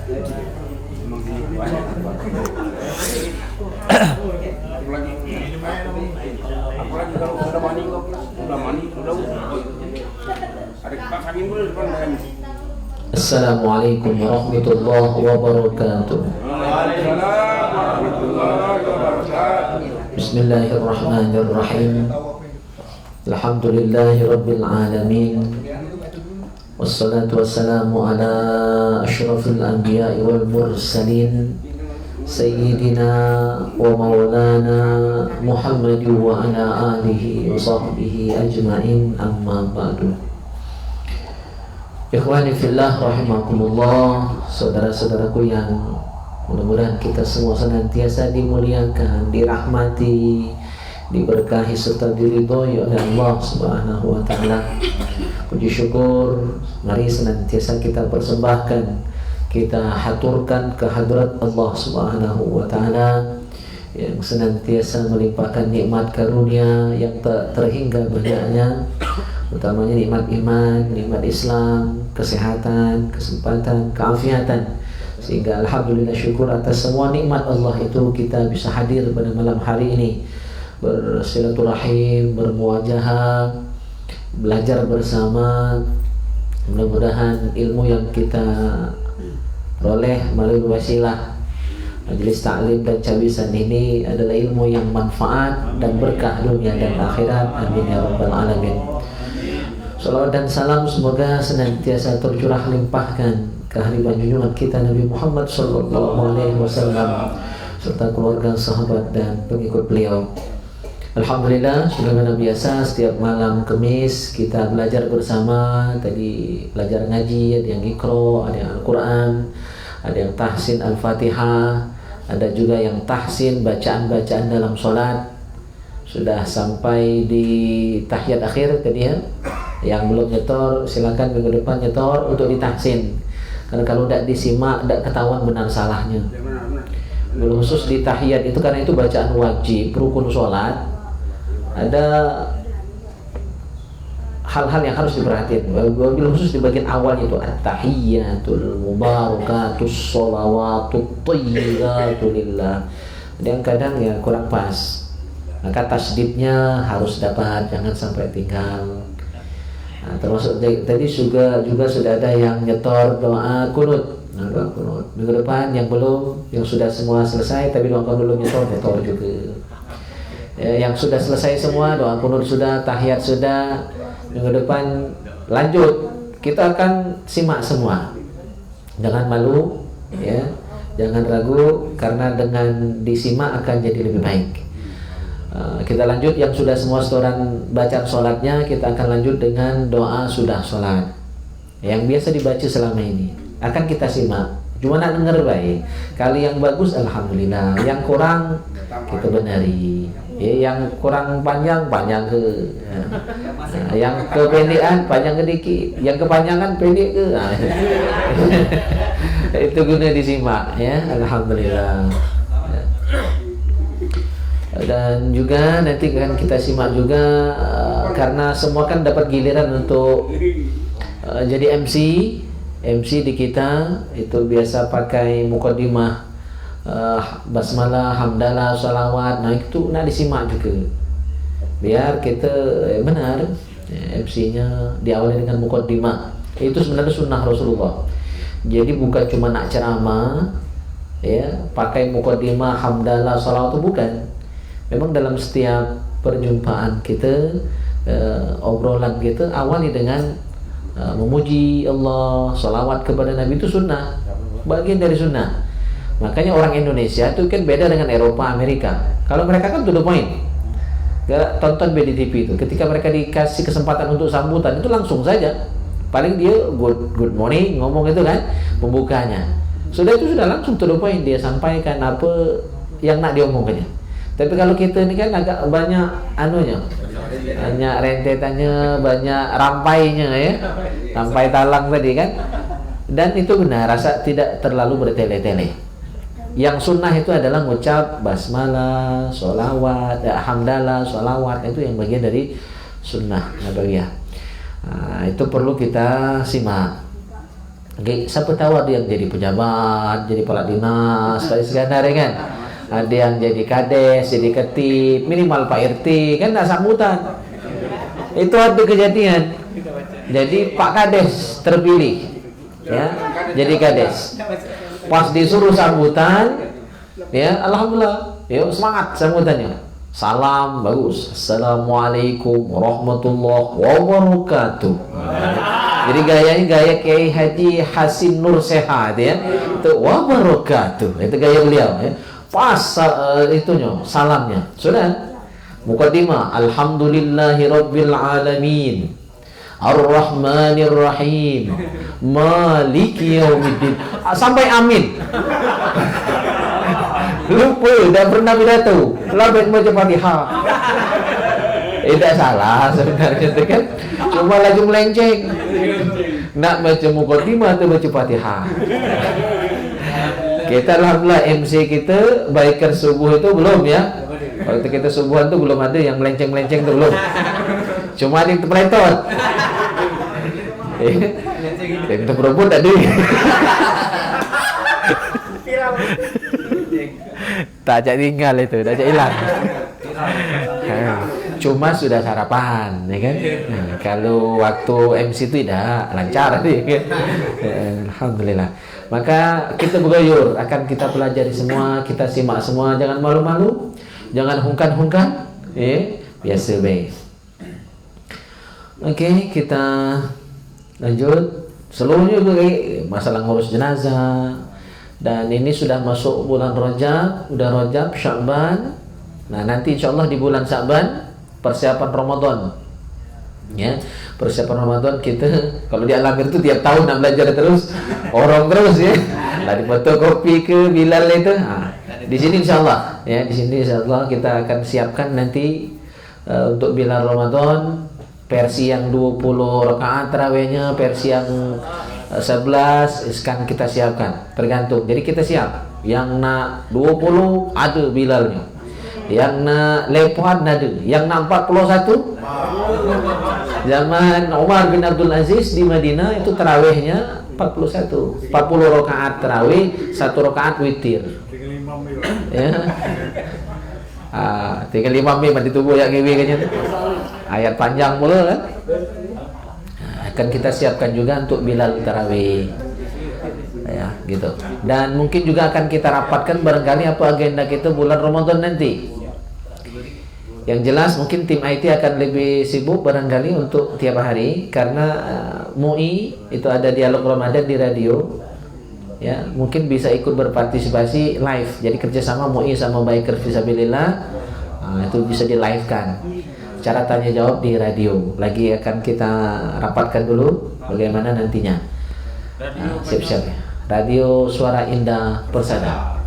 Apalagi kalau sudah mani, ada kipas angin boleh depan dengan. Assalamualaikum warahmatullahi wabarakatuh. Waalaikumsalam warahmatullahi wabarakatuh. Bismillahirrahmanirrahim. Alhamdulillahi rabbil alamin. Wassalatu wassalamu ala asyrafil anbiya'i wal mursalin Sayyidina wa maulana Muhammadin wa ala alihi wa sahbihi ajma'in, amma ba'du. Ikhwani fillah rahimakumullah, saudara-saudaraku yang mudah-mudahan kita semua senantiasa dimuliakan, dirahmati, diberkahi serta diridhoi oleh Allah Subhanahu wa taala. Puji syukur mari senantiasa kita persembahkan, kita haturkan kehadrat Allah Subhanahu wa taala yang senantiasa melimpahkan nikmat karunia yang tak terhingga banyaknya, utamanya nikmat iman, nikmat Islam, kesehatan, kesempatan, keafiatan, sehingga alhamdulillah syukur atas semua nikmat Allah itu kita bisa hadir pada malam hari ini, bersilaturahim, bermuajahah, belajar bersama. Mudah-mudahan ilmu yang kita peroleh melalui wasilah majelis ta'lim dan cabisan ini adalah ilmu yang manfaat dan berkah dunia dan akhirat. Amin ya rabbal alamin. Salawat dan salam semoga senantiasa tercurah limpahkan ke hariban junjungan kita Nabi Muhammad sallallahu alaihi wasallam serta keluarga, sahabat dan pengikut beliau. Alhamdulillah, sebagaimana biasa setiap malam Kamis kita belajar bersama. Tadi belajar ngaji, ada yang Iqra, ada yang Al-Quran, ada yang tahsin Al-Fatihah, ada juga yang tahsin bacaan-bacaan dalam sholat. Sudah sampai di tahiyat akhir tadi ya. Yang belum nyetor silakan minggu depan nyetor untuk ditahsin. Karena kalau tidak disimak tidak ketahuan benar salahnya. Belum khusus di tahiyat itu karena itu bacaan wajib rukun sholat. Ada hal-hal yang harus diperhatikan. Wabil khusus di bagian awal itu at-tahiyyatul mubarakatus sholawatut thayyibatu lillah. Dan kadang ya kurang pas. Maka tasdidnya harus dapat, jangan sampai tinggal. Nah, termasuk tadi juga sudah ada yang nyetor doa kunut. Nah, doa kunut. Minggu depan yang belum, yang sudah semua selesai tapi doa kunut belum nyetor juga. Yang sudah selesai semua doa kunut sudah, tahiyat sudah, minggu depan lanjut, kita akan simak semua. Jangan malu ya, jangan ragu, karena dengan disimak akan jadi lebih baik. Kita lanjut yang sudah semua setoran bacaan sholatnya, kita akan lanjut dengan doa sudah sholat yang biasa dibaca selama ini akan kita simak. Cuma nak dengar baik. Kali yang bagus alhamdulillah, yang kurang kita benari. Ya, yang kurang panjang ke, nah, yang kependekan panjang ke dikit, yang kepanjangan pendek ke. Nah, itu guna disimak ya, alhamdulillah. Dan juga nanti akan kita simak juga karena semua kan dapat giliran untuk jadi MC di kita itu biasa pakai muqaddimah, basmalah, hamdalah, salawat. Nah itu nak disimak juga biar kita benar MC-nya diawali dengan muqaddimah. Itu sebenarnya sunnah Rasulullah. Jadi bukan cuma nak ceramah ya pakai muqaddimah, hamdalah, salawat, itu bukan. Memang dalam setiap perjumpaan kita, obrolan kita awali dengan memuji Allah, salawat kepada Nabi, itu sunnah, bagian dari sunnah. Makanya orang Indonesia itu kan beda dengan Eropa, Amerika. Kalau mereka kan to the point, gak tonton BDTV itu. Ketika mereka dikasih kesempatan untuk sambutan itu langsung saja. Paling dia good morning ngomong itu kan pembukanya. Sudah langsung to the point, dia sampaikan apa yang nak diomongkannya. Tapi kalau kita ini kan agak banyak anunya, banyak rentetannya, banyak rampainya ya, rampai talang tadi kan. Dan itu benar, rasa tidak terlalu bertele-tele. Yang sunnah itu adalah mengucap basmalah, sholawat, hamdalah, sholawat, itu yang bagian dari sunnah nabawiyah. Nah, itu perlu kita simak. Okay, siapa tahu ada yang jadi pejabat, jadi kepala dinas, Pak Iskandar kan? Ada yang jadi kades, jadi ketip, minimal Pak RT kan nak sambutan. Itu ada kejadian. Jadi Pak Kades terpilih, ya, jadi kades. Pas disuruh sambutan, ya, alhamdulillah, yuk semangat sambutannya. Salam bagus, assalamualaikum warahmatullahi wabarakatuh. Jadi gayanya gaya Kiai Haji Hasim Nur Sehat, ya, itu wabarakatuh, itu gaya beliau, ya. Pas itunya salamnya sudah. Muqaddimah, alhamdulillahirabbil alamin, ar-rahmanir rahim, maliki yaumiddin, sampai amin. Lupa, dah pernah pidato, lebih baca Fatihah. Tidak salah sebenarnya itu kan, cuma lagi melenceng. Nak baca muqaddimah atau baca Fatihah. Kita alhamdulillah MC kita biker subuh itu belum, ya. Waktu kita subuhan tuh belum ada yang melenceng-melenceng tuh belum. Cuma ada yang terpeletot. Yang terperobot ada. Tak ajak tinggal itu, tak ajak hilang. Cuma sudah sarapan, ya kan? Nah, kalau waktu MC itu tidak lancar, ya kan? Alhamdulillah. Maka kita bergayur, akan kita pelajari semua, kita simak semua, jangan malu-malu, jangan hungkan-hungkan, ya, biasa baik. Oke, kita lanjut. Seluruhnya masalah ngurus jenazah. Dan ini sudah masuk bulan Rajab, udah Rajab, Sya'ban. Nah, nanti insyaallah di bulan Sya'ban persiapan Ramadan. Ya, persiapan Ramadan kita kalau di Al-Amir itu tiap tahun nak belajar terus, orang terus, ya. Lah di fotokopi ke Bilal itu. Di sini insyaallah, ya, di sini insyaallah kita akan siapkan nanti untuk Bilal Ramadan versi yang 20 rakaat tarawihnya, versi yang 11 sekarang kita siapkan, tergantung. Jadi kita siap. Yang nak 20 ada Bilalnya. Yang nak lepas ada. Yang nak 41 zaman Umar bin Abdul Aziz di Madinah itu tarawihnya 41. 40 rakaat tarawih, 1 rakaat witir. Ya. Tinggal 5 menit mati tubuh yang ngewe kayaknya. Ayat panjang pula kan. Akan kita siapkan juga untuk Bilal tarawih, ya, gitu. Dan mungkin juga akan kita rapatkan barangkali apa agenda kita bulan Ramadan nanti. Yang jelas mungkin tim IT akan lebih sibuk barangkali untuk tiap hari karena MUI itu ada dialog Ramadan di radio, ya, mungkin bisa ikut berpartisipasi live. Jadi kerjasama MUI sama Biker Fisabilillah, itu bisa di live kan. Cara tanya jawab di radio. Lagi akan kita rapatkan dulu bagaimana nantinya. Siap-siap ya. Radio Suara Indah Persada,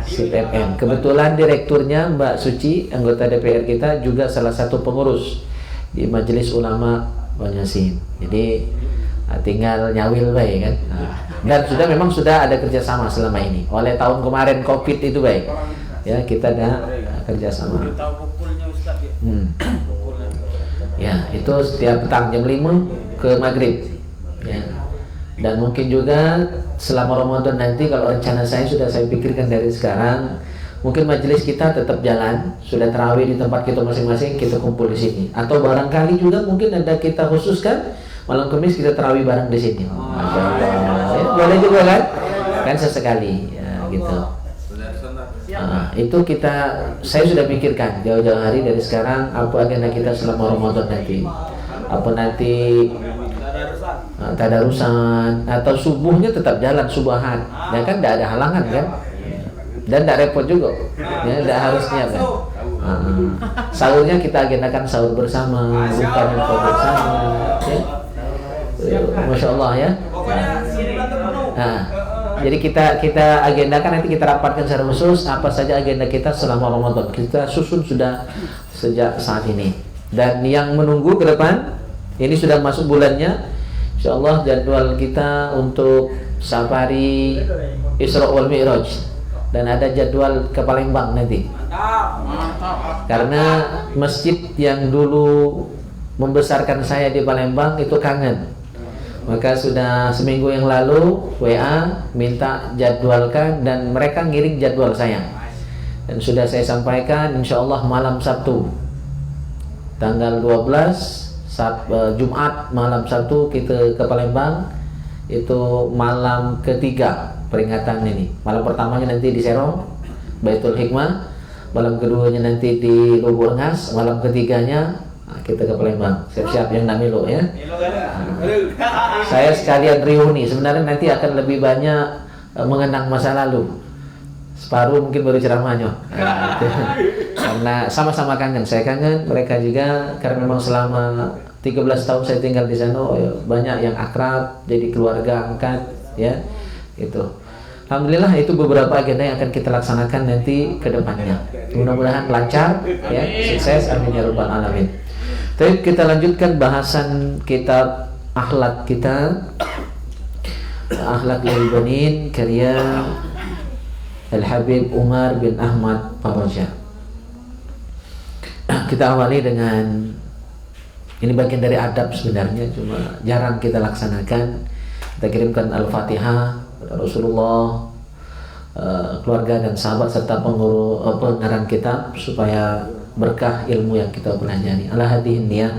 SIP FM. Kebetulan direkturnya Mbak Suci, anggota DPR kita, juga salah satu pengurus di Majelis Ulama Banyasin. Jadi tinggal nyawil baik kan. Dan memang sudah ada kerjasama selama ini. Oleh tahun kemarin COVID itu baik, ya, kita ada kerjasama. Ya, itu setiap petang jam 5 ke maghrib, ya. Dan mungkin juga selama Ramadan nanti kalau rencana saya sudah saya pikirkan dari sekarang, mungkin majelis kita tetap jalan, sudah tarawih di tempat kita masing-masing, kita kumpul di sini. Atau barangkali juga mungkin ada kita khususkan malam Kamis kita tarawih bareng di sini. Masya Allah, ya, boleh juga kan sesekali, ya, gitu. Itu saya sudah pikirkan jauh-jauh hari dari sekarang apa agenda kita selama Ramadan nanti. Apa nanti tadarusan atau subuhnya tetap jalan subahan, ya kan, tidak ada halangan kan, dan tidak repot juga, ya, tidak harusnya kan. Sahurnya kita agendakan sahur bersama, buka buka bersama, ya. Masya Allah, ya. Jadi kita agendakan nanti kita rapatkan secara khusus apa saja agenda kita selama Ramadan. Kita susun sudah sejak saat ini. Dan yang menunggu ke depan, ini sudah masuk bulannya. Insyaallah jadwal kita untuk safari Isra wal Mi'raj, dan ada jadwal ke Palembang nanti. Karena masjid yang dulu membesarkan saya di Palembang itu kangen. Maka sudah seminggu yang lalu WA minta jadwalkan, dan mereka ngirim jadwal saya. Dan sudah saya sampaikan, insya Allah malam Sabtu tanggal 12 Jumat malam Sabtu kita ke Palembang. Itu malam ketiga peringatan ini. Malam pertamanya nanti di Serong Baitul Hikmah, malam keduanya nanti di Lubuk Rengas, malam ketiganya kita ke Palembang. Siap-siap yang nak milo ya. Saya sekalian reuni. Sebenarnya nanti akan lebih banyak mengenang masa lalu. Separuh mungkin baru ceramahnya. Karena sama-sama kangen. Saya kangen, mereka juga, karena memang selama 13 tahun saya tinggal di sana, banyak yang akrab, jadi keluarga angkat ya. Itu. Alhamdulillah, itu beberapa agenda yang akan kita laksanakan nanti ke depannya. Mudah-mudahan lancar ya, sukses, amin ya rabbal alamin. Tapi kita lanjutkan bahasan kitab akhlak kita, Akhlak lil Banin, karya Al-Habib Umar bin Ahmad Faraja. Kita awali dengan, ini bagian dari adab sebenarnya, cuma jarang kita laksanakan. Kita kirimkan Al-Fatihah kepada Rasulullah, keluarga dan sahabat serta pengarang kitab, supaya berkah ilmu yang kita pelajari. Ala hadhihi niyah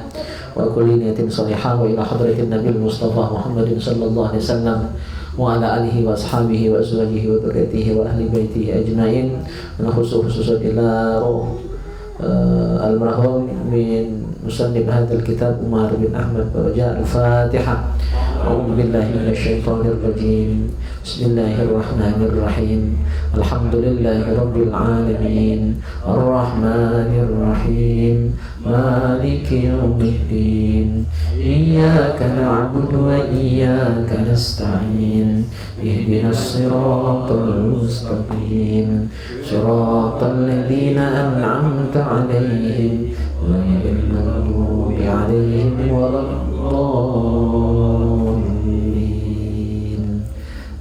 wa kulli niyatin shalihah wa ila hadratin Nabil Mustafa Muhammadin sallallahu alaihi wasallam wa ala alihi wa ashabihi wa azwajihi wa dzurriyyatihi wa ahli baitihi ajmain. Wa khususan ila al-marhum min musannif hadzal kitab Umar bin Ahmad Faraja. Al-Fatihah. A'udzu billahi minasyaitonir rajim. Bismillahirrahmanirrahim. Alhamdulillahi rabbil alamin. Arrahmanir rahim. Maliki yaumiddin. Iyyaka na'budu wa iyyaka nasta'in. Ihdinas siratal mustaqim. Siratal ladzina an'amta 'alaihim ghairil maghdubi 'alaihim waladdallin.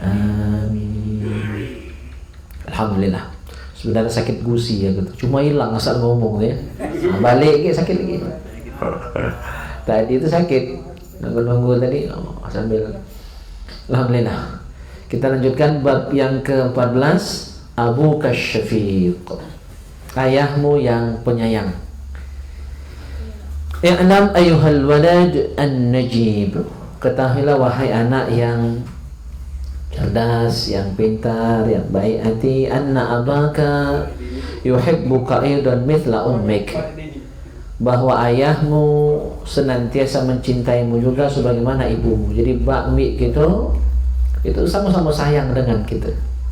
Amin. Alhamdulillah. Sebenarnya sakit gusi ya gitu. Cuma hilang asal ngomong ya. Nah, balik lagi sakit lagi. Tadi itu sakit. Nunggu tadi sambil. Alhamdulillah. Kita lanjutkan bab yang ke-14, Abu Kasyafiq, ayahmu yang penyayang. I'lam ayyuhal walad an-najib, ketahuilah wahai anak yang cerdas, yang pintar, yang baik hati, anna abaka yuhibbuka aidan mithla ummik, bahwa ayahmu senantiasa mencintaimu juga sebagaimana ibumu. Jadi bakmi gitu, itu sama-sama sayang dengan kita.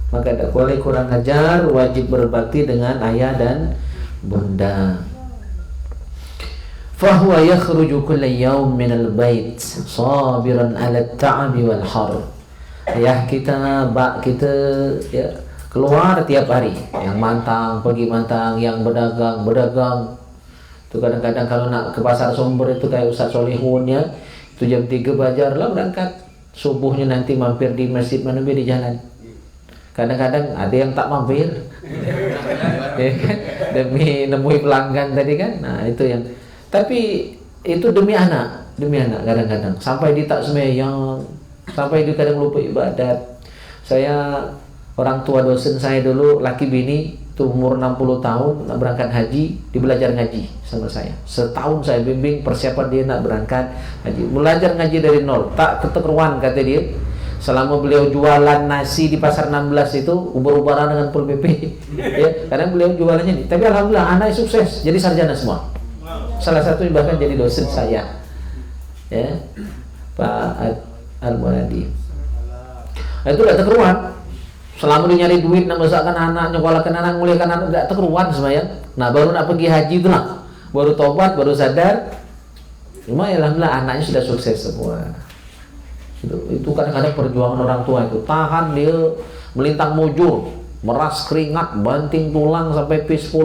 Maka tidak boleh kurang ajar, wajib berbakti dengan ayah dan bunda. Fahuwa yakhruju kulla yawm minal bait sabiran 'ala at-ta'abi wal har. Ayah kita, bak kita ya, keluar tiap hari, yang mantang, pergi mantang, yang berdagang. Itu kadang-kadang kalau nak ke pasar Sumber itu kayak Ustaz Solihun ya, itu jam 3 Fajar lah berangkat. Subuhnya nanti mampir di masjid mana di jalan. Kadang-kadang ada yang tak mampir ya kan? Demi nemui pelanggan tadi kan. Nah itu yang, tapi itu demi anak kadang-kadang. Sampai dia tak sembahyang, sampai dia kadang lupa ibadat. Saya, orang tua dosen saya dulu, laki bini itu umur 60 tahun nak berangkat haji, dia belajar ngaji sama saya. Setahun saya bimbing persiapan dia nak berangkat haji. Belajar ngaji dari nol, tak keteruan kata dia. Selama beliau jualan nasi di pasar 16 itu ubah-ubahan dengan Pol PP ya, karena beliau jualannya ini. Tapi alhamdulillah anaknya sukses, jadi sarjana semua. Salah satu bahkan jadi dosen saya ya, Pak Al-Muradi. Nah, itu tidak terkeruan. Selama dia nyari duit, nak besarkan anak, nyekolahkan anak, muliakan anak, tidak terkeruan semuanya. Nah baru nak pergi haji itu lah, baru tobat, baru sadar. Cuma ya alhamdulillah anaknya sudah sukses semua. Itu kadang-kadang perjuangan orang tua itu, tahan dia melintang mujur, meras keringat, banting tulang sampai P10.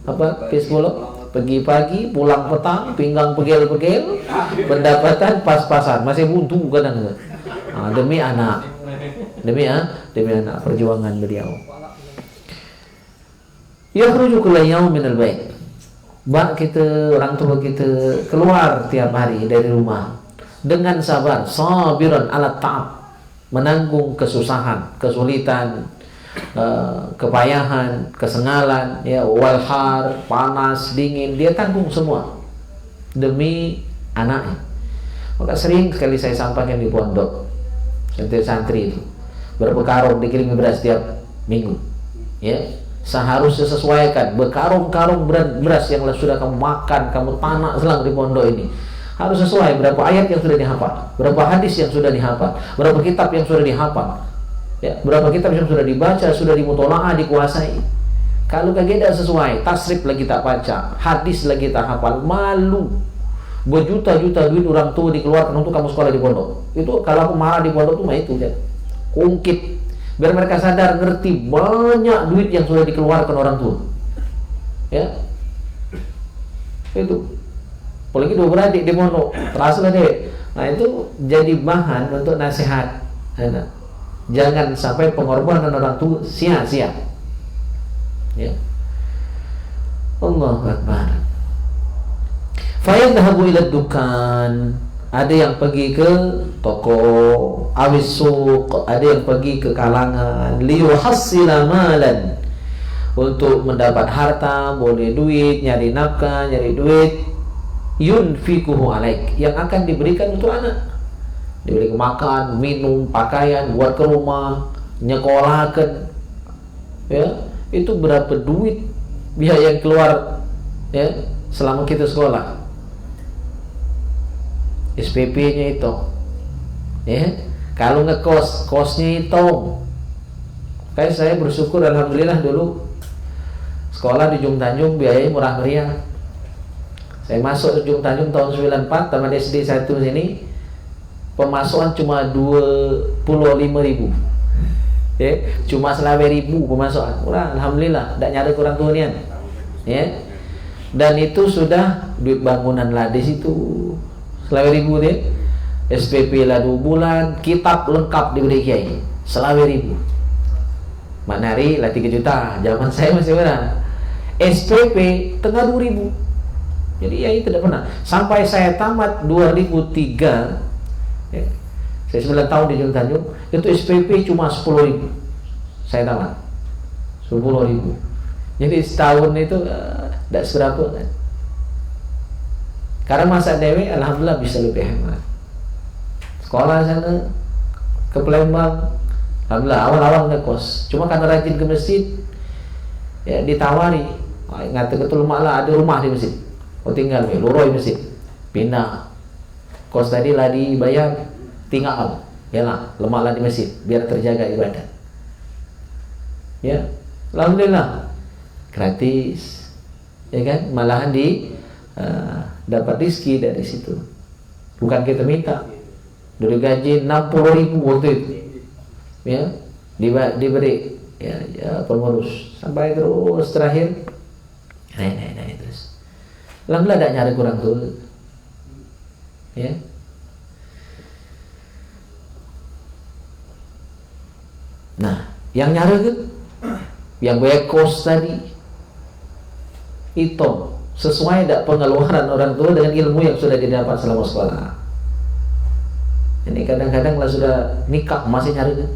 Apa P10? Pergi pagi, pulang petang, pinggang pegel-pegel, pendapatan pas-pasan, masih buntu kadang. Nah, demi anak, demi anak, perjuangan beliau. Yakhruju kulla yaum minal bait. Bak kita, orang tua kita keluar tiap hari dari rumah. dengan sabar, sabiran ala ta'ab, menanggung kesusahan, kesulitan, kepayahan, kesengalan, ya, walhar, panas, dingin, dia tanggung semua demi anaknya. Maka sering sekali saya sampaikan di pondok, santri itu berapa karung dikirimi beras tiap minggu, ya, seharusnya sesuaikan berkarung-karung beras yang sudah kamu makan, kamu tanak selang di pondok ini, harus sesuai berapa ayat yang sudah dihafal, berapa hadis yang sudah dihafal, berapa kitab yang sudah dihafal, ya, berapa kitab yang sudah dibaca, sudah dimutolaah, dikuasai. Kalau kagak sesuai, tasrif lagi tak baca, hadis lagi tak hafal, malu. Berjuta-juta duit orang tua dikeluarkan untuk kamu sekolah di pondok. Itu kalau aku marah di pondok tuh mah itu ya, ungkit biar mereka sadar, ngerti banyak duit yang sudah dikeluarkan orang tua, ya, itu. Apalagi dua beradik di pondok, terasa lah deh. Nah itu jadi bahan untuk nasihat. Jangan sampai pengorbanan orang tua sia-sia. Ya. Allahu Akbar. Fayadhabu ila dukan, ada yang pergi ke toko, awis suq, ada yang pergi ke kalangan, liyuhassila malan, untuk mendapat harta, boleh duit, nyari nafkah, nyari duit, yunfikuhu alaik, yang akan diberikan untuk anak, diberi makan, minum, pakaian, buat ke rumah, nyekolahkan, ya, itu berapa duit biaya yang keluar, ya, selama kita sekolah. SPP-nya itu, ya, kalau ngekos, kosnya itu. Kayak saya bersyukur, alhamdulillah dulu sekolah di Jung Tanjung biayanya murah meriah. Saya masuk ke Jung Tanjung tahun 94, taman SD 1 sini, pemasukan cuma 25.000, ya, cuma 11.000 pemasukan, murah, alhamdulillah, tidak nyari kurang tunian, ya. Dan itu sudah duit bangunan lah di situ. 11.000 deh, SPP lah 2 bulan, kitab lengkap diberi kiai 11.000. Maknari lah 3 juta, zaman saya masih berapa? SPP tengah 2.000. Jadi ya itu tidak pernah. Sampai saya tamat 2003, ya, saya 9 tahun di Jung Tanjung, itu SPP cuma 10.000. Saya tamat 10.000. Jadi setahun itu tidak seberapa kan. Karena masa dewe, alhamdulillah bisa lebih hemat. Sekolah sana ke Palembang, alhamdulillah awal-awal ngekos. Cuma karena rajin ke masjid, ya ditawari, ngata ketul malah ada rumah di masjid. Oh tinggal nih, luroi masjid, pindah. Kos tadi lah dibayar, tinggal, ya lah, lemak lah di masjid, biar terjaga ibadah. Ya, alhamdulillah, gratis, ya kan? Malahan dapat rezeki dari situ. Bukan kita minta. Dari gaji 60.000 waktu itu, ya, diberi, ya pengurus sampai terus terakhir naik terus. Alhamdulillah tidak nyari kurang tuh, ya. Nah, yang nyari kan, yang bayar kos tadi itu sesuai tidak pengeluaran orang tua dengan ilmu yang sudah didapat selama sekolah. Ini kadang-kadang lah sudah nikah masih nyari kan?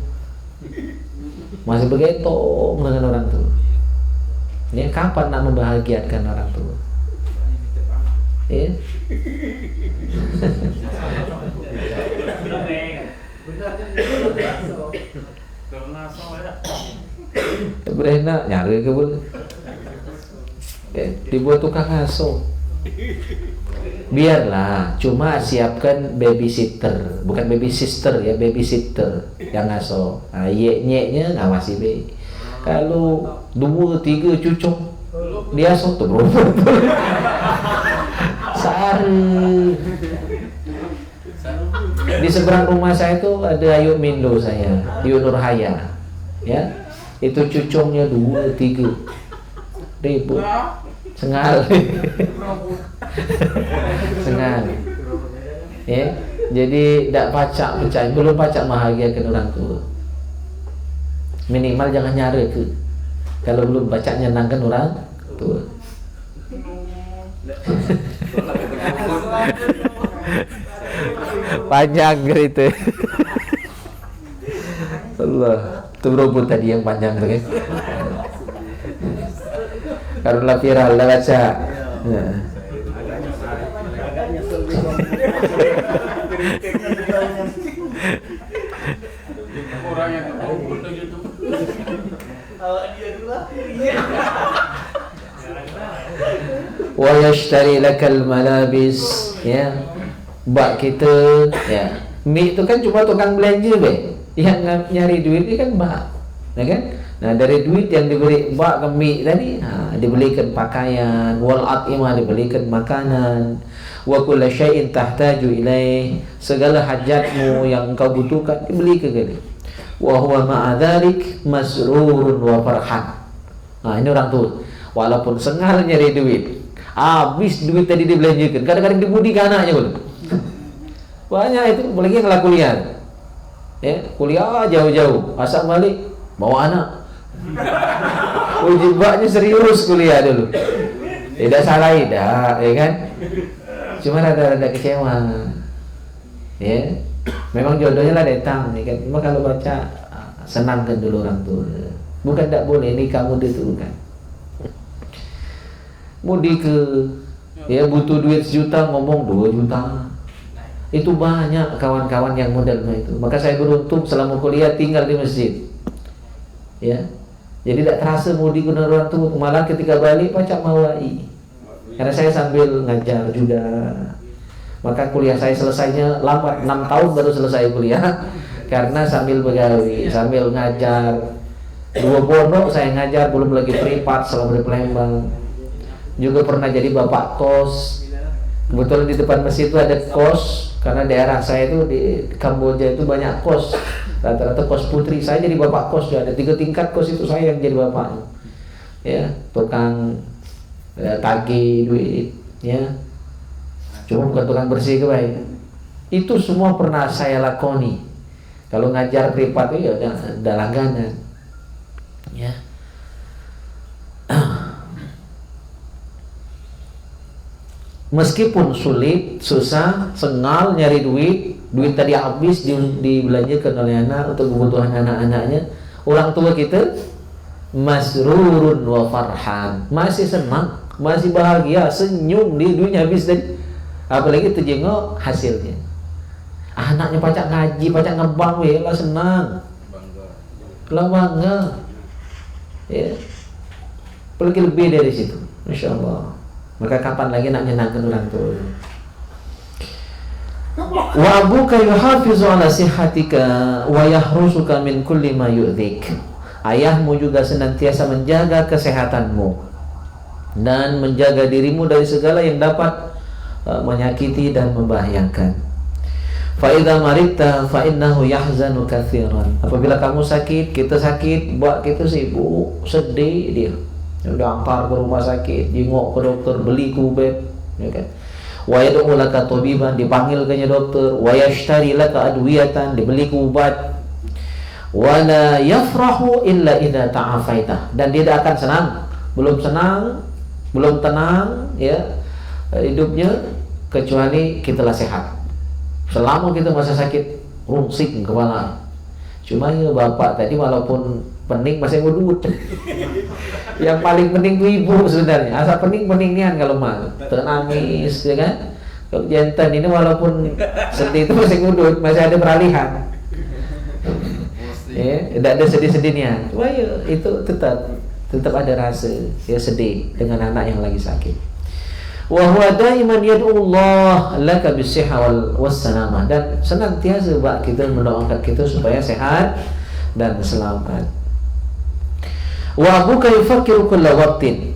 Masih begitu dengan orang tua. Ini kapan nak membahagiakan orang tua? Ya. Berenak nyari ke boleh. Dibuat tukang asuh. Biarlah, cuma siapkan babysitter, bukan baby sister ya, babysitter yang ngasuh. Nah, nye-nya ngawasi be. Kalau 2-3 cucuk dia asuh tuh bro. Sehari. Di seberang rumah saya itu ada Ayu Mindo saya, Yu Nurhaya, ya. Itu cucungnya 2-3 ribu. Sengal. Sengal. Ya, jadi tidak pacak, belum pacak bahagiakan orang tua. Minimal jangan nyari ke. Kalau belum pacak nyenangkan orang tua. Panjang gitu. Allah, itu berapa tadi yang panjang tuh kan? Karena viral dah baca. Orang yang kumpul tuh YouTube. Wa yashtari lakal malabis, ya. Bak kita, ya. Mi itu kan cuma tukang belanja be. Yang nyari duit ini kan bak, ya kan? Nah dari duit yang diberi bak ke mi tadi, dibelikan pakaian, wal at'imah dibelikan makanan, wa kullu syai'in tahtaju ilaih, segala hajatmu yang engkau butuhkan dibeli ke gini. Wa huwa ma'a dzalik masrurun wa farhan. Nah ini orang tua, walaupun sengal nyari duit, habis duit tadi dibelanjakan, kadang-kadang dibudi ke anaknya pun. Banyak itu, apalagi yang kelas kuliah. Ya, kuliah jauh-jauh, asal balik bawa anak. Ujibaknya serius kuliah dulu. Tidak salah tidak, ya kan? Cuma rada-rada kecewa. Ya, memang jodohnya lah datang, ya kan? Cuma kalau baca senangkan dulu orang tua. Bukan tidak boleh ini kamu diturukan. Mudi ke, ya butuh duit 1 juta ngomong 2 juta. Itu banyak kawan-kawan yang modelnya itu. Maka saya beruntung selama kuliah tinggal di masjid. Ya, jadi tidak terasa mudi ke orang tua. Malah ketika balik pacak mawai. Karena saya sambil ngajar juga. Maka kuliah saya selesainya lambat, 6 tahun baru selesai kuliah. Karena sambil begawi, sambil ngajar. 2 pondok saya ngajar, belum lagi privat selama di Palembang. Juga pernah jadi bapak kos. Kebetulan di depan masjid itu ada kos. Karena daerah saya itu di Kamboja itu banyak kos, rata-rata kos putri. Saya jadi bapak kos, ada 3 tingkat kos itu saya yang jadi bapaknya. Ya, tukang tagih duit, ya. Cuma bukan tukang bersih kebaik. Itu semua pernah saya lakoni. Kalau ngajar privat itu ya udah langganan, ya. Meskipun sulit, susah, sengal nyari duit tadi habis dibelanjakan oleh anak untuk kebutuhan anak-anaknya, orang tua kita masrurun wa farhan, masih senang, masih bahagia, senyum di duitnya habis tadi. Apalagi terjengok hasilnya. Anaknya pacak ngaji, pacak ngebang, lah senang, lah bangga, ya. Apalagi lebih dari situ, Masya Allah. Maka kapan lagi nak nyenangkan orang tua? Wa abuka yuhafizu ala sihhatika wa yahrusuka min kulli ma yu'dhik. Ayahmu juga senantiasa menjaga kesehatanmu dan menjaga dirimu dari segala yang dapat menyakiti dan membahayakan. Fa idza maridta fa innahu yahzanu katsiran. Apabila kamu sakit, kita sakit, buat kita sibuk, sedih dia. Udah antar ke rumah sakit, jenguk ke dokter, beli kubet, ya kan? Wa yad'u laka tabiban, dipanggil ke dokter, wa yashtari laka adwiyatan, dibeli obat. Wa la yafrahu illa idza ta'afaita, dan dia tidak akan senang, belum tenang, ya, hidupnya kecuali kitalah sehat. Selama kita masa sakit, rungsing kepala. Cuma ya bapak tadi walaupun pening masih ngudut. Yang paling penting itu ibu sebenarnya. Asal pening-peningnya kalau mah nangis, ya kan? Kalau jantan ini walaupun sedih itu masih ngudut, masih ada peralihan. Ya, tidak ada sedih-sedihnya. Cuma ya itu tetap ada rasa ya sedih dengan anak yang lagi sakit. Wa huwa daiman yad'ullah laka bisihha wal wassalamah, dan senantiasa kita mendoakan kita supaya sehat dan selamat. Wa abuka yufakkiru kulla waqtin,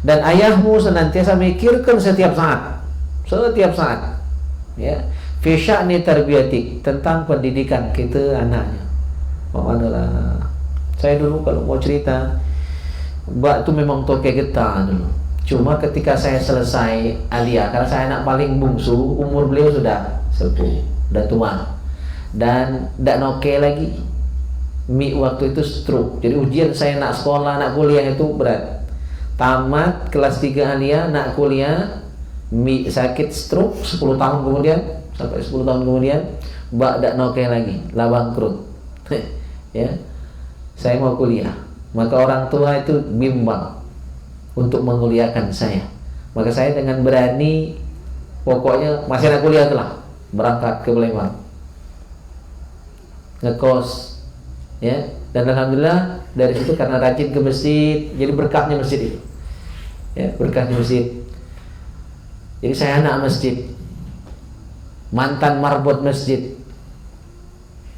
dan ayahmu senantiasa mikirkan setiap saat, ya, fi sya'ni tarbiyatik, tentang pendidikan kita anaknya. Manalah, saya dulu kalau mau cerita, mbak itu memang toke getah dulu. Cuma ketika saya selesai aliyah, karena saya anak paling bungsu, umur beliau sudah sepuh, sudah tua, dan tidak noke lagi. Waktu itu stroke, jadi ujian saya nak sekolah, nak kuliah itu berat. Tamat kelas 3 aliyah, nak kuliah, sakit stroke, 10 tahun kemudian Sampai 10 tahun kemudian mbak dak nokeh lagi, lah bangkrut. Ya, saya mau kuliah, maka orang tua itu bimbang untuk menguliakan saya. Maka saya dengan berani, pokoknya masih anak kuliah telah berangkat ke Palembang, ngekos, ya. Dan alhamdulillah dari situ karena rajin ke masjid, jadi berkahnya masjid itu, ya, berkahnya masjid. Jadi saya anak masjid, mantan marbot masjid.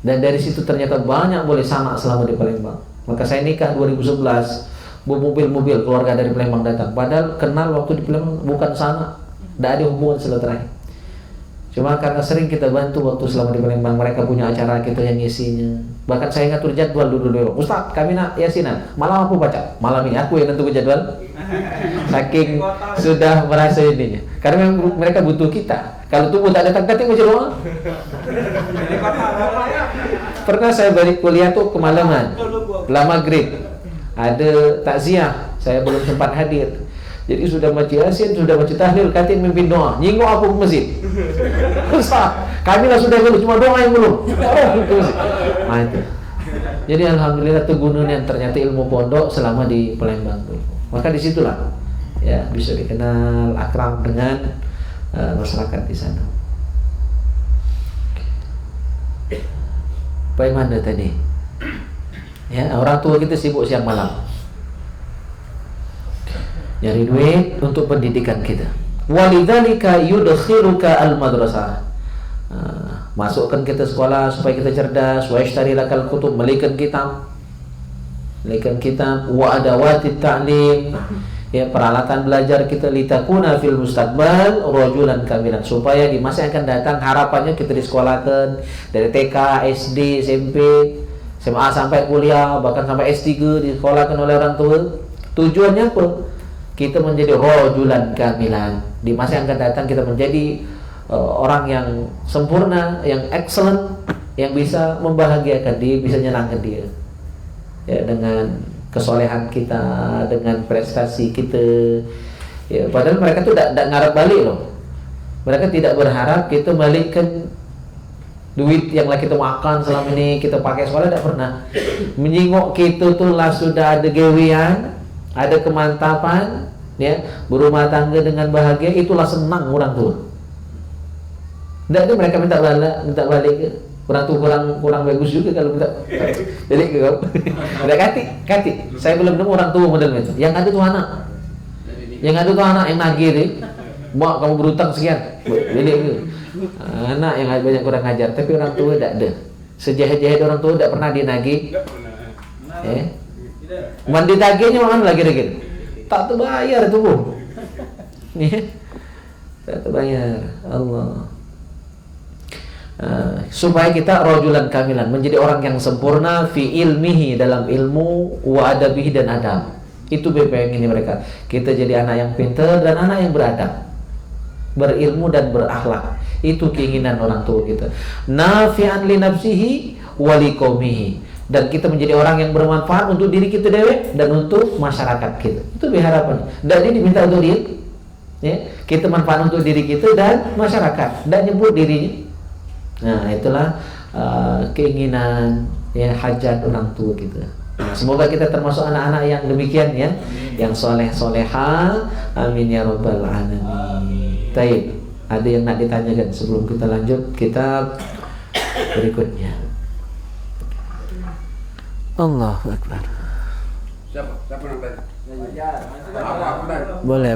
Dan dari situ ternyata banyak boleh sama selama di Palembang. Maka saya nikah 2011, mobil-mobil keluarga dari Palembang datang. Padahal kenal waktu di Palembang bukan sana, tidak ada hubungan silaturahim. Cuma karena sering kita bantu waktu selama di Palembang, mereka punya acara kita yang ngisinya. Bahkan saya ngatur jadwal dulu. Ustaz, kami nak yasinan. Malam aku baca. Malam ini aku yang nentukan jadwal. Saking sudah merasa ininya. Karena mereka butuh kita. Kalau tubuh tak datang kating baca doa. Pernah saya balik kuliah tuh kemalaman, setelah maghrib ada takziah, saya belum sempat hadir. Jadi sudah baca yasin, sudah baca tahlil, katin mimpin doa, nyinggung aku ke masjid. Ustaz, kami lah sudah belum, cuma doa yang belum. Nah, itu. Jadi alhamdulillah tegunan yang ternyata ilmu pondok selama di Palembang. Maka disitulah ya bisa dikenal akrab dengan masyarakat di sana. Bagaimana tadi? Ya, orang tua kita sibuk siang malam nyari duit untuk pendidikan kita. Walidzalika yudkhiluka al-madrasah. Masukkan kita sekolah supaya kita cerdas. Wa yashtari lakal kutub, belikan kitab. Wa adawatit ta'lim. Ya, peralatan belajar kita, litakuna fil mustaqbal rajulan kamilan, supaya di masa yang akan datang harapannya kita disekolahkan dari TK, SD, SMP, SMA sampai kuliah, bahkan sampai S3 disekolahkan oleh orang tua. Tujuannya apa? Kita menjadi rajulan kamilan. Di masa yang akan datang kita menjadi orang yang sempurna, yang excellent, yang bisa membahagiakan dia, bisa nyenangkan dia. Ya, dengan kesolehan kita, dengan prestasi kita. Ya, padahal mereka tuh tidak ngarep balik loh. Mereka tidak berharap kita balikkan duit yang lagi kita makan selama ini kita pakai sekolah, tidak pernah. Menyingok kita tuh lah sudah ada gawean, ada kemantapan, ya, berumah tangga dengan bahagia, itulah senang orang tua. Tidak ada mereka minta balik. Orang tuh kurang bagus juga kalau minta. Jadi kau, udah kati. Saya belum nemu orang tua model itu. Yang ada tuh anak. Yang ada tuh anak yang nagih deh. Mak, kamu berutang sekian. Jadi itu. Anak yang banyak kurang ajar, tapi orang tua tidak ada. Sejahat-jahat orang tua tidak pernah dinagih. Mandi tagihnya mana lagi. Tak terbayar tuh, Bu. Tak terbayar. Allah. Supaya kita rajulan kamilan, menjadi orang yang sempurna fi ilmihi, dalam ilmu, wa adabihi, dan adab. Itu BPM ini mereka. Kita jadi anak yang pintar dan anak yang beradab, berilmu dan berakhlak. Itu keinginan orang tua kita. Nafi'an li nafsihi wa li qaumihi, dan kita menjadi orang yang bermanfaat untuk diri kita dewe dan untuk masyarakat kita. Itu harapan. Dan ini diminta untuk diri. Ya, kita manfaat untuk diri kita dan masyarakat, dan nyebut dirinya. Nah, itulah keinginan, ya, hajat orang tua kita. Nah, semoga kita termasuk anak-anak yang demikian, ya, yang soleh-soleha. Amin ya rabbal alamin. Taib. Ada yang nak ditanyakan sebelum kita lanjut kitab berikutnya? Allahu Akbar. Siapa nak tanya? Boleh.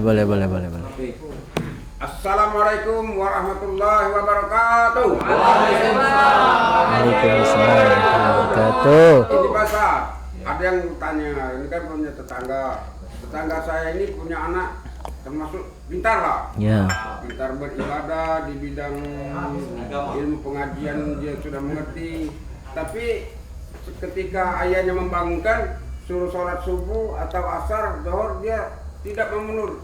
Assalamualaikum warahmatullahi wabarakatuh. Waalaikumsalam warahmatullahi wabarakatuh. Ini bahasa, ada yang tanya, ini kan punya tetangga saya ini punya anak termasuk pintar lah. Ya. Pintar beribadah di bidang ilmu pengajian, dia sudah mengerti. Tapi ketika ayahnya membangunkan suruh sholat subuh atau asar, zuhur, dia tidak memenuhi.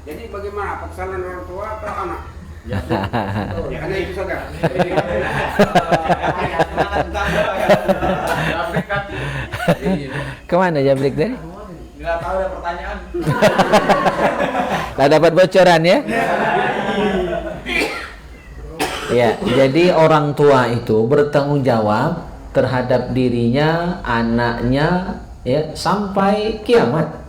Jadi bagaimana, kesalahan orang tua atau anak? Ya, hanya itu saja. Kemana jabrik tadi? Nggak tahu, ada pertanyaan. Tak dapat bocoran, ya? Ya, jadi orang tua itu bertanggung jawab terhadap dirinya, anaknya, ya, sampai kiamat.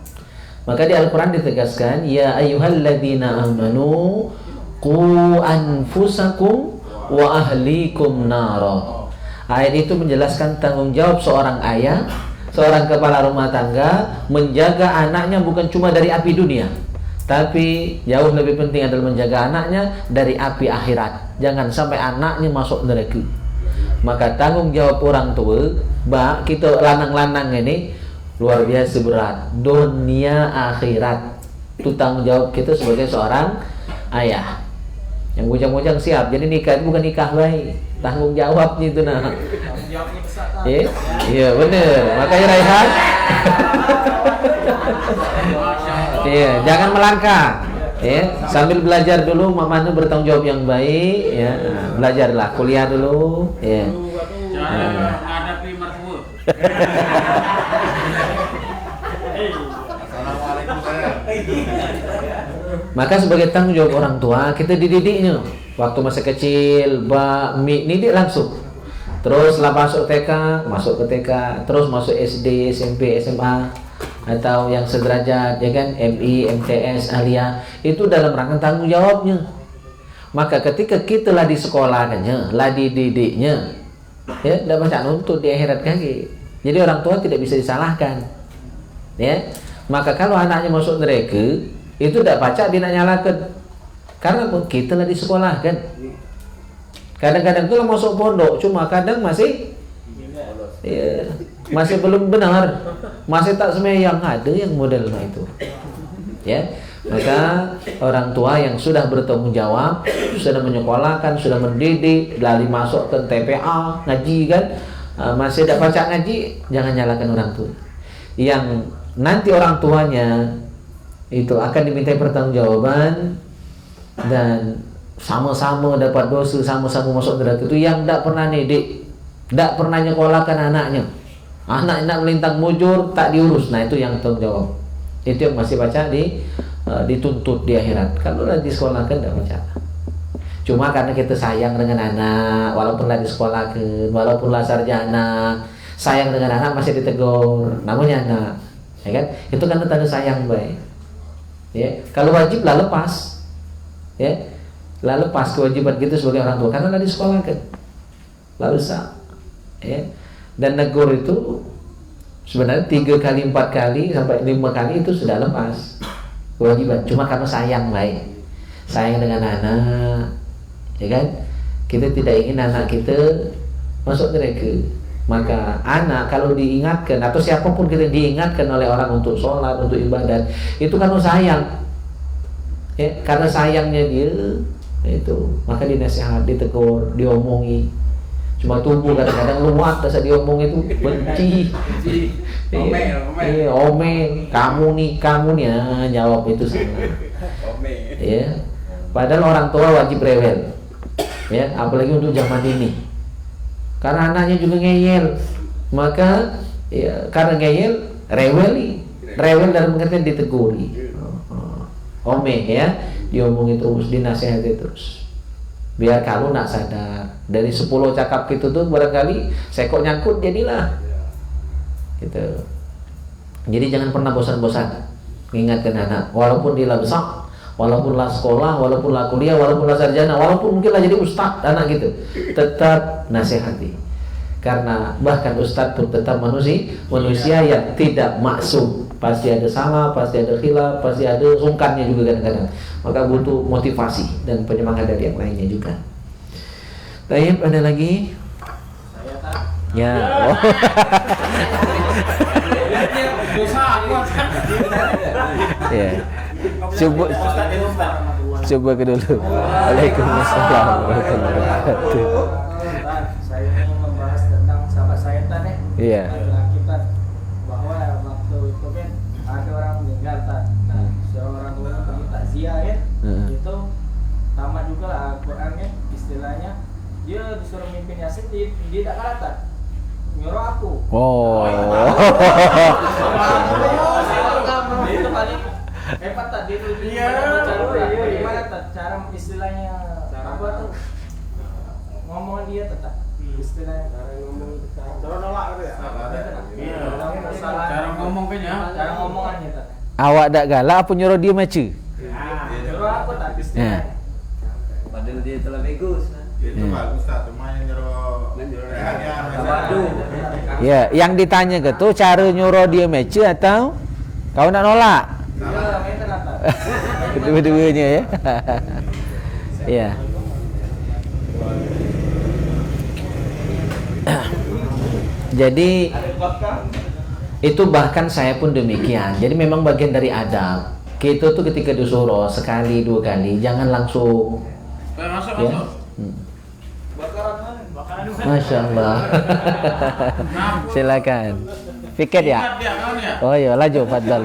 Maka di Al-Quran ditegaskan, ya ayyuhalladzina amanu qu anfusakum wa ahlikum nara. Ayat itu menjelaskan tanggung jawab seorang ayah, seorang kepala rumah tangga menjaga anaknya bukan cuma dari api dunia, tapi jauh lebih penting adalah menjaga anaknya dari api akhirat. Jangan sampai anaknya masuk neraka. Maka tanggung jawab orang tua, kita lanang-lanang ini luar biasa berat. Dunia akhirat itu tanggung jawab kita sebagai seorang ayah. Yang bujang-bujang siap. Jadi nikah itu bukan nikah baik, tanggung jawabnya itu nah. Iya, bener. Makanya Raihan. Iya, jangan melangkah. Ya, sambil belajar dulu, mamanya bertanggung jawab yang baik. Ya, belajarlah, kuliah dulu. Ya. Cara menghadapi mertua. Maka sebagai tanggung jawab orang tua, kita dididiknya waktu masih kecil, didik langsung. Terus setelah masuk TK, masuk ke TK, terus masuk SD, SMP, SMA, atau yang sederajat, ya kan, MI, MTS, Alia, itu dalam rangka tanggung jawabnya. Maka ketika kita lah di sekolahnya, lah dididiknya, ya, tidak macam nuntut di akhirat kaki. Jadi orang tua tidak bisa disalahkan, ya. Maka kalau anaknya masuk neraka, itu tidak baca dia nak nyalakan, karena kita lah di sekolah kan. Kadang-kadang itu masuk pondok, cuma kadang masih, ya, masih belum benar, masih tak sembahyang, ada yang model itu, ya. Maka orang tua yang sudah bertanggung jawab, sudah menyekolahkan, sudah mendidik, lari masuk ke TPA, ngaji kan, masih tidak baca ngaji, jangan nyalakan orang tua. Yang nanti orang tuanya itu akan dimintai pertanggungjawaban dan sama-sama dapat dosa, sama-sama masuk neraka itu yang tidak pernah didik, tidak pernah nyekolahkan anaknya. Anak nak melintang mujur tak diurus, nah itu yang tanggung jawab. Itu yang masih baca dituntut di akhirat. Kalau lah disekolahkan tidak baca. Cuma karena kita sayang dengan anak, walaupun lah disekolahkan, walaupun lah sarjana, sayang dengan anak masih ditegur, namanya anak, ya kan? Itu kan tanda sayang baik. Ya, kalau wajib lah lepas, ya, lah lepas kewajiban kita sebagai orang tua karena lah disekolahkan, lalu ya. Dan negur itu sebenarnya 3 kali, 4 kali sampai 5 kali itu sudah lepas kewajiban. Cuma karena sayang baik, sayang dengan anak, ya kan? Kita tidak ingin anak kita masuk neraka. Maka anak kalau diingatkan atau siapapun kita diingatkan oleh orang untuk sholat, untuk ibadat, itu karena sayang, ya, karena sayangnya dia itu, maka dinasihat, ditegur, diomongi. Cuma tubuh kadang-kadang luat saat diomong itu benci, omel, kamu nih ya, jawab itu sama, ya. Padahal orang tua wajib rewel, ya, apalagi untuk zaman ini. Karena anaknya juga ngeyel, maka ya, karena ngeyel, rewel dalam pengertian diteguri, omeh ya, diomongin terus, dinasihati terus. Biar kamu nak sadar, dari 10 cakap gitu tuh barangkali sekok nyangkut jadilah, gitu. Jadi jangan pernah bosan-bosan mengingatkan anak, walaupun dia besar, walaupun lah sekolah, walaupun lah kuliah, walaupun lah sarjana, walaupun mungkin lah jadi ustadz anak gitu, tetap nasihati. Karena bahkan ustadz pun tetap manusia yang tidak maksum, pasti ada salah, pasti ada khilaf, pasti ada sungkannya juga kadang-kadang. Maka butuh motivasi dan penyemangat dari yang lainnya juga. Baik, ada lagi? Saya tak. Ya. Oh. Ya. Coba ke dulu. Waalaikumsalam warahmatullahi wabarakatuh. Saya ingin membahas tentang sahabat saya tadi. Iya. Kita bahwa waktu itu kan ada orang meninggal tak. Nah, seorang orang pergi takziah ya. Itu tamat juga lah Al-Qur'annya, istilahnya dia disuruh mimpin Yasin, dia tidak kalah tak. Nyuruh aku. Oh. Itu paling hebat tadi itu. Gimana tak cara istilahnya apa tuh? cara ngomongannya tak. Awak dak galak apa nyuruh dia maca? Nyuruh aku tak istilahnya. Padahal dia telah bagus. Itu bagus tak, cuma yang nyuruh Waduh. Ya, yang ditanya ke tu cara nyuruh dia maca atau kau nak nolak? Ya, main ternyata. Kedua-duanya ya. Ya. Jadi itu bahkan saya pun demikian. Jadi memang bagian dari adab. Kita tuh ketika disuruh sekali dua kali jangan langsung. Ya. Masya Allah. Silakan. Piket ya? Oh iya, laju fadal.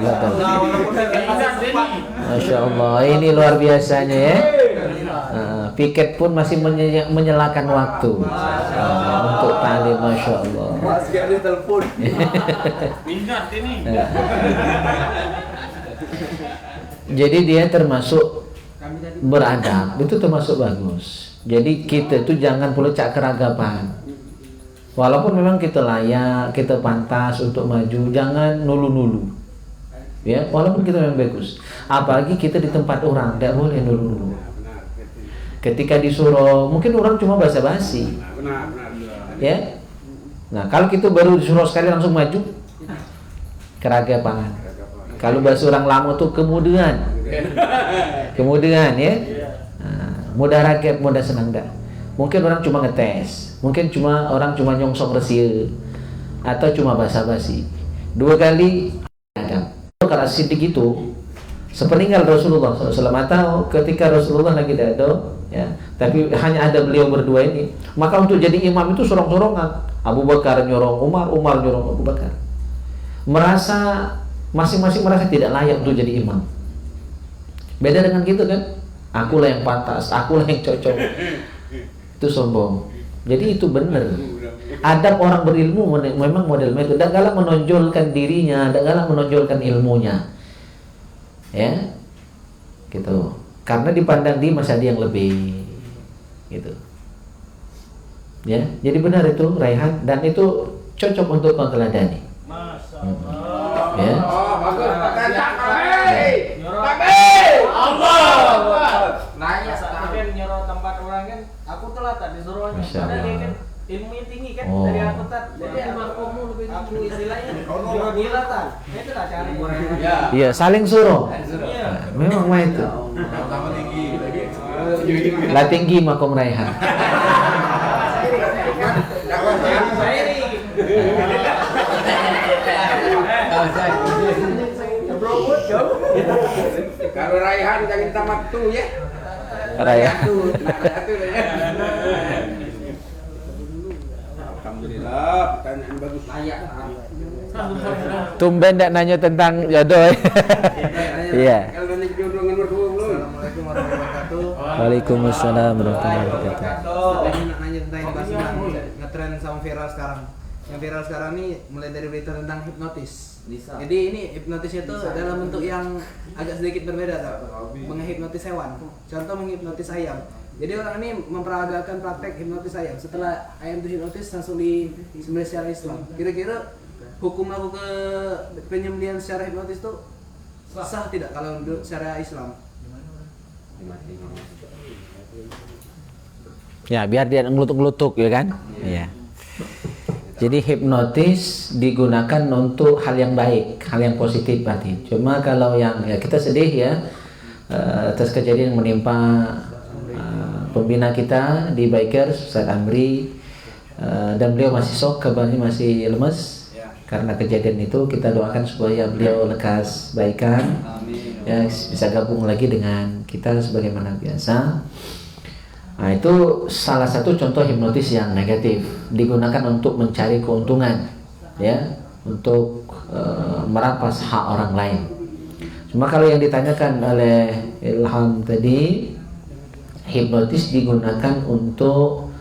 Masya Allah, ini luar biasanya ya. Piket pun masih menyelakan waktu untuk talim, Masya Allah. Sekali telepon. Ingat ini. Jadi dia termasuk beradab, itu termasuk bagus. Jadi kita itu jangan perlu cak keragapan. Walaupun memang kita layak, kita pantas untuk maju, jangan nulu-nulu. Ya, walaupun kita memang bagus. Apalagi kita di tempat orang, tidak boleh nulu-nulu. Ketika disuruh, mungkin orang cuma basa-basi. Ya. Nah, kalau kita baru disuruh sekali langsung maju, keragapan. Kalau bahasa orang lama tuh kemudian ya. Mudah rakyat, mudah senang dah. Mungkin orang cuma ngetes, mungkin orang cuma nyongsong resia, atau cuma basa-basi. 2 kali ada. Kalau sidik itu sepeninggal Rasulullah SAW atau ketika Rasulullah lagi tidak ada, ya, tapi hanya ada beliau berdua ini, maka untuk jadi imam itu sorong-sorongan. Abu Bakar nyorong Umar, Umar nyorong Abu Bakar. Merasa masing-masing merasa tidak layak untuk jadi imam. Beda dengan gitu kan? Akulah yang pantas, akulah yang cocok. Itu sombong. Jadi itu benar. Adab orang berilmu memang modelnya itu. Dan galak menonjolkan dirinya, dan galak menonjolkan ilmunya. Ya, gitu. Karena dipandang dia masih ada yang lebih, gitu. Ya, jadi benar itu Raihan, dan itu cocok untuk kau teladani. Ya. Nanya sampai nyuruh tempat orang kan, aku telat tak disuruhnya. Karena dia kan ilmunya tinggi kan dari aku tak. Jadi aku istilahnya nyuruh dia lah tak. Itu lah cara. Iya, saling suruh. Iya. Memang mah itu. Pertama tinggi. Lah tinggi makom Raihan. Kalau Raihan jangan tamat tuh ya. Raihan. Alhamdulillah, pertanyaan bagus. Layak. Tumben tak nanya tentang jodoh. Iya. Kalau nanya jodoh dengan berdua belum? Assalamualaikum warahmatullahi wabarakatuh. Waalaikumsalam warahmatullahi wabarakatuh. Tadi nak nanya tentang yang bahas ngetren sama viral sekarang. Yang viral sekarang ini mulai dari berita tentang hipnotis. Jadi ini hipnotisnya itu dalam bentuk yang agak sedikit berbeda, tak? Menghipnotis hewan. Contoh menghipnotis ayam. Jadi orang ini memperagakan praktek hipnotis ayam. Setelah ayam itu hipnotis langsung disembelih secara Islam. Kira-kira hukum melakukan penyembelihan secara hipnotis itu sah tidak kalau menurut secara Islam? Ya, biar dia ngelutuk-ngelutuk ya kan? Iya. Jadi hipnotis digunakan untuk hal yang baik, hal yang positif berarti. Cuma kalau yang ya kita sedih ya atas kejadian yang menimpa pembina kita di Bikers, Ustaz Amri, dan beliau masih shock, kabarnya masih lemes karena kejadian itu. Kita doakan supaya beliau lekas baikan, ya bisa gabung lagi dengan kita sebagaimana biasa. Nah, itu salah satu contoh hipnotis yang negatif, digunakan untuk mencari keuntungan, ya, untuk merampas hak orang lain. Cuma kalau yang ditanyakan oleh Ilham tadi, hipnotis digunakan untuk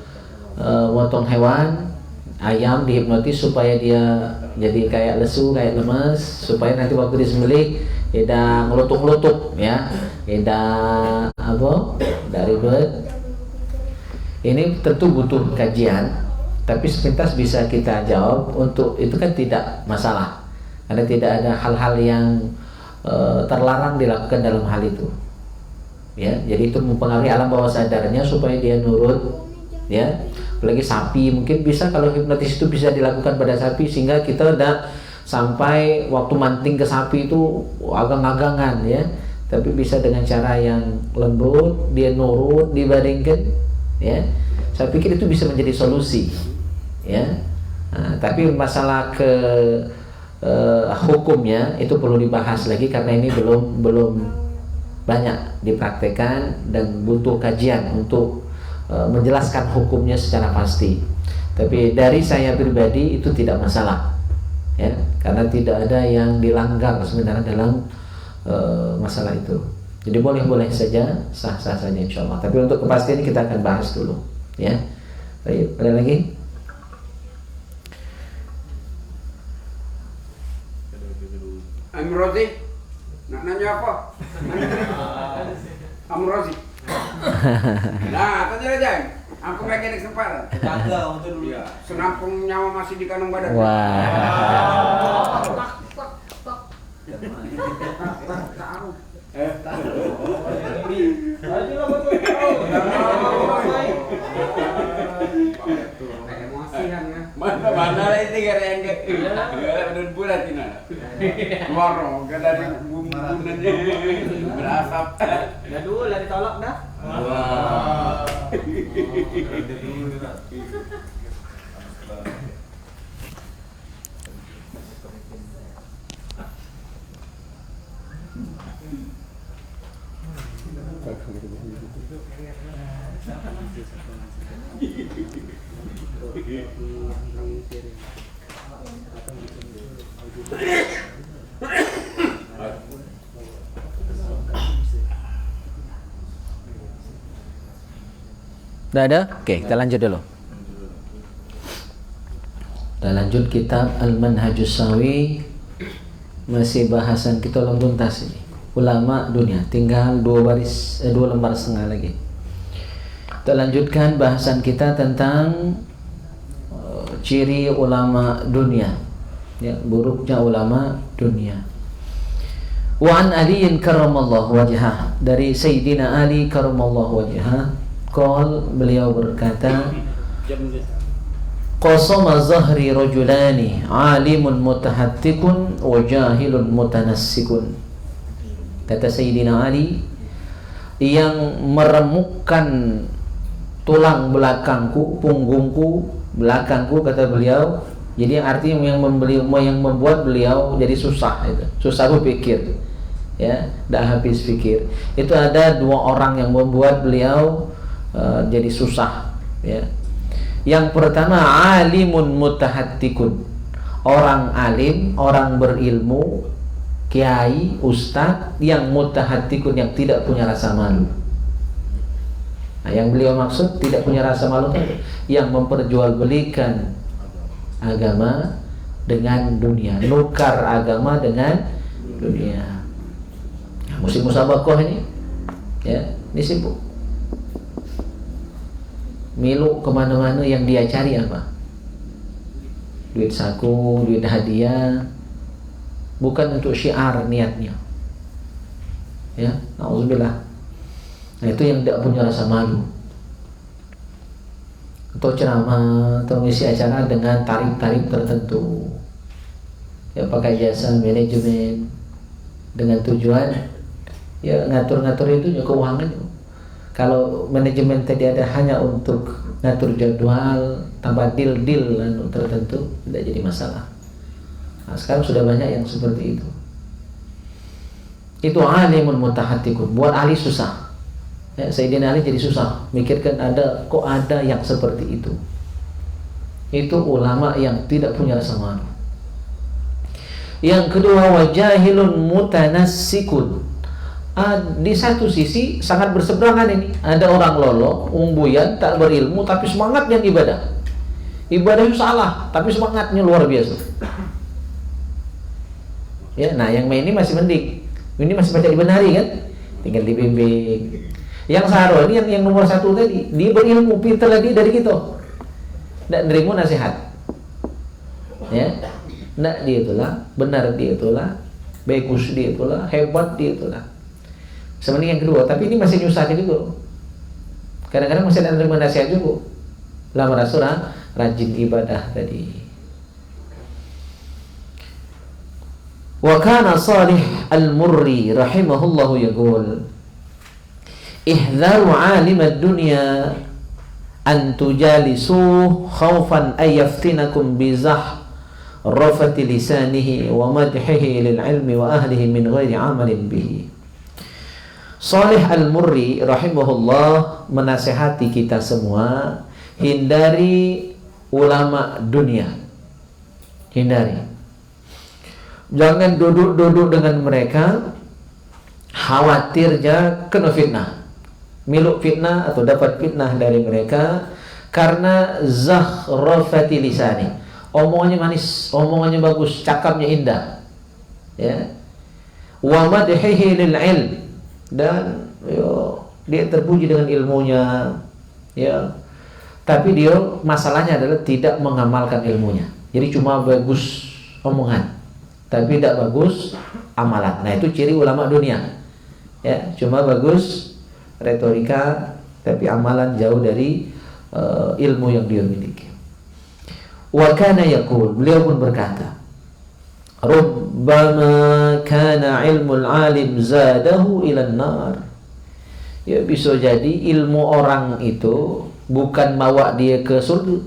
motong hewan, ayam dihipnotis supaya dia jadi kayak lesu, kayak lemes, supaya nanti waktu disembelih tidak ngelutuk-ngelutuk, ya, tidak apa, dari ribet. Ini tentu butuh kajian, tapi sepintas bisa kita jawab. Untuk itu kan tidak masalah. karena tidak ada hal-hal yang terlarang dilakukan dalam hal itu. Ya, jadi itu mempengaruhi alam bawah sadarnya supaya dia nurut. Ya, apalagi sapi mungkin bisa, kalau hipnotis itu bisa dilakukan pada sapi sehingga kita udah sampai waktu manting ke sapi itu agang-agangan ya, tapi bisa dengan cara yang lembut, dia nurut dibandingkan ya. Saya pikir itu bisa menjadi solusi ya. Nah, tapi masalah hukumnya itu perlu dibahas lagi karena ini belum banyak dipraktekkan dan butuh kajian untuk menjelaskan hukumnya secara pasti. Tapi dari saya pribadi itu tidak masalah ya, karena tidak ada yang dilanggar sebenarnya dalam masalah itu. Jadi boleh-boleh saja, sah-sah saja insyaallah. Tapi untuk kepastian kita akan bahas dulu ya. Baik, ada lagi? Amrozi, nak nanya apa? Amrozi. Nah, tanya aja. Aku pengen kesempatan. Kagak untuk dulu. Iya, senampung nyawa masih di kandung badan. Wah. Emosian ya. Mana ini gara yang udah bulat ini. Warno, gak dari bumbu-bumbunya berasap. Udah dulu lah ditolak dah. Wah. Udah ada? Oke, kita lanjut dulu. Kita lanjut kitab Al-Manhajus Sawi. Masih bahasan kita belum tuntas ini. Ulama dunia, tinggal 2 lembar setengah lagi. Kita lanjutkan bahasan kita tentang ciri ulama dunia. Ya, buruknya ulama dunia. Wa an Ali karramallahu wajhah, dari Sayyidina Ali karramallahu wajhah, beliau berkata, qasama zahri rajulani alimun mutahattikun wa jahilun mutanassikun. Kata Sayyidina Ali, yang meremukkan tulang belakangku, punggungku, belakangku, kata beliau. Jadi artinya yang membuat beliau jadi susah, itu susah berpikir ya, tidak habis pikir. Itu ada 2 orang yang membuat beliau jadi susah ya. Yang pertama, alimun mutahattikun, orang alim, orang berilmu, kiai, ustadz yang mutahattikun, yang tidak punya rasa malu. Nah, yang beliau maksud tidak punya rasa malu, yang memperjualbelikan agama dengan dunia, nukar agama dengan dunia. Nah, musim musabakoh ini ya, ini sibuk milu kemana-mana. Yang dia cari apa? Duit saku, duit hadiah, bukan untuk syiar niatnya ya, na'udzubillah. Nah, itu yang tidak punya rasa malu. Atau ceramah atau ngisi acara dengan tarif-tarif tertentu ya, pakai jasa manajemen dengan tujuan ya ngatur-ngatur itu juga keuangan. Kalau manajemen tadi ada hanya untuk ngatur jadwal, tambah deal-deal tertentu, tidak jadi masalah. Nah, sekarang sudah banyak yang seperti itu. Itu alimun mutahattikun, buat ahli susah. Ya, Sayyidina Ali jadi susah, mikirkan kok ada yang seperti itu. Itu ulama yang tidak punya rasa malu. Yang kedua, wajahilun mutanassikun. Di satu sisi sangat berseberangan ini. Ada orang lolo, umbuyan, tak berilmu, tapi semangatnya ibadah. Ibadahnya salah, tapi semangatnya luar biasa. Ya, nah yang main ini masih mending. Ini masih baca dibenari kan? Tinggal dibimbing. Yang Saro ini yang nomor 1 tadi, dia berilmu, pintar lagi dari kita. Dan nerima nasihat. Ya. Nggak dia itulah, benar dia itulah, bagus dia itulah, hebat dia itulah. Sebenarnya yang kedua, tapi ini masih nyusahkan juga. Kadang-kadang masih ada terima nasihat juga. Lah merasa rajin ibadah tadi. Wa kana Salih Al-Murri rahimahullahu yaqul, ihdharu 'alim ad-dunya an tujalisuhu khawfan ay yaftinakum bi zahrafati lisanihi wa madhihi lil ilmi wa ahlihi min ghairi 'amalin bihi. Salih Al-Murri rahimahullah menasihati kita semua, hindari ulama dunia. Hindari. Jangan duduk-duduk dengan mereka, khawatirnya kena fitnah, miluk fitnah atau dapat fitnah dari mereka karena zahrafati lisani. Omongannya manis, omongannya bagus, cakapnya indah. Ya. Wa madhihi lil ilm, dan dia terpuji dengan ilmunya, ya. Tapi dia masalahnya adalah tidak mengamalkan ilmunya. Jadi cuma bagus omongan, tapi tidak bagus amalan. Nah, itu ciri ulama dunia. Ya, cuma bagus retorika, tapi amalan jauh dari ilmu yang dia miliki. Wa kana yaqul, beliau pun berkata, rubbama kana ilmul alim zadahu ilan nar. Ya, bisa jadi ilmu orang itu bukan bawa dia ke surga,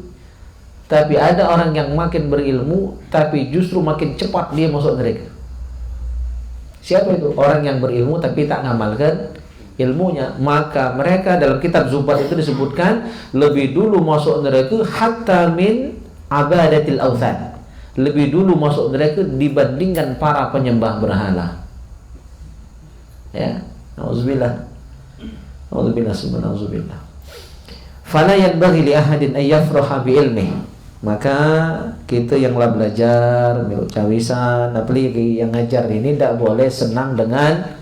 tapi ada orang yang makin berilmu tapi justru makin cepat dia masuk neraka. Siapa itu? Orang yang berilmu tapi tak ngamalkan ilmunya. Maka mereka dalam kitab Zubat itu disebutkan lebih dulu masuk neraka hatta min abadatil awthan. Lebih dulu masuk neraka dibandingkan para penyembah berhala. Ya, auzubillah. Auzubillah subhanahu auzubillah. Fala yanbaghi li ahadin ay yafraha bi ilmihi. Maka kita yang lah belajar milik cawisan, apalagi yang ngajar ini tidak boleh senang dengan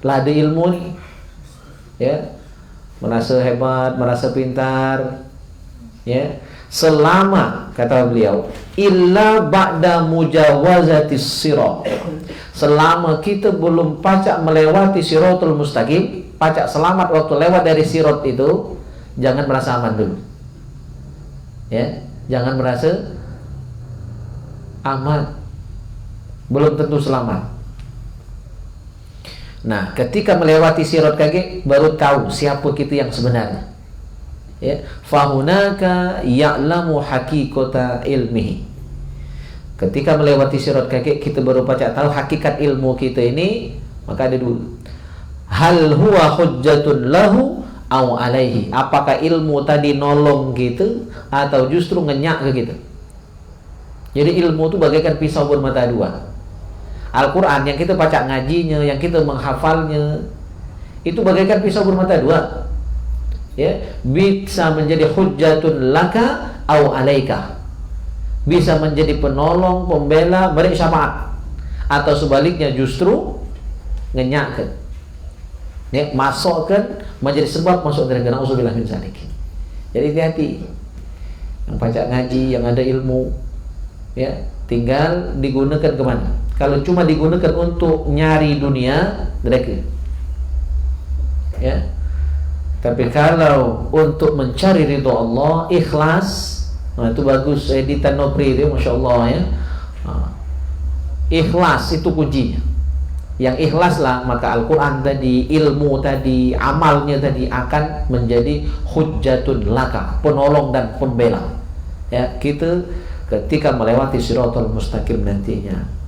lada ilmu nih. Ya. Merasa hebat, merasa pintar. Ya. Selama, kata beliau, illa ba'da mujawazatis sirat. Selama kita belum pacak melewati siratul mustaqim, pacak selamat waktu lewat dari sirat itu, jangan merasa aman dulu. Ya, jangan merasa aman. Belum tentu selamat. Nah, ketika melewati sirat kaki baru tahu siapa kita yang sebenarnya. Ya, fahunaka ya'lamu haqiqata ilmihi. Ketika melewati sirat kaki kita baru pacak tahu hakikat ilmu kita ini, maka ada dulu. Hal huwa hujjatun lahu au alaihi. Apakah ilmu tadi nolong kita atau justru ngenyak ke kita? Jadi ilmu itu bagaikan pisau bermata dua. Al-Quran yang kita baca ngajinya, yang kita menghafalnya, itu bagaikan pisau bermata dua. Ya, bisa menjadi hujjatun laka au alaika. Bisa menjadi penolong, pembela, beri syafaat. Atau sebaliknya justru ngenyakkan. Ya, masukkan menjadi sebab masuk neraka. Nauzubillah min dzalik. Jadi hati-hati. Yang baca ngaji, yang ada ilmu, ya, tinggal digunakan kemana? Kalau cuma digunakan untuk nyari dunia, neraka. Ya. Tapi kalau untuk mencari ridho Allah, ikhlas, nah itu bagus editan Nopri itu, masya Allah ya. Ikhlas itu kuncinya. Yang ikhlaslah, maka Al-Quran tadi, ilmu tadi, amalnya tadi akan menjadi hujjatun laka, penolong dan pembela. Ya, kita ketika melewati siratal mustaqim nantinya.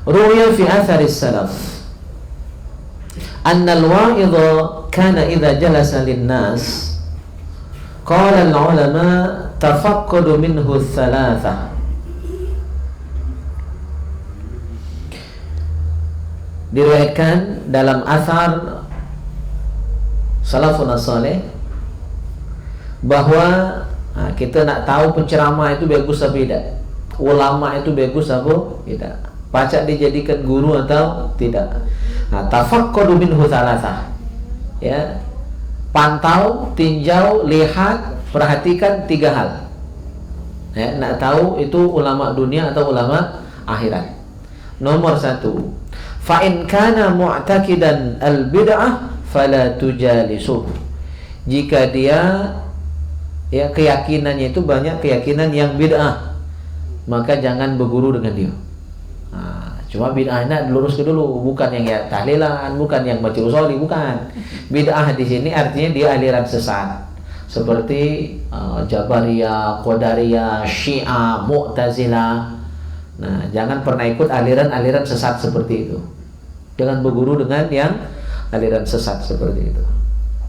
Ruya fi athari salaf anna al-wa'idha kana idza jalasa lin-nas qala al-ulama tafaqqadu minhu thalatha. Diriwayatkan dalam athar salafun saleh bahwa kita nak tahu penceramah itu bagus atau tidak, ulama itu bagus atau tidak, pacak dijadikan guru atau tidak. Nah, tafaqqadu minhu thalathah. Ya. Pantau, tinjau, lihat, perhatikan 3 hal. Ya, nak tahu itu ulama dunia atau ulama akhirat. Nomor 1, fa in kana mu'taqidan al-bid'ah fala tujalisuh. Jika dia ya keyakinannya itu banyak keyakinan yang bid'ah, maka jangan berguru dengan dia. Nah, cuma bid'ahnya luruskan dulu, bukan yang ya tahlilan, bukan yang baca usoli, bukan. Bid'ah di sini artinya dia aliran sesat. Seperti Jabariyah, Qadariyah, Syiah, Mu'tazilah. Nah, jangan pernah ikut aliran-aliran sesat seperti itu. Jangan berguru dengan yang aliran sesat seperti itu.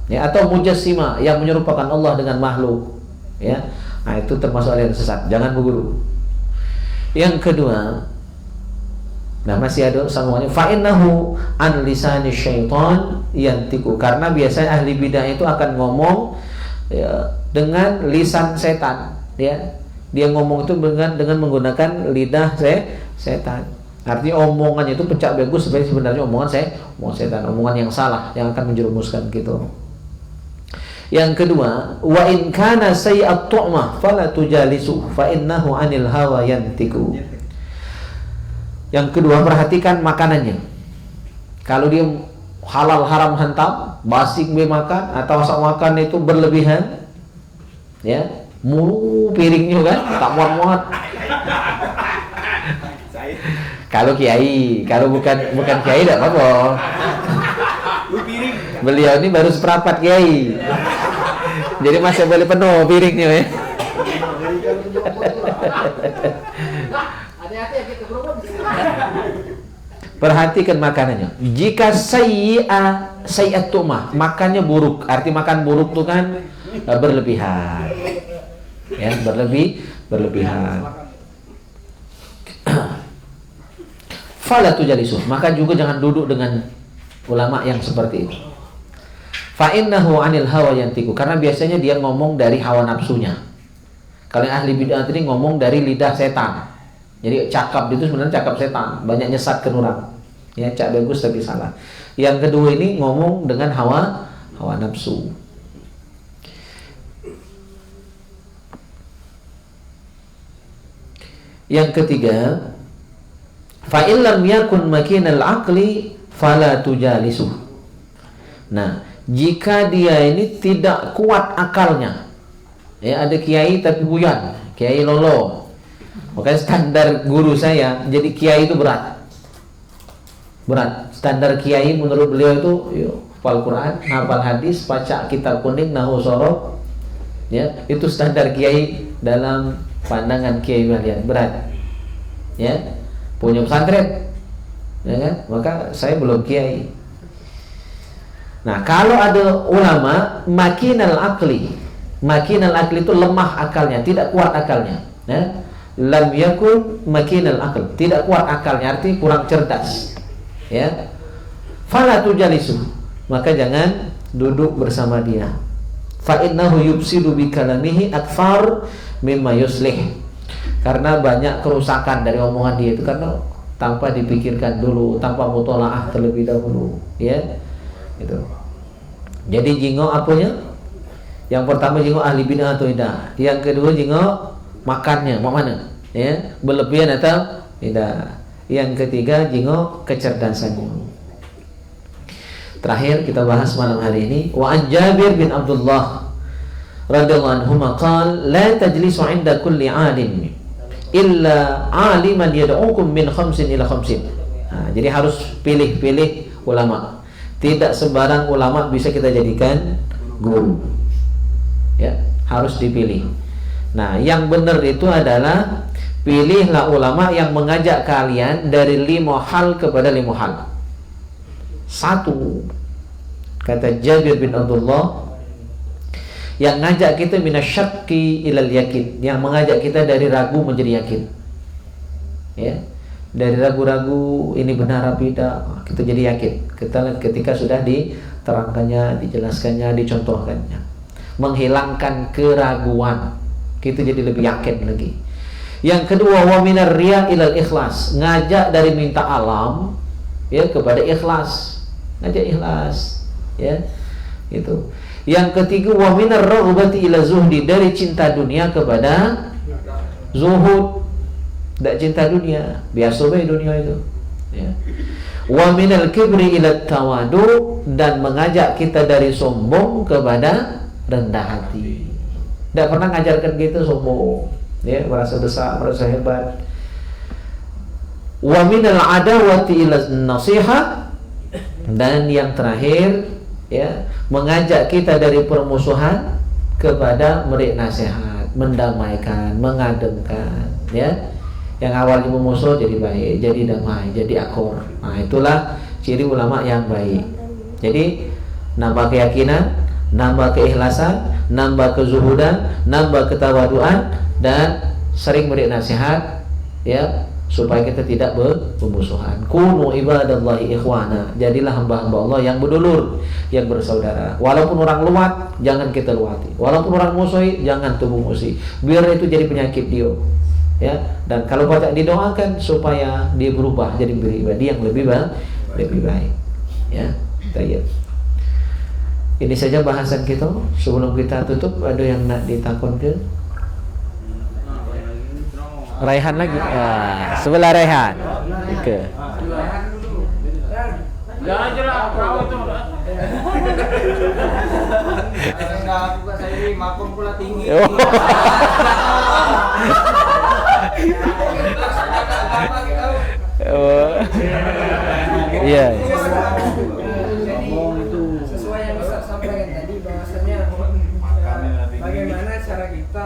Ya, atau Mujassimah yang menyerupakan Allah dengan makhluk. Ya. Nah, itu termasuk aliran sesat. Jangan berguru. Yang kedua, nah masih ada sambungannya, fa innahu an lisani syaitan yantiku, karena biasanya ahli bidah itu akan ngomong ya, dengan lisan setan, ya. Dia ngomong itu dengan menggunakan lidah setan. Artinya omongannya itu pecah bagus, sebenarnya omongan setan, omongan yang salah yang akan menjerumuskan gitu. Yang kedua, wa in kana sayyi'at tu'mah fala tujalisu fa innahu 'anil hawa yantiku. Yang kedua, perhatikan makanannya. Kalau dia halal haram hantam, basik be makan atau asal makan itu berlebihan, ya, mulu piringnya kan, tak muat-muat. Kalau kiai, kalau bukan kiai tidak apa-apa. Beliau ini baru seperempat kiai, jadi masih boleh penuh piringnya ya. Perhatikan makanannya. Jika sayyi'at tu'mah, makannya buruk, arti makan buruk itu kan berlebihan. Ya, berlebihan. Fala tujalisu, maka juga jangan duduk dengan ulama yang seperti itu. Fa innahu 'anil hawa yantiku, karena biasanya dia ngomong dari hawa nafsunya. Kalau yang ahli bid'ah ini ngomong dari lidah setan. Jadi cakap itu sebenarnya cakap setan, banyak nyesat ke orang. Ya, cak bagus tapi salah. Yang kedua ini ngomong dengan hawa nafsu. Yang ketiga, fa illam yakun makinal aqli fala tujalisu. Nah, jika dia ini tidak kuat akalnya, ya, ada kiai tapi buyan, kiai lolo. Makanya standar guru saya, jadi kiai itu berat. Standar kiai menurut beliau itu hafal Quran, hafal hadis, baca kitab kuning, nahu sorof. Ya, itu standar kiai dalam pandangan kiai kalian, berat. Ya, punya pesantren. Ya kan? Maka saya belum kiai. Nah, kalau ada ulama makinal akli itu lemah akalnya, tidak kuat akalnya. Ya. Lam yakun makinal akal, tidak kuat akalnya, arti kurang cerdas. Ya, fala tujalisu, maka jangan duduk bersama dia. Fa innahu yufsidu bi kalamihi akthar mimma yuslih, karena banyak kerusakan dari omongan dia itu karena tanpa dipikirkan dulu, tanpa mutolaah terlebih dahulu, ya. Itu. Jadi jingok apanya? Yang pertama jingok ahli bid'ah atau tidak. Yang kedua jingok makannya, mau mana? Ya, berlebihan atau tidak. Yang ketiga jingok kecerdasannya. Terakhir kita bahas malam hari ini, wa an Jabir bin Abdullah radhiyallahu anhu qala la tajlisu 'inda kulli 'alim illa 'aliman yad'ukum min khamsin ila khamsin. Nah, jadi harus pilih-pilih ulama. Tidak sembarang ulama bisa kita jadikan guru. Ya, harus dipilih. Nah, yang benar itu adalah pilihlah ulama yang mengajak kalian dari 5 hal kepada 5 hal. 1, kata Jabir bin Abdullah, yang ngajak kita minasyakki ilal yakin, yang mengajak kita dari ragu menjadi yakin. Ya, dari ragu-ragu ini benar apa tidak, kita jadi yakin. Ketika sudah diterangkannya, dijelaskannya, dicontohkannya, menghilangkan keraguan, kita jadi lebih yakin lagi. Yang kedua, wa minar riya ilal ikhlas, ngajak dari minta alam ya kepada ikhlas, ngajak ikhlas, ya itu. Yang ketiga, wa minar raghbati ila zuhdi, dari cinta dunia kepada zuhud, tidak cinta dunia, biasa bae dunia itu, ya. Wa minal kibri ila tawadu, dan mengajak kita dari sombong kepada rendah hati. Tidak pernah ngajarkan kita sombong, ya, merasa besar, merasa hebat. Wa minal adawati ila nasiha, dan yang terakhir, ya, mengajak kita dari permusuhan kepada memberi nasihat, mendamaikan, mengademkan, ya. Yang awalnya memusuh jadi baik, jadi damai, jadi akur. Nah, itulah ciri ulama yang baik. Jadi nambah keyakinan, nambah keikhlasan, nambah kezuhudan, nambah ketawaduan, dan sering beri nasihat, ya, supaya kita tidak bermusuhan. Kunu ibadallahi ikhwana, jadilah hamba-hamba Allah yang berdulur, yang bersaudara. Walaupun orang luat, jangan kita luati. Walaupun orang musuhi, jangan tubuh musuhi. Biar itu jadi penyakit dia, ya. Dan kalau baca didoakan supaya dia berubah jadi pribadi yang lebih baik, ya. Baik. Ini saja bahasan kita. Sebelum kita tutup, ada yang nak ditakon ke? Raihan lagi. Sebelah Raihan. Ke. Jangan jerah, perahu itu. Enggak, aku gak saya ini makom pula tinggi. Iya. Sesuai yang Ustaz sampaikan tadi, bahwasanya bagaimana cara kita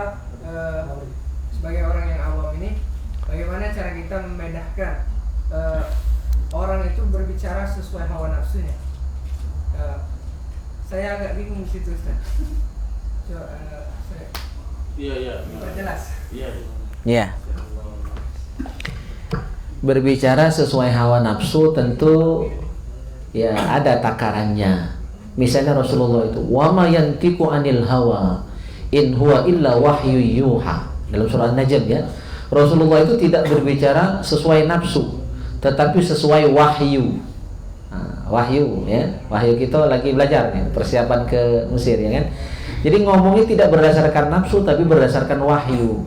sebagai orang yang awam ini, bagaimana cara kita membedakan orang itu berbicara sesuai hawa nafsunya. Saya agak bingung di situ, Ustaz. Iya. Perjelas. Ya. Berbicara sesuai hawa nafsu tentu ya ada takarannya. Misalnya Rasulullah itu, wa ma yantiqu anil hawa in huwa illa wahyu yuha. Dalam surah An-Najm, ya. Rasulullah itu tidak berbicara sesuai nafsu, tetapi sesuai wahyu. Nah, wahyu, ya. Wahyu kita lagi belajar, ya, persiapan ke Mesir, ya kan. Jadi ngomongnya tidak berdasarkan nafsu tapi berdasarkan wahyu.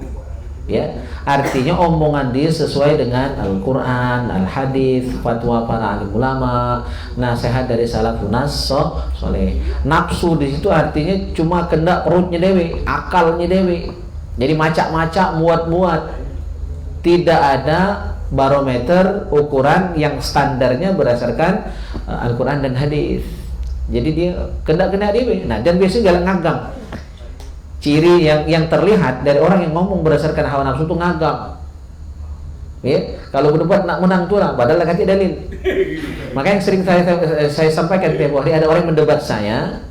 Ya, artinya omongan dia sesuai dengan Al-Quran, Al-Hadis, fatwa para alim ulama, nasihat dari salafun soleh. Nafsu di situ artinya cuma kendak perutnya dewe, akalnya dewe. Jadi macak-macak, muat-muat. Tidak ada barometer ukuran yang standarnya berdasarkan Al-Quran dan Hadis. Jadi dia kendak-kendak dewe. Nah, dan biasanya galak ngagam. Ciri yang terlihat dari orang yang ngomong berdasarkan hawa nafsu itu ngagam. Ya, kalau berdebat nak menang tuh lah, padahal kasih dalil. Makanya yang sering saya sampaikan tiap hari, ada orang yang mendebat saya,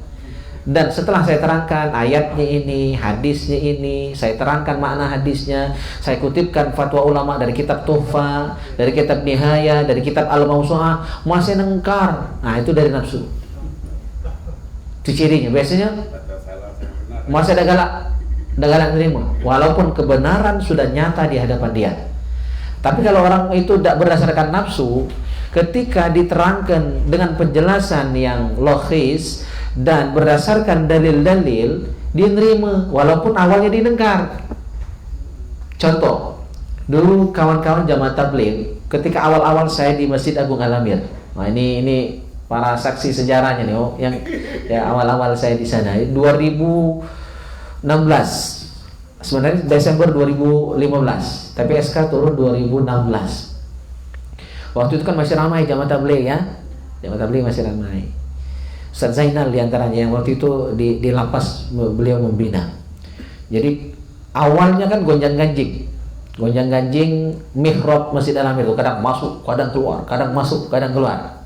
dan setelah saya terangkan ayatnya ini, hadisnya ini, saya terangkan makna hadisnya, saya kutipkan fatwa ulama dari kitab Tuhfa, dari kitab Nihaya, dari kitab Al-Mawsu'ah, masih nengkar. Nah, itu dari nafsu. Itu cirinya. Biasanya masih ada galak menerima, walaupun kebenaran sudah nyata di hadapan dia. Tapi kalau orang itu tidak berdasarkan nafsu, ketika diterangkan dengan penjelasan yang logis dan berdasarkan dalil-dalil, dia nerima walaupun awalnya dinengkar. Contoh, dulu kawan-kawan jamaah tabligh, ketika awal-awal saya di Masjid Agung Al-Amir. Nah, ini para saksi sejarahnya nih, yang ya awal-awal saya di sana 2016. Sebenarnya Desember 2015, tapi SK turun 2016. Waktu itu kan masih ramai jamaah tabligh, ya. Jamaah tabligh masih ramai. Ustaz Zainal diantaranya yang waktu itu di lapas beliau membina. Jadi awalnya kan gonjang-ganjing mihrab Masjid Al-Amir itu kadang masuk, kadang keluar, kadang masuk, kadang keluar.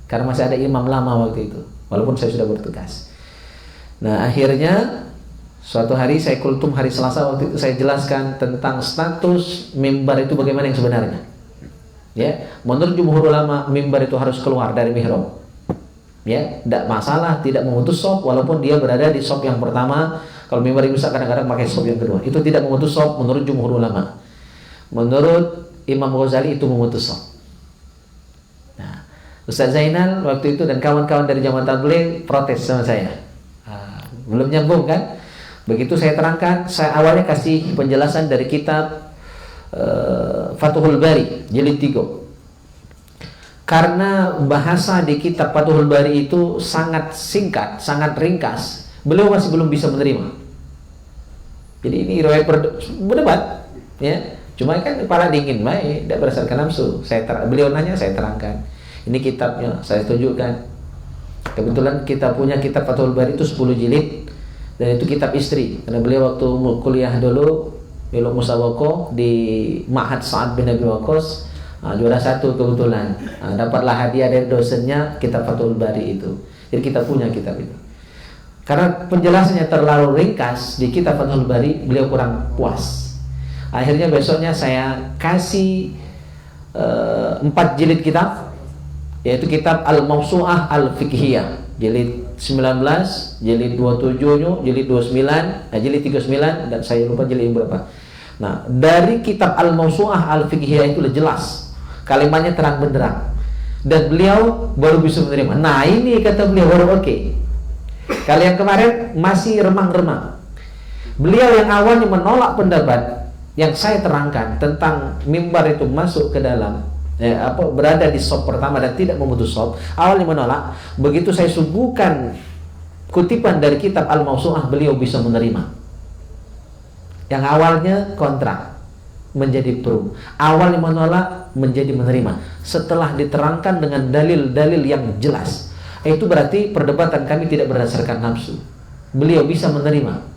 Karena masih ada imam lama waktu itu, walaupun saya sudah bertugas. Nah, akhirnya suatu hari saya kultum hari Selasa, waktu itu saya jelaskan tentang status mimbar itu bagaimana yang sebenarnya. Ya, menurut jumhur ulama mimbar itu harus keluar dari mihrab. Ya, tidak masalah, tidak memutus shop walaupun dia berada di shop yang pertama. Kalau mimbar rusak kadang-kadang pakai shop yang kedua. Itu tidak memutus shop menurut jumhur ulama. Menurut Imam Ghazali itu memutus shop. Nah, Ustaz Zainal waktu itu dan kawan-kawan dari zaman tabligh protes sama saya. Belum nyambung kan? Begitu saya terangkan, saya awalnya kasih penjelasan dari kitab Fathul Bari jilid 3. Karena bahasa di kitab Fathul Bari itu sangat singkat, sangat ringkas, beliau masih belum bisa menerima. Jadi ini riwayat berdebat, ya. Cuma kan kepala dingin, baik, tidak berdasarkan nafsu. Beliau nanya, saya terangkan. Ini kitabnya, saya tunjukkan. Kebetulan kita punya kitab Fathul Bari itu 10 jilid, dan itu kitab istri. Karena beliau waktu kuliah dulu ilmu musawwaqah di Ma'had Sa'ad bin Abi Waqqas, juara 1 kebetulan. Dapatlah hadiah dari dosennya kitab Fathul Bari itu. Jadi kita punya kitab itu. Karena penjelasannya terlalu ringkas di kitab Fathul Bari, beliau kurang puas. Akhirnya besoknya saya kasih 4 jilid kitab, yaitu kitab Al-Mawsu'ah Al-Fiqhiyah jilid 19, jilid 27, jilid 29, jilid 39, dan saya lupa jilid berapa. Nah, dari kitab Al-Mawsu'ah Al-Fiqhiyah itu jelas, kalimatnya terang benderang, dan beliau baru bisa menerima. Nah, ini kata beliau baru oke. Kalau yang kemarin masih remang-remang. Beliau yang awalnya menolak pendapat yang saya terangkan tentang mimbar itu masuk ke dalam berada di shop pertama dan tidak memutus shop, awalnya menolak. Begitu saya suguhkan kutipan dari kitab Al-Mawsu'ah, beliau bisa menerima. Yang awalnya kontra menjadi pro, awalnya menolak menjadi menerima setelah diterangkan dengan dalil-dalil yang jelas. Itu berarti perdebatan kami tidak berdasarkan nafsu. Beliau bisa menerima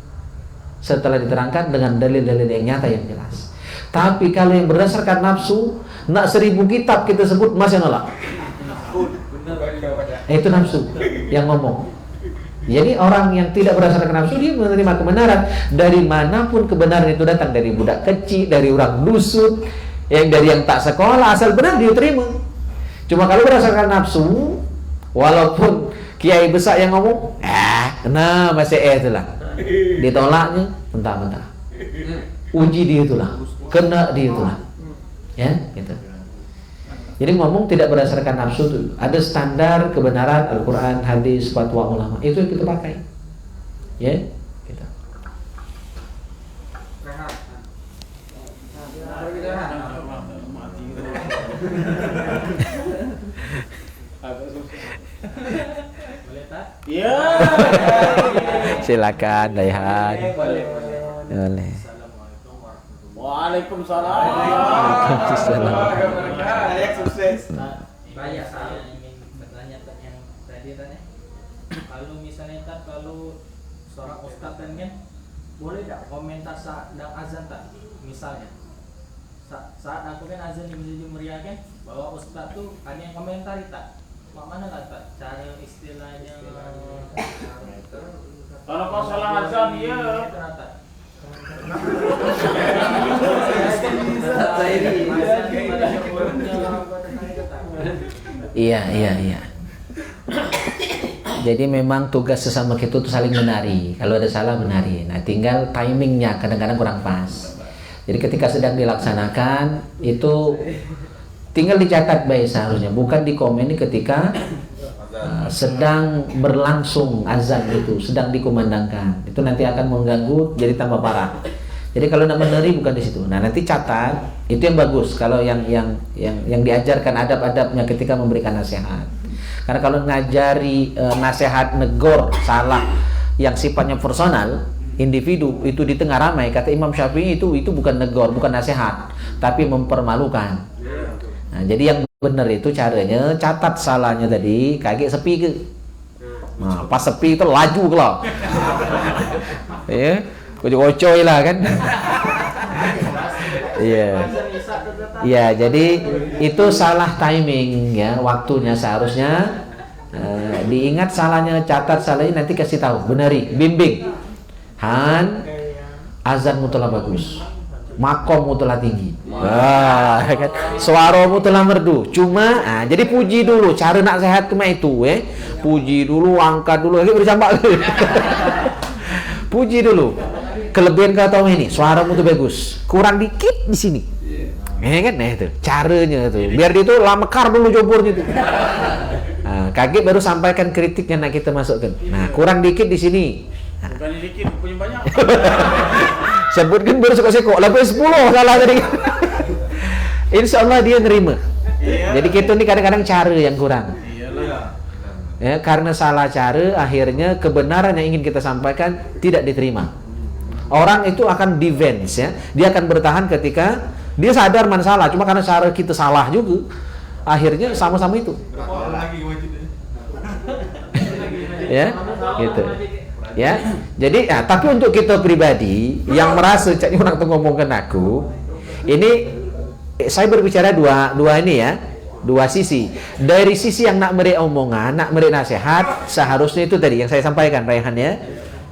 setelah diterangkan dengan dalil-dalil yang nyata yang jelas. Tapi kalau yang berdasarkan nafsu, nak 1000 kitab kita sebut masih nolak. Itu nafsu yang ngomong. Jadi orang yang tidak berdasarkan nafsu, dia menerima kebenaran. Dari manapun kebenaran itu datang, dari budak kecil, dari orang dusun, dari yang tak sekolah, asal benar dia terima. Cuma kalau berdasarkan nafsu, walaupun kiai besar yang ngomong, nah masih itulah, ditolaknya mentah-mentah. Uji dia itulah, kena dia itulah, ya gitu. Jadi ngomong tidak berdasarkan nafsu itu ada standar kebenaran Al-Quran, hadis, fatwa ulama, itu yang kita pakai, ya gitu. Iya. Silakan Daihan. Boleh. Waalaikumsalam. Sukses. Banyak saya ingin bertanya yang tadi. Kalau misalnya kalau seorang ustadz kan boleh tak komentar saat azan tak? Misalnya saat aku kan azan di Masjid Muria kan, bahwa ustadz tuh ada yang komentari tak? Mana kata cara istilahnya? Kalau kau salah azan ya. Iya. Jadi memang tugas sesama kita itu saling benari. Kalau ada salah benari. Nah, tinggal timingnya kadang-kadang kurang pas. Jadi ketika sedang dilaksanakan itu tinggal dicatat baik seharusnya, bukan dikomeni ketika sedang berlangsung azan itu, sedang dikumandangkan. Itu nanti akan mengganggu, jadi tambah parah. Jadi kalau nak meneri bukan di situ. Nah, nanti catat, itu yang bagus kalau yang diajarkan adab-adabnya ketika memberikan nasihat. Karena kalau ngajari nasihat negor salah yang sifatnya personal, individu itu di tengah ramai, kata Imam Syafi'i itu bukan negor, bukan nasihat, tapi mempermalukan. Nah, jadi yang benar itu caranya catat salahnya tadi, kaget sepi ke. Nah, pas sepi itu laju kalau. Ya, kocok-kocoy lah kan. Iya. Iya, jadi itu salah timing ya, waktunya seharusnya diingat salahnya, catat salahnya, nanti kasih tahu, benari, bimbing. Han, azanmu telah bagus, makommu telah tinggi, kan? Suaramu telah merdu. Cuma, jadi puji dulu. Cara nak sehat kemana itu, puji dulu, angkat dulu, lagi berjambak. Puji dulu. Kelebihan kau tahu ini, suaramu tuh bagus, kurang dikit di sini. kan, nah itu caranya tuh. Biar dia tuh mekar dulu jobornya tuh. Nah, kaget baru sampaikan kritiknya nak kita masukkan. Nah, kurang dikit di sini. Bukannya dikit, punya banyak. Sebutkan baru sekok-sekok, lebih 10 salah tadi. Insya Allah dia nerima. Iya. Jadi kita ini kadang-kadang cara yang kurang. Iyalah. Ya, karena salah cara, akhirnya kebenaran yang ingin kita sampaikan tidak diterima. Orang itu akan defense ya, dia akan bertahan ketika dia sadar mana salah. Cuma karena cara kita salah juga, akhirnya sama-sama itu. Berapa lagi wajibnya? Ya, gitu. Ya, jadi tapi untuk kita pribadi yang merasa caknya orang tuh ngomongkan aku, ini saya berbicara dua ini ya, dua sisi. Dari sisi yang nak memberi omongan, nak memberi nasihat, seharusnya itu tadi yang saya sampaikan Raihan ya.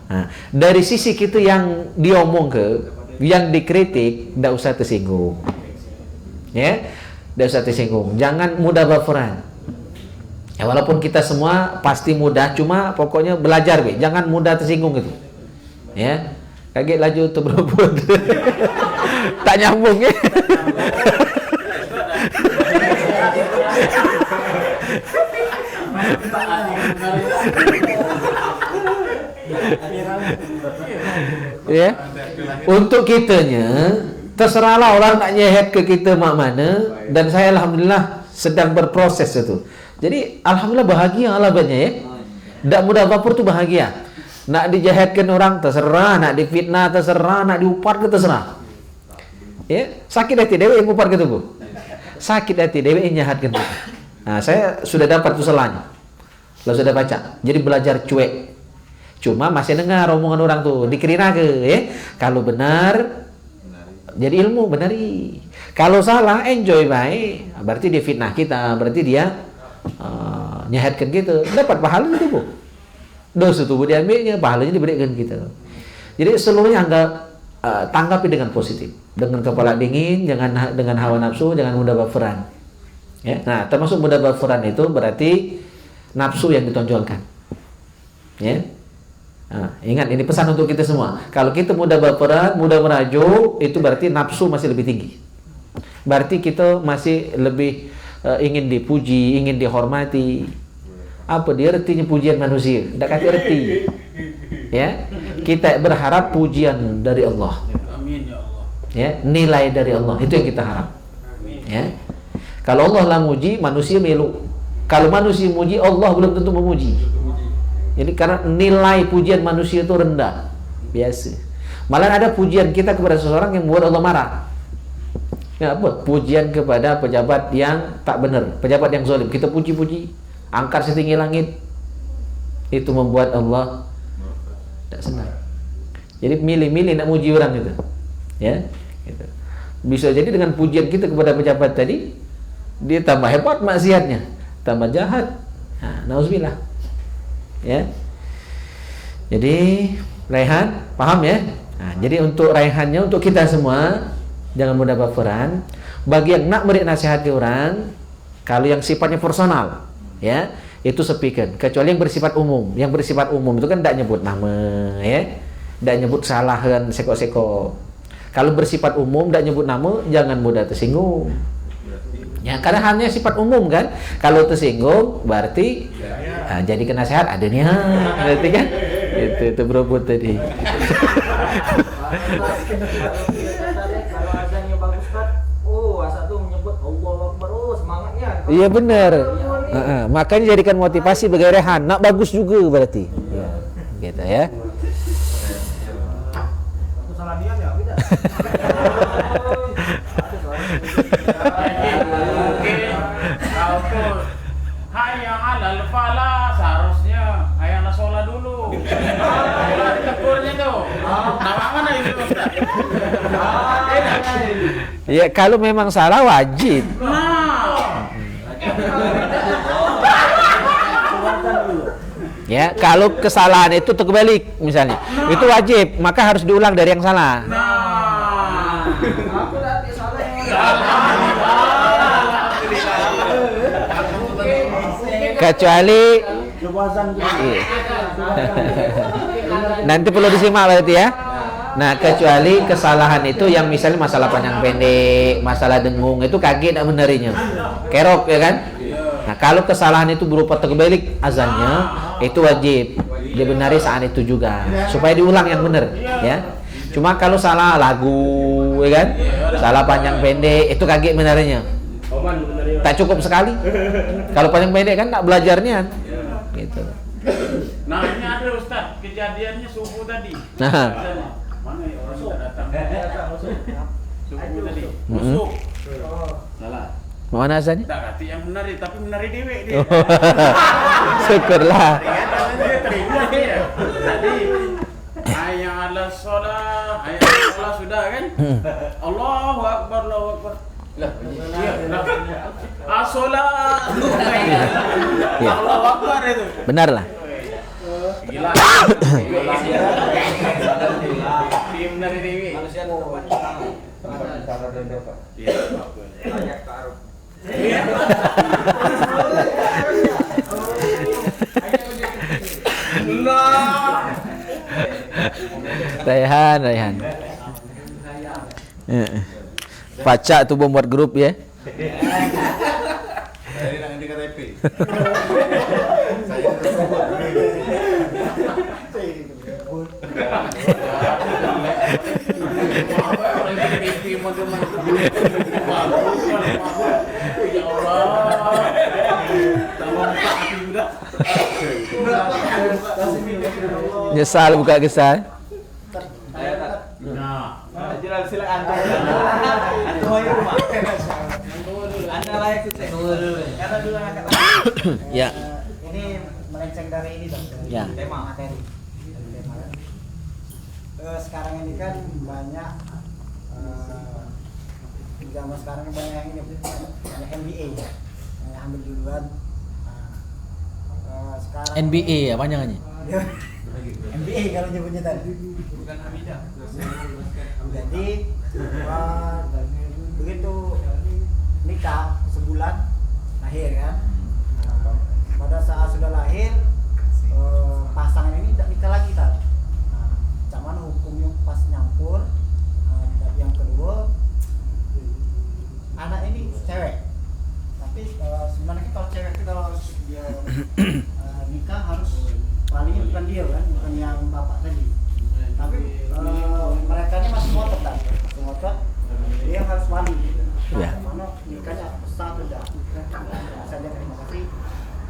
Nah, dari sisi kita yang diomong ke, yang dikritik, tidak usah tersinggung. Ya, tidak usah tersinggung. Jangan mudah baperan. Ya, walaupun kita semua pasti mudah, cuma pokoknya belajar, be. Jangan mudah tersinggung gitu. Ya, kaget laju tuh berebut. Tak nyambung ya. Ya, untuk kitanya terserahlah orang nak nyehet ke kita mak mana, dan saya alhamdulillah sedang berproses itu. Jadi alhamdulillah bahagia lah banyak ya. Tak mudah baper tuh bahagia. Nak dijahatkan orang terserah, nak difitnah terserah, nak diupar ke terserah. Ya, sakit hati dewe yang upar gitu bu. Sakit hati dewe yang jahatkan. Nah, saya sudah dapat tuh selanya. Lalu sudah baca. Jadi belajar cuek. Cuma masih dengar omongan orang tuh, dikira ke ya. Kalau benar jadi ilmu benari. Kalau salah enjoy baik. Berarti dia fitnah kita, berarti dia nyahatkan kita, dapat pahala itu bu. Dosa tubuh diambilnya, pahalanya diberikan kita. Jadi seluruhnya anggap tanggapi dengan positif, dengan kepala dingin, jangan dengan hawa nafsu, jangan mudah baperan. Ya, nah termasuk mudah baperan itu berarti nafsu yang ditonjolkan. Ya, nah, ingat ini pesan untuk kita semua. Kalau kita mudah baperan, mudah merajuk, itu berarti nafsu masih lebih tinggi. Berarti kita masih lebih ingin dipuji, ingin dihormati. Apa dia artinya pujian manusia? Tidak kata arti. Ya, kita berharap pujian dari Allah. Amin ya Allah. Ya, nilai dari Allah itu yang kita harap. Ya, kalau Allah lah muji, manusia melu. Kalau manusia muji, Allah belum tentu memuji. Jadi karena nilai pujian manusia itu rendah, biasa. Malah ada pujian kita kepada seseorang yang membuat Allah marah. Ya, apa? Pujian kepada pejabat yang tak benar, pejabat yang zalim. Kita puji-puji, angkat setinggi langit. Itu membuat Allah tak senang. Jadi milih-milih nak muji orang itu. Ya, gitu. Bisa jadi dengan pujian kita kepada pejabat tadi, dia tambah hebat maksiatnya, tambah jahat. Nah, nauzubillah. Ya. Jadi Raihan, paham ya? Nah, jadi untuk Raihannya, untuk kita semua, jangan mudah baperan. Bagi yang nak beri nasihat ke orang, kalau yang sifatnya personal, ya, itu sepikan. Kecuali yang bersifat umum. Yang bersifat umum itu kan tidak nyebut nama, ya, tidak nyebut salahan seko-seko. Kalau bersifat umum, tidak nyebut nama, jangan mudah tersinggung. Ya, karena hanya sifat umum kan. Kalau tersinggung, berarti jadi kena nasihat ada nih, berarti kan? Itu berebut tadi. Kalau azannya bagus kan, asa tuh menyebut Allahu Akbar, semangatnya. Iya benar. Makanya jadikan motivasi bagi Rehan, nak bagus juga berarti. Ya, gitu ya. Salah dia ya, tidak. Kau tuh hayang alal falah, seharusnya hayang nasola dulu. Tegurnya tuh. Nama mana itu Ustaz? Ya kalau memang salah wajib. Ya, kalau kesalahan itu terbalik misalnya, itu wajib, maka harus diulang dari yang salah. Aku nanti salah yang Kecuali nanti perlu disimak berarti ya. Nah, kecuali kesalahan itu yang misalnya masalah panjang pendek, masalah dengung, itu kaget tak benerinya. Kerok ya kan? Nah, kalau kesalahan itu berupa terbalik azannya, itu wajib dibenari saat itu juga, supaya diulang yang benar, ya. Cuma kalau salah lagu, ya kan? Salah panjang pendek, itu kaget benarinya. Tak cukup sekali. Kalau panjang pendek kan tak belajarnya, gitu. Nah ini ada Ustaz, kejadiannya subuh tadi. Nah. Mana ya orang sudah datang? Subuh tadi. Musuh. Salah. Mana azannya? Tak kata yang menari, tapi menari dewek dia. Syukurlah. Dia terima dia. Tadi hayya 'ala shalah, hayya 'ala shalah sudah kan? Allahu akbar, Allahu akbar. Lah, as-shalah. Allahu akbar itu. Benar lah. Gila. Tim dari Dewi. Manusia Raihan. Pacak tuh membuat grup ya. Dari nanti KTP. Nyesal buka kesal. Silakan antum ayo rumah. Anda layak sukses. Karena dulu angkat. Ya. Ini melenceng dari ini dong. Ya. Tema materi. Sekarang ini kan banyak zaman sekarang ini banyak yang ini banyak MBA ya. Yang ambil duluan. Sekarang NBA ya panjangannya. MBA kalau nyebutnya tadi. Bukan Hamidah. Jadi begitu nikah sebulan lahir kan. Pada saat sudah lahir pasangan ini tidak nikah lagi tadi. Cuman hukumnya pas nyampur. Yang kedua anak ini cewek. Tapi sebenarnya kalau cewek itu kalau dia nikah harus palingnya bukan dia kan, bukan yang bapak tadi. Tapi mereka ini masih ngotot kan, dia harus wali. Ya. Mana nikahnya sah atau tidak? Saja terima kasih.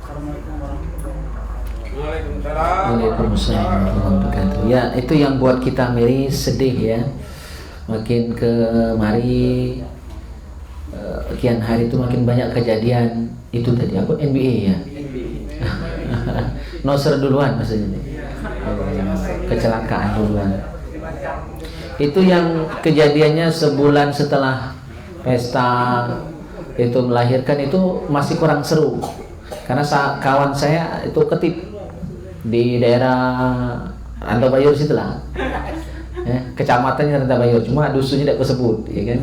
Assalamualaikum warahmatullahi wabarakatuh. Waalaikumsalam warahmatullahi wabarakatuh. Ya, itu yang buat kita miris, sedih ya. Makin kemari kian hari itu makin banyak kejadian itu tadi. Aku NBA ya. Noser duluan maksudnya. Kecelakaan duluan. Itu yang kejadiannya sebulan setelah pesta itu melahirkan itu masih kurang seru. Karena kawan saya itu ketip di daerah Rantabayur situlah. Kecamatannya Rantabayur, cuma dusunnya tidak disebut, ya kan.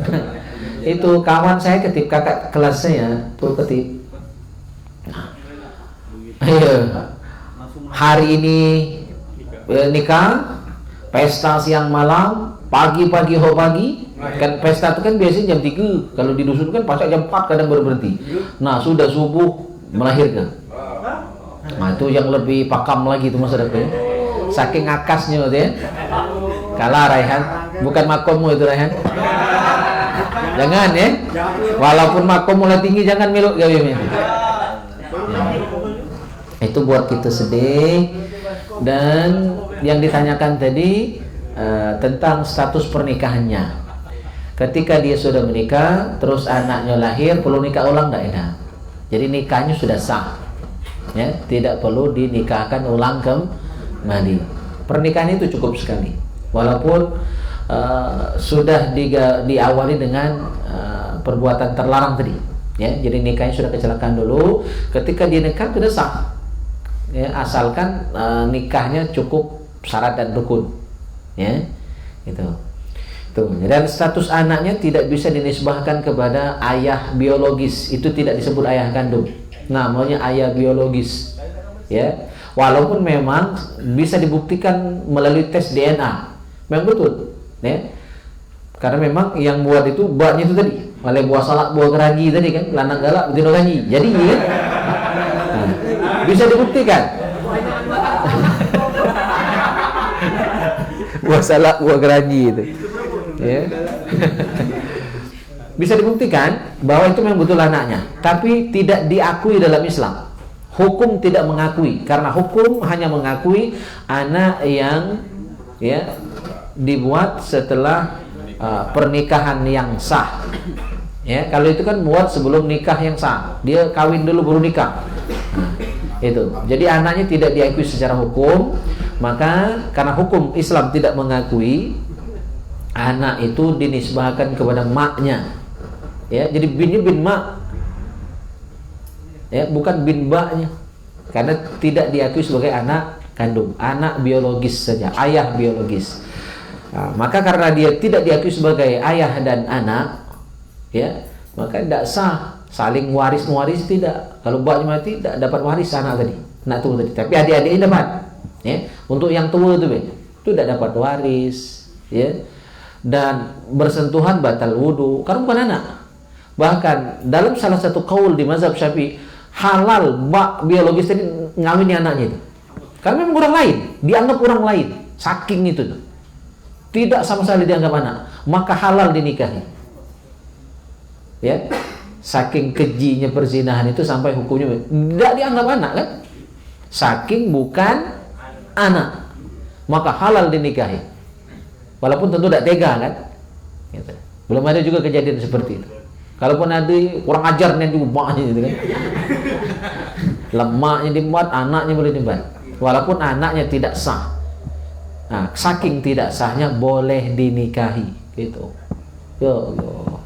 Itu kawan saya ketip, kakak kelas saya tuh ketip. Hari ini nikah, pesta siang malam, pagi-pagi ho pagi. Kan pesta itu kan biasanya jam 3. Kalau di dusun kan pasca jam 4 kadang baru berhenti. Nah, sudah subuh melahirkan. Nah, itu yang lebih pakam lagi itu masyarakat. Saking akasnya itu ya. Kalah Raihan, bukan makommu itu Raihan. Jangan ya. Walaupun makom mulai tinggi jangan meluk gawe ya. Itu buat kita sedih. Dan yang ditanyakan tadi tentang status pernikahannya. Ketika dia sudah menikah, terus anaknya lahir, perlu nikah ulang enggak ya? Jadi nikahnya sudah sah. Ya, tidak perlu dinikahkan ulang kembali. Pernikahan itu cukup sekali. Walaupun sudah diawali dengan perbuatan terlarang tadi. Ya, jadi nikahnya sudah kecelakaan dulu. Ketika dia nikah sudah sah. Ya, asalkan nikahnya cukup syarat dan rukun. Ya. Gitu. Tuh, dan status anaknya tidak bisa dinisbahkan kepada ayah biologis. Itu tidak disebut ayah kandung. Namanya ayah biologis. Ya. Walaupun memang bisa dibuktikan melalui tes DNA. Memang betul. Ya. Karena memang yang buat itu baknya itu tadi, oleh buah salak, buah geragi tadi kan, lanang galak betina ganyi. Jadi ya, nah, bisa dibuktikan. Buah salak, buah geragi itu. Ya. Bisa dibuktikan bahwa itu memang betul anaknya, tapi tidak diakui dalam Islam. Hukum tidak mengakui, karena hukum hanya mengakui anak yang ya dibuat setelah pernikahan yang sah. Ya, kalau itu kan buat sebelum nikah yang sah, dia kawin dulu baru nikah. Itu. Jadi anaknya tidak diakui secara hukum, maka karena hukum Islam tidak mengakui, anak itu dinisbahkan kepada maknya. Ya, jadi binnya bin mak. Ya, bukan bin baknya. Karena tidak diakui sebagai anak kandung, anak biologis saja, ayah biologis. Nah, maka karena dia tidak diakui sebagai ayah dan anak, ya, maka tidak sah saling waris tidak. Kalau baknya mati tidak dapat waris anak tadi, anak tua tadi. Tapi adik-adiknya dapat. Ya, untuk yang tua itu tidak dapat waris, ya. Dan bersentuhan batal wudu karena bukan anak. Bahkan dalam salah satu kaul di mazhab Syafi'i, halal bak biologis tadi ngawini anaknya itu. Karena memang orang lain, dianggap orang lain, saking itu tuh. Tidak sama sekali dianggap anak, maka halal dinikahi. Ya, saking kejinya perzinahan itu sampai hukumnya tidak dianggap anak kan? Saking bukan anak, maka halal dinikahi. Walaupun tentu tidak tega kan? Gitu. Belum ada juga kejadian seperti itu. Kalaupun ada kurang ajarnya juga maknya gitu kan. Lemaknya dibuat, anaknya boleh dibuat. Walaupun anaknya tidak sah. Nah, saking tidak sahnya boleh dinikahi gitu.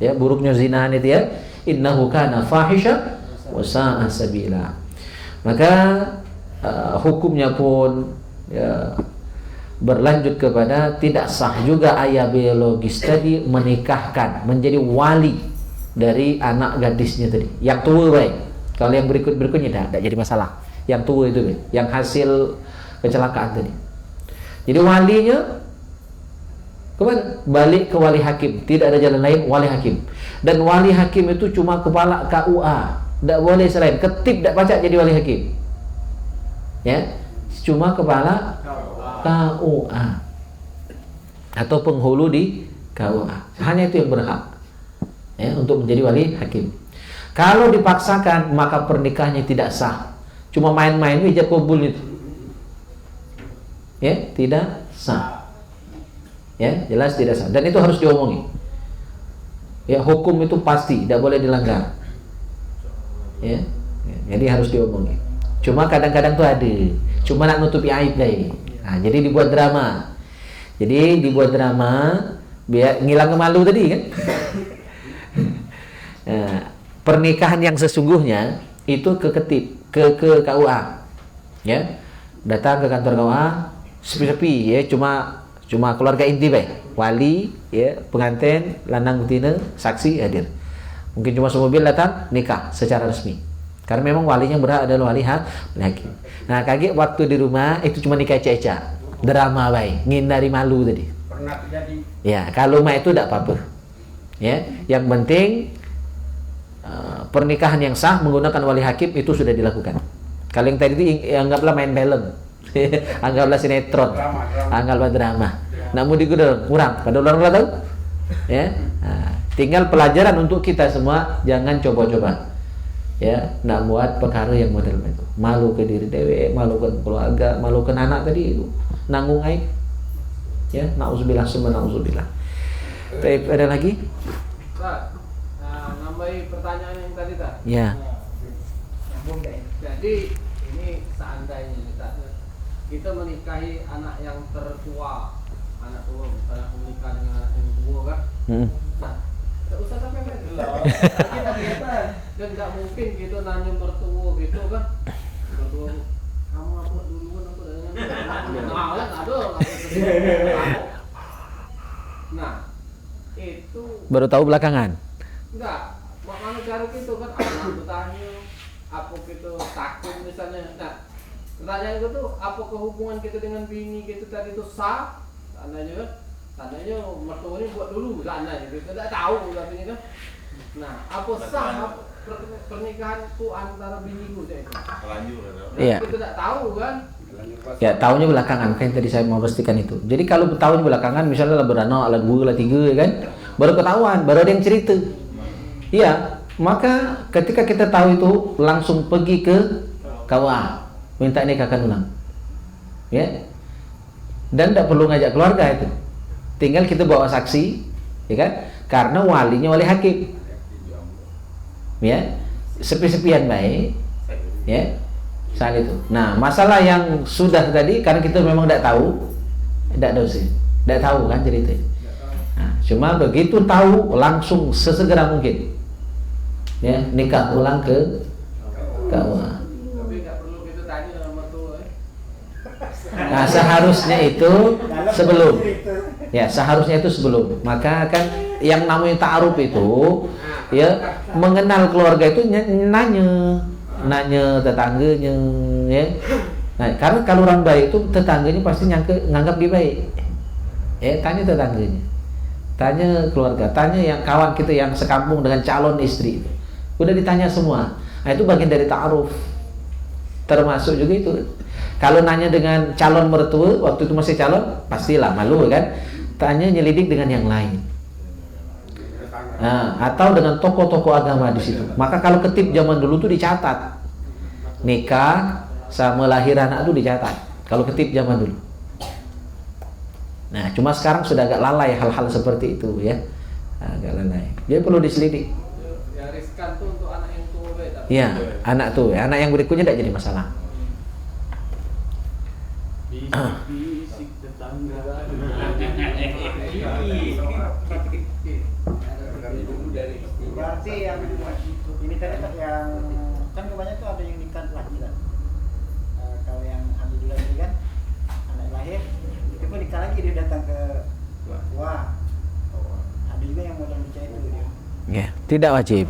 Ya, buruknya zinahan itu ya. Innahu kana fahisha wa sa'a sabila. Maka hukumnya pun ya, berlanjut kepada tidak sah juga ayah biologis tadi menikahkan, menjadi wali dari anak gadisnya tadi. Yang tua baik. Kalau yang berikutnya tidak jadi masalah. Yang tua itu baik, yang hasil kecelakaan tadi. Jadi walinya kemana? Balik ke wali hakim. Tidak ada jalan lain, wali hakim. Dan wali hakim itu cuma kepala KUA. Tidak boleh selain. Ketip tidak pacak jadi wali hakim. Ya, cuma kepala KUA atau penghulu di KUA. Hanya itu yang berhak. Ya, untuk menjadi wali hakim. Kalau dipaksakan maka pernikahannya tidak sah. Cuma main-main ijab kabul itu. Ya, tidak sah. Ya, jelas tidak sah. Dan itu harus diomongi. Ya, hukum itu pasti tidak boleh dilanggar. Ya, jadi harus diomongi. Cuma kadang-kadang tuh ada. Cuma nak nutupi aib deh. Nah, jadi dibuat drama. Jadi dibuat drama biar ngilang kemalu tadi kan. Nah, pernikahan yang sesungguhnya itu ke KUA, ya, datang ke kantor KUA, sepi-sepi, ya, cuma keluarga inti baik, wali, ya, pengantin, lanang betina, saksi hadir, mungkin cuma semobil datang nikah secara resmi, karena memang walinya berhak adalah wali hakim. Nah, kaget waktu di rumah itu cuma nikah eca-eca, drama baik, ngindari malu tadi. Pernah terjadi. Ya, kalau mah itu tidak apa-apa, ya, yang penting pernikahan yang sah menggunakan wali hakim itu sudah dilakukan. Kalau yang tadi itu anggaplah main film, anggaplah sinetron, anggaplah drama. Namun digudel kurang, pada orang tahu, ya. Nah, tinggal pelajaran untuk kita semua, jangan coba-coba, ya, nak buat perkara yang model itu. Malu ke diri dewe, malu ke keluarga, malu ke anak tadi itu, nanggung aib, ya. Nauzubillah, summa nauzubillah. Baik, ada lagi? Nambahi pertanyaan yang tadi tak? Ya. Jadi ini seandainya kita menikahi anak yang tertua, anak tua, misalnya aku menikah dengan anak yang tua kan? Nah, tidak usah sampai kita dan tidak mungkin gitu nanya bertua gitu kan? Bertua, kamu apa duluan aku dengan malah aduh. Nah, itu baru tahu belakangan. Enggak, mana cara gitu kan anak bertanya apa gitu takut misalnya. Nah, pertanyaan itu tuh apa hubungan kita dengan bini gitu tadi itu sah? Seandainya kan Katanya mertua ini buat dulu lana gitu, kita tak tahu katanya kan. Nah, apa sah pernikahan itu antara biniku saya itu? Terlanjur Iya. Kita tak tahu kan. Ya, tahunya belakangan kan tadi saya mau pastikan itu. Jadi kalau tahunya belakangan, misalnya lah beranak, lah 2, lah 3 ya kan, baru ketahuan, baru ada yang cerita. Iya, maka ketika kita tahu itu langsung pergi ke KUA, minta nikahkan ulang. Ya. Dan tidak perlu ngajak keluarga itu. Tinggal kita bawa saksi, ya kan? Karena walinya wali hakim. Ya. Sepi-sepian baik. Ya. Saat itu. Nah, masalah yang sudah tadi karena kita memang tidak tahu, tidak tahu kan cerita. Nah, cuma begitu tahu langsung sesegera mungkin, ya nikah ulang ke KUA. Tapi nggak perlu kita tanya sama mertua. Nah, seharusnya itu sebelum, ya seharusnya itu sebelum. Maka kan yang namanya ta'aruf itu, ya mengenal keluarga itu nanya tetangganya, ya. Nah, karena kalau orang baik itu tetangganya pasti nganggap dia baik. Ya, tanya tetangganya, tanya keluarga, tanya yang kawan kita yang sekampung dengan calon istri itu. Udah ditanya semua. Nah, itu bagian dari ta'aruf. Termasuk juga itu. Kalau nanya dengan calon mertua waktu itu masih calon, pastilah malu kan. Tanya nyelidik dengan yang lain. Nah, atau dengan tokoh-tokoh agama di situ. Maka kalau ketip zaman dulu tuh dicatat. Nikah sama lahir anak itu dicatat. Kalau ketip zaman dulu. Nah, cuma sekarang sudah agak lalai hal-hal seperti itu ya. Agak lalai. Dia perlu diselidik. Ya riskan tuh untuk anak yang tua beda. Iya, anak tuh, ya. Anak yang berikutnya tidak jadi masalah. Bisik tetangga. Berarti yang ini tadi yang kan kebanyakan tuh ada yang nikah lagi kan. Kalau yang alhamdulillah ini kan anak lahir itu pun nikah lagi dia datang ke wah. Ada juga yang modal nikah itu dia. Ya, tidak wajib.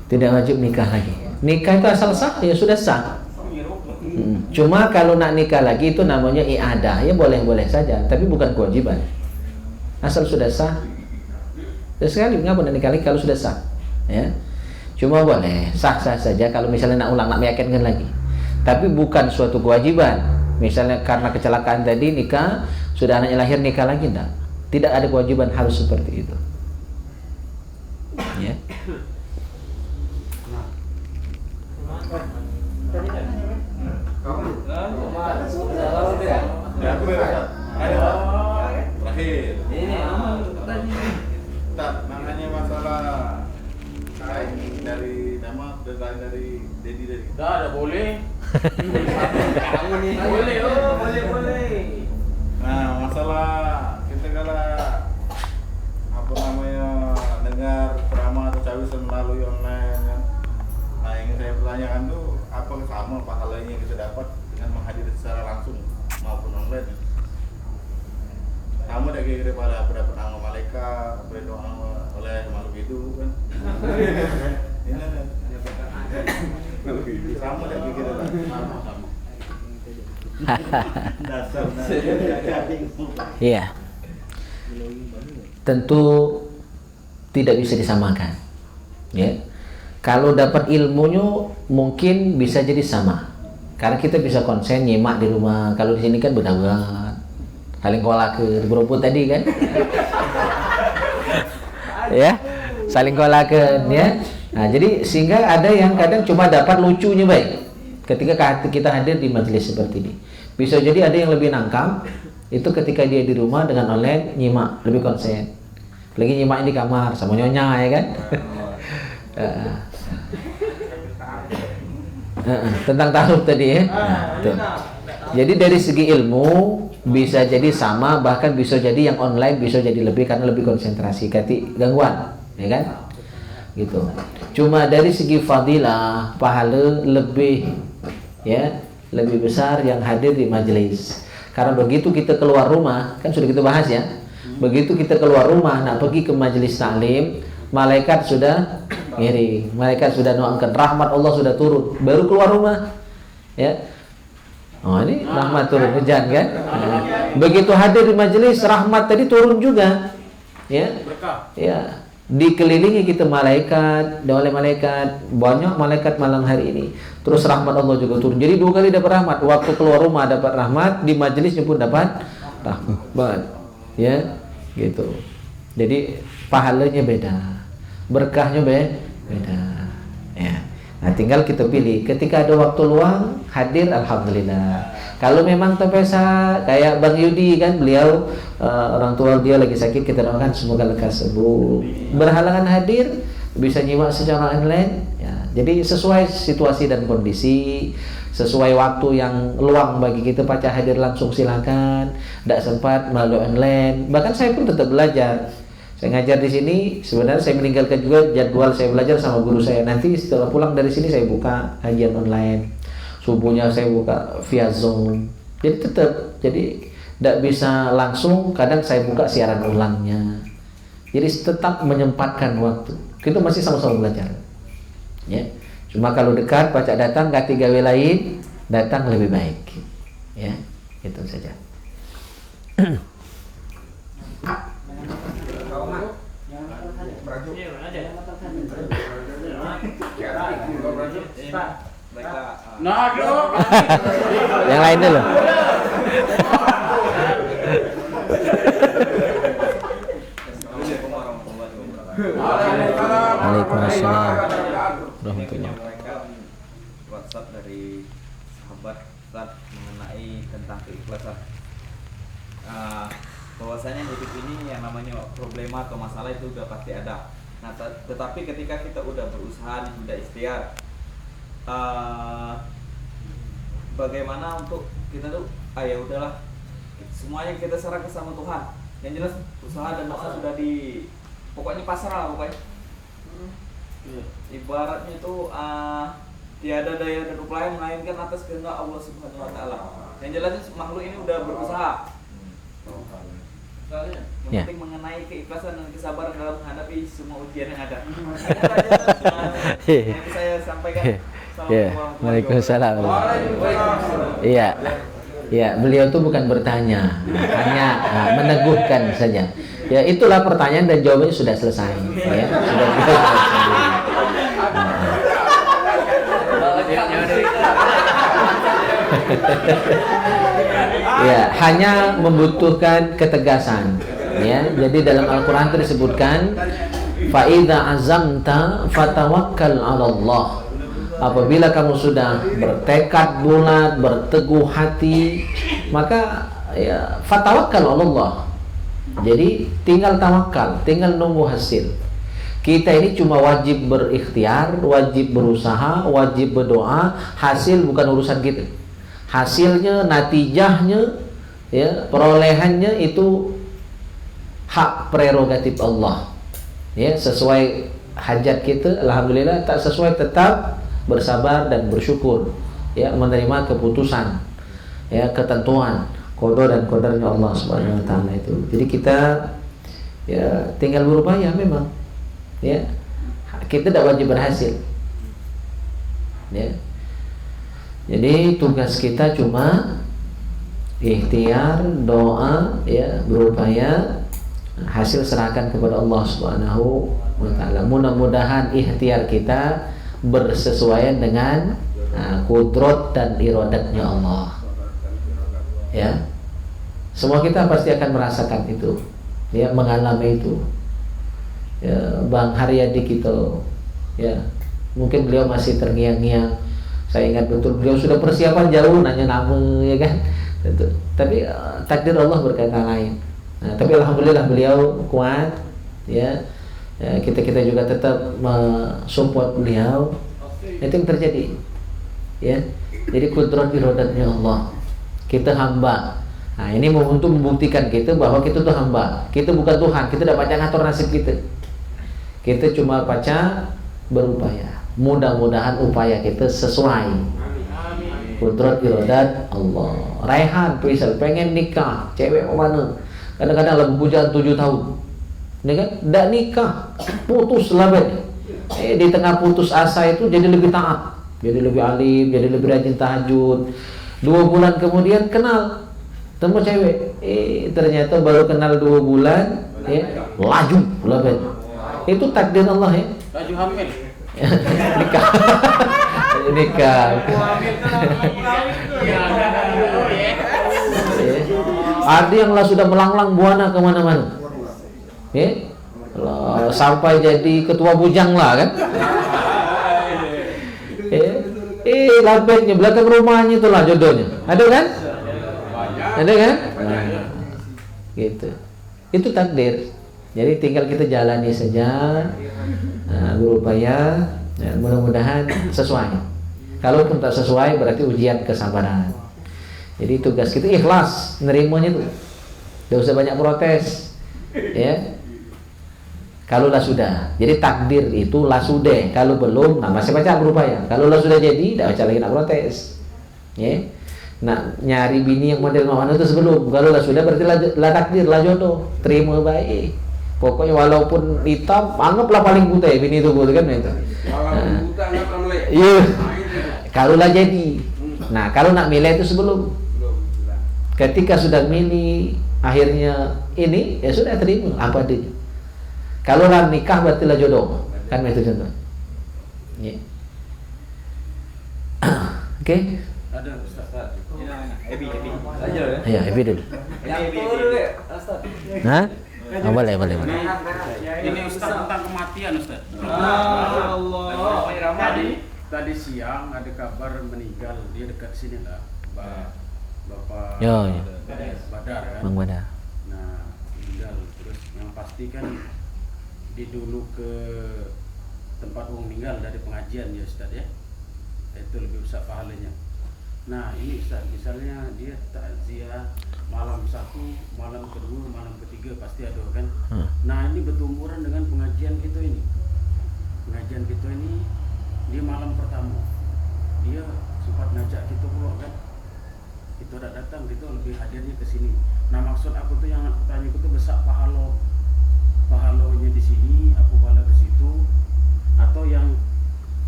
Tidak wajib nikah lagi. Nikah itu asal sah ya sudah sah. Cuma kalau nak nikah lagi itu namanya i'adah, ya boleh-boleh saja, tapi bukan kewajiban. Asal sudah sah. Terus sekali ngapa nak nikah lagi kalau sudah sah? Ya. Cuma boleh sah-sah saja kalau misalnya nak ulang, nak meyakinkan lagi. Tapi bukan suatu kewajiban. Misalnya karena kecelakaan tadi nikah, sudah anaknya lahir nikah lagi enggak. Tidak ada kewajiban harus seperti itu. Ya. Terakhir. Ini tak namanya masalah dari nama dari Dedi dari. Dah ada boleh. Boleh. Nah, masalah kita kalau apa namanya dengar drama atau cawisan melalui online kan. Nah, yang saya pertanyakan tuh apa sama pahalanya yang kita dapat dengan menghadiri secara langsung maupun online? Kamu dah kira pada nama malaikat, berdoa oleh makhluk hidup kan? Ini sama dah kira lah. Iya. Tentu tidak bisa disamakan. Ya. Kalau dapat ilmunya mungkin bisa jadi sama. Karena kita bisa konsen nyimak di rumah. Kalau di sini kan berdagang, saling kolake berumput tadi kan. Ya, saling kolake ya. Nah, jadi sehingga ada yang kadang cuma dapat lucunya baik ketika kita hadir di majelis seperti ini. Bisa jadi ada yang lebih nangkam itu ketika dia di rumah dengan online nyimak, lebih konsen. Lagi nyimak di kamar sama nyonya ya kan. Tentang taruh tadi ya. Jadi dari segi ilmu bisa jadi sama, bahkan bisa jadi yang online bisa jadi lebih karena lebih konsentrasi, kati gangguan, ya kan? Gitu. Cuma dari segi fadilah, pahala lebih ya, lebih besar yang hadir di majelis. Karena begitu kita keluar rumah, kan sudah kita bahas ya. Begitu kita keluar rumah nak pergi ke majelis taklim, malaikat sudah ngiring, malaikat sudah doakan, rahmat Allah sudah turun, baru keluar rumah. Ya. Oh, ini rahmat turun hujan kan? Begitu hadir di majelis, rahmat tadi turun juga. Ya. Ya. Dikelilingi kita malaikat, oleh malaikat, banyak malaikat malam hari ini. Terus rahmat Allah juga turun. Jadi 2 kali dapat rahmat. Waktu keluar rumah dapat rahmat, di majelisnya pun dapat rahmat. Ya, gitu. Jadi pahalanya beda, berkahnya beda. Ya. Nah, tinggal kita pilih. Ketika ada waktu luang, hadir, alhamdulillah. Kalau memang terpaksa, kayak Bang Yudi kan, beliau orang tua dia lagi sakit, kita doakan semoga lekas sembuh. Berhalangan hadir, bisa nyimak secara online. Ya, jadi sesuai situasi dan kondisi, sesuai waktu yang luang bagi kita, baca hadir langsung silakan. Tidak sempat melalui online. Bahkan saya pun tetap belajar. Saya ngajar di sini, sebenarnya saya meninggalkan juga jadwal saya belajar sama guru saya. Nanti setelah pulang dari sini saya buka kajian online. Subuhnya saya buka via Zoom. Jadi tetap, jadi tidak bisa langsung, kadang saya buka siaran ulangnya. Jadi tetap menyempatkan waktu. Kita masih sama-sama belajar. Ya. Cuma kalau dekat, baca datang, ganti gawe lain, datang lebih baik. Ya, itu saja. Yang lain dulu. Waalaikumsalam warahmatullahi wabarakatuh. WhatsApp dari sahabat Ustaz mengenai tentang keikhlasan. Bahwasanya hidup ini yang namanya problema atau masalah itu udah pasti ada. Nah, tetapi ketika kita udah berusaha nih, udah ikhtiar, bagaimana untuk kita tuh, ya udahlah, semuanya kita serahkan sama Tuhan. Yang jelas usaha dan maksa sudah pokoknya pasrah lah pokoknya. Ibaratnya itu tiada daya dan upaya melainkan atas kehendak Allah Subhanahu Wa Taala. Yang jelasnya makhluk ini udah berusaha. Yang penting mengenai keikhlasan dan kesabaran dalam menghadapi semua ujian yang ada. Yang saya sampaikan. Waalaikumsalam. Iya. Ya, beliau tuh bukan bertanya, hanya meneguhkan saja. Ya, itulah pertanyaan dan jawabannya sudah selesai. Ya, sudah ya, hanya membutuhkan ketegasan. Ya, jadi dalam Al-Quran disebutkan, fa idza azamta fatawakkal 'ala Allah. Apabila kamu sudah bertekad bulat, berteguh hati, maka ya fatawakkal 'ala Allah. Jadi tinggal tawakal, tinggal nunggu hasil. Kita ini cuma wajib berikhtiar, wajib berusaha, wajib berdoa. Hasil bukan urusan kita. Hasilnya, natijahnya, ya, perolehannya itu hak prerogatif Allah. Ya, sesuai hajat kita, alhamdulillah. Tak sesuai, tetap bersabar dan bersyukur. Ya, menerima keputusan, ya, ketentuan, qada dan qadarnya Allah Subhanahu Wa Taala itu. Jadi kita ya tinggal berupaya memang. Ya, kita tidak wajib berhasil. Ya. Jadi tugas kita cuma ikhtiar, doa, ya, berupaya, hasil serahkan kepada Allah Subhanahu Wa Taala. Mudah-mudahan ikhtiar kita bersesuaian dengan kudrat dan iradatnya Allah. Ya, semua kita pasti akan merasakan itu, ya, mengalami itu. Ya, Bang Haryadi kita, ya, mungkin beliau masih terngiang-ngiang. Saya ingat betul beliau sudah persiapan jauh, nanya nama, ya kan. Tapi takdir Allah berkata lain. Nah, tapi alhamdulillah beliau kuat, ya. Ya, kita juga tetap mensupport beliau. Itu yang terjadi, ya. Jadi kudrat iradatnya Allah. Kita hamba. Nah, ini untuk membuktikan kita bahwa kita tuh hamba. Kita bukan Tuhan. Kita tidak baca ngatur nasib kita. Kita cuma baca berupaya. Mudah-mudahan upaya kita sesuai. Kudrat iradat Allah. Raihan, Faisal pengen nikah, cewek mana? Kadang-kadang lagu pujaan 7 tahun. Ini kan tidak nikah, putus lah ben. Di tengah putus asa itu jadi lebih taat, jadi lebih alim, jadi lebih rajin tahajud. 2 bulan kemudian kenal, temu cewek, ternyata baru kenal 2 bulan, laju labet. Itu takdir Allah ya. Laju hamil. Nikah. Nikah. Ada yang lah sudah melanglang buana kemana-mana, sampai jadi ketua bujang lah kan. Labetnya belakang rumahnya itulah jodohnya. Ada kan? Ada kan? Nah, gitu. Itu takdir. Jadi tinggal kita jalani saja, berupaya, mudah-mudahan sesuai. Kalaupun tak sesuai berarti ujian kesabaran. Jadi tugas kita ikhlas nerimanya tuh. Tidak usah banyak protes. Ya. Kalau lah sudah. Jadi takdir itu lah sudah. Kalau belum, masih baca berupaya. Kalau lah sudah jadi, tidak baca lagi nak protes. Ya. Nak nyari bini yang model mana itu sebelum. Kalau lah sudah berarti lah takdir, lah jodoh. Terima baik. Pokoknya walaupun hitam, anggaplah paling putih bini itu kan itu. Walaupun buta anggaplah melek. Iya. Kalau lah jadi. Nah, kalau nak milih itu sebelum. Ketika sudah milih akhirnya ini, ya sudah terima apa adanya. Kalau lah nikah berarti lah jodoh. Kan itu contoh. Ya. Oke. Ada Ustaz. Ebi. Aja ya. Ayo, Ebi dulu. Yang itu dulu ya, Ustaz. Hah? Oh, boleh. Ini Ustaz tentang kematian Ustaz. Allah. Tadi siang ada kabar meninggal, dia dekat sini lah, Bapak Yo. Badar kan. Bang Badar. Nah, meninggal terus yang pasti kan di dulu ke tempat orang meninggal dari pengajian ya Ustaz ya. Itu lebih besar pahalanya. Nah, ini Ustaz, misalnya dia takziah malam 1, malam kedua, malam ketiga pasti ada kan. Nah, ini bertumburan dengan pengajian kita ini. Pengajian kita ini dia malam pertama dia sempat ngajak kita pulang kan, kita udah datang, kita lebih hadirnya ke sini. Nah maksud aku tuh yang aku tanya itu besar pahalanya di sini, aku pahala ke situ, atau yang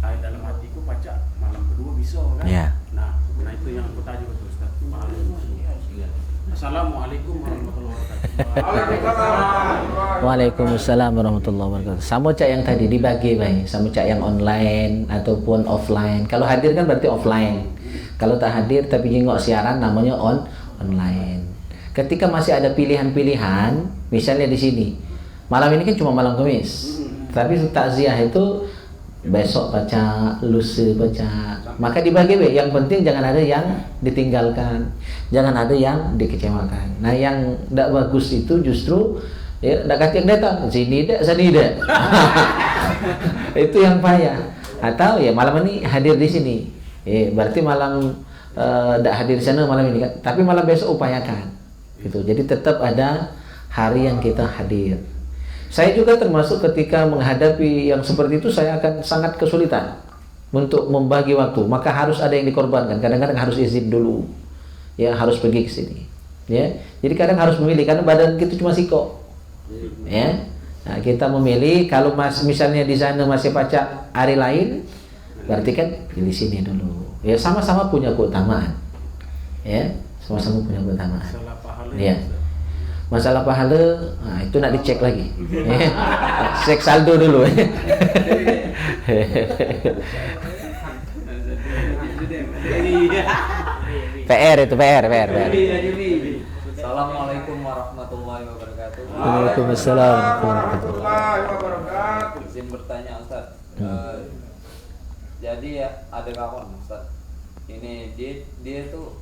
dalam hatiku pacak malam kedua bisa kan? Ya. Nah itu yang aku tanya betul Ustaz. Assalamualaikum warahmatullahi wabarakatuh. Waalaikumsalam warahmatullahi wabarakatuh. Sama cak yang tadi dibagi baik, sama cak yang online ataupun offline. Kalau hadir kan berarti offline. Kalau tak hadir tapi jengok siaran namanya online. Ketika masih ada pilihan-pilihan, misalnya di sini. Malam ini kan cuma malam Kamis. Tapi takziah itu besok baca, lusa baca. Maka dibagi baik. Yang penting jangan ada yang ditinggalkan, jangan ada yang dikecewakan. Nah yang tidak bagus itu justru tidak kata yang datang sini tidak, sini tidak. Itu yang payah. Atau ya malam ini hadir di sini, berarti malam tidak hadir di sana malam ini kan. Tapi malam besok upayakan, gitu. Jadi tetap ada hari yang kita hadir. Saya juga termasuk ketika menghadapi yang seperti itu, saya akan sangat kesulitan untuk membagi waktu. Maka harus ada yang dikorbankan. Kadang-kadang harus izin dulu, ya harus pergi ke sini, ya. Jadi kadang harus memilih karena badan kita cuma siko, ya. Nah, kita memilih kalau misalnya di sana masih pacak hari lain, berarti kan pilih sini dulu. Ya sama-sama punya keutamaan, ya sama-sama punya keutamaan. Ya. Masalah pahala, nah itu nak dicek lagi. Cek saldo dulu. PR itu PR. Assalamualaikum warahmatullahi wabarakatuh. Waalaikumsalam warahmatullahi wabarakatuh. Izin bertanya Ustaz. Jadi ya ada kawan Ustaz. Ini dia tuh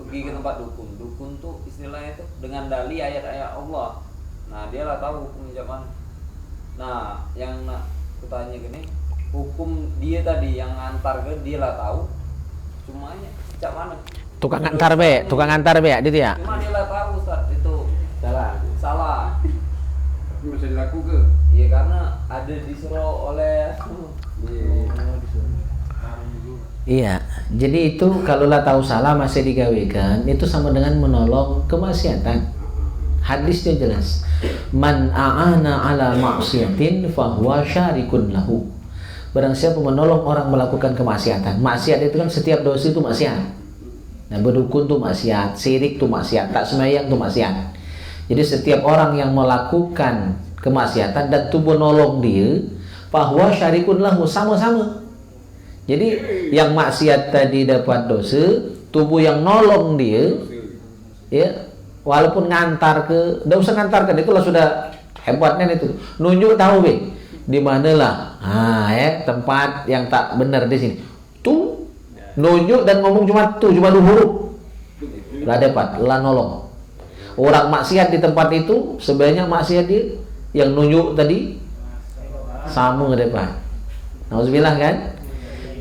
pergi ke tempat dukun. Dukun tuh istilahnya tuh dengan dalih ayat-ayat Allah. Nah, dia lah tahu hukum zaman. Nah, yang nak kutanya gini, hukum dia tadi yang antar ke dia lah tahu. Cuma cak mana? Tukang antar be, gitu ya. Cuma dia lah tahu Ustaz itu salah. Tapi masih dilakukan ke? Iya karena ada disuruh oleh Iya, jadi itu kalau lah tahu salah masih digawekan, itu sama dengan menolong kemaksiatan. Hadisnya jelas, man a'ana ala maksiatin fahuwa syarikun lahu. Barang siapa menolong orang melakukan kemaksiatan. Maksiat itu kan setiap dosa itu maksiat. Nah, berdukun tuh maksiat, syirik tuh maksiat, tak sembahyang tuh maksiat. Jadi setiap orang yang melakukan kemaksiatan dan tubuh nolong dia, bahwa syarikun lahu, sama-sama. Jadi yang maksiat tadi dapat dosa, tubuh yang nolong dia, ya, walaupun ngantar ke, tidak usah ngantarkan, itulah sudah hebatnya itu. Nunjuk tahu be, di manalah, ya, tempat yang tak benar di sini. Tuh nunjuk dan ngomong cuma dua huruf, lah dapat, lah nolong. Orang maksiat di tempat itu sebanyak maksiat dia, yang nunjuk tadi sama dapat. Nauzubillah kan?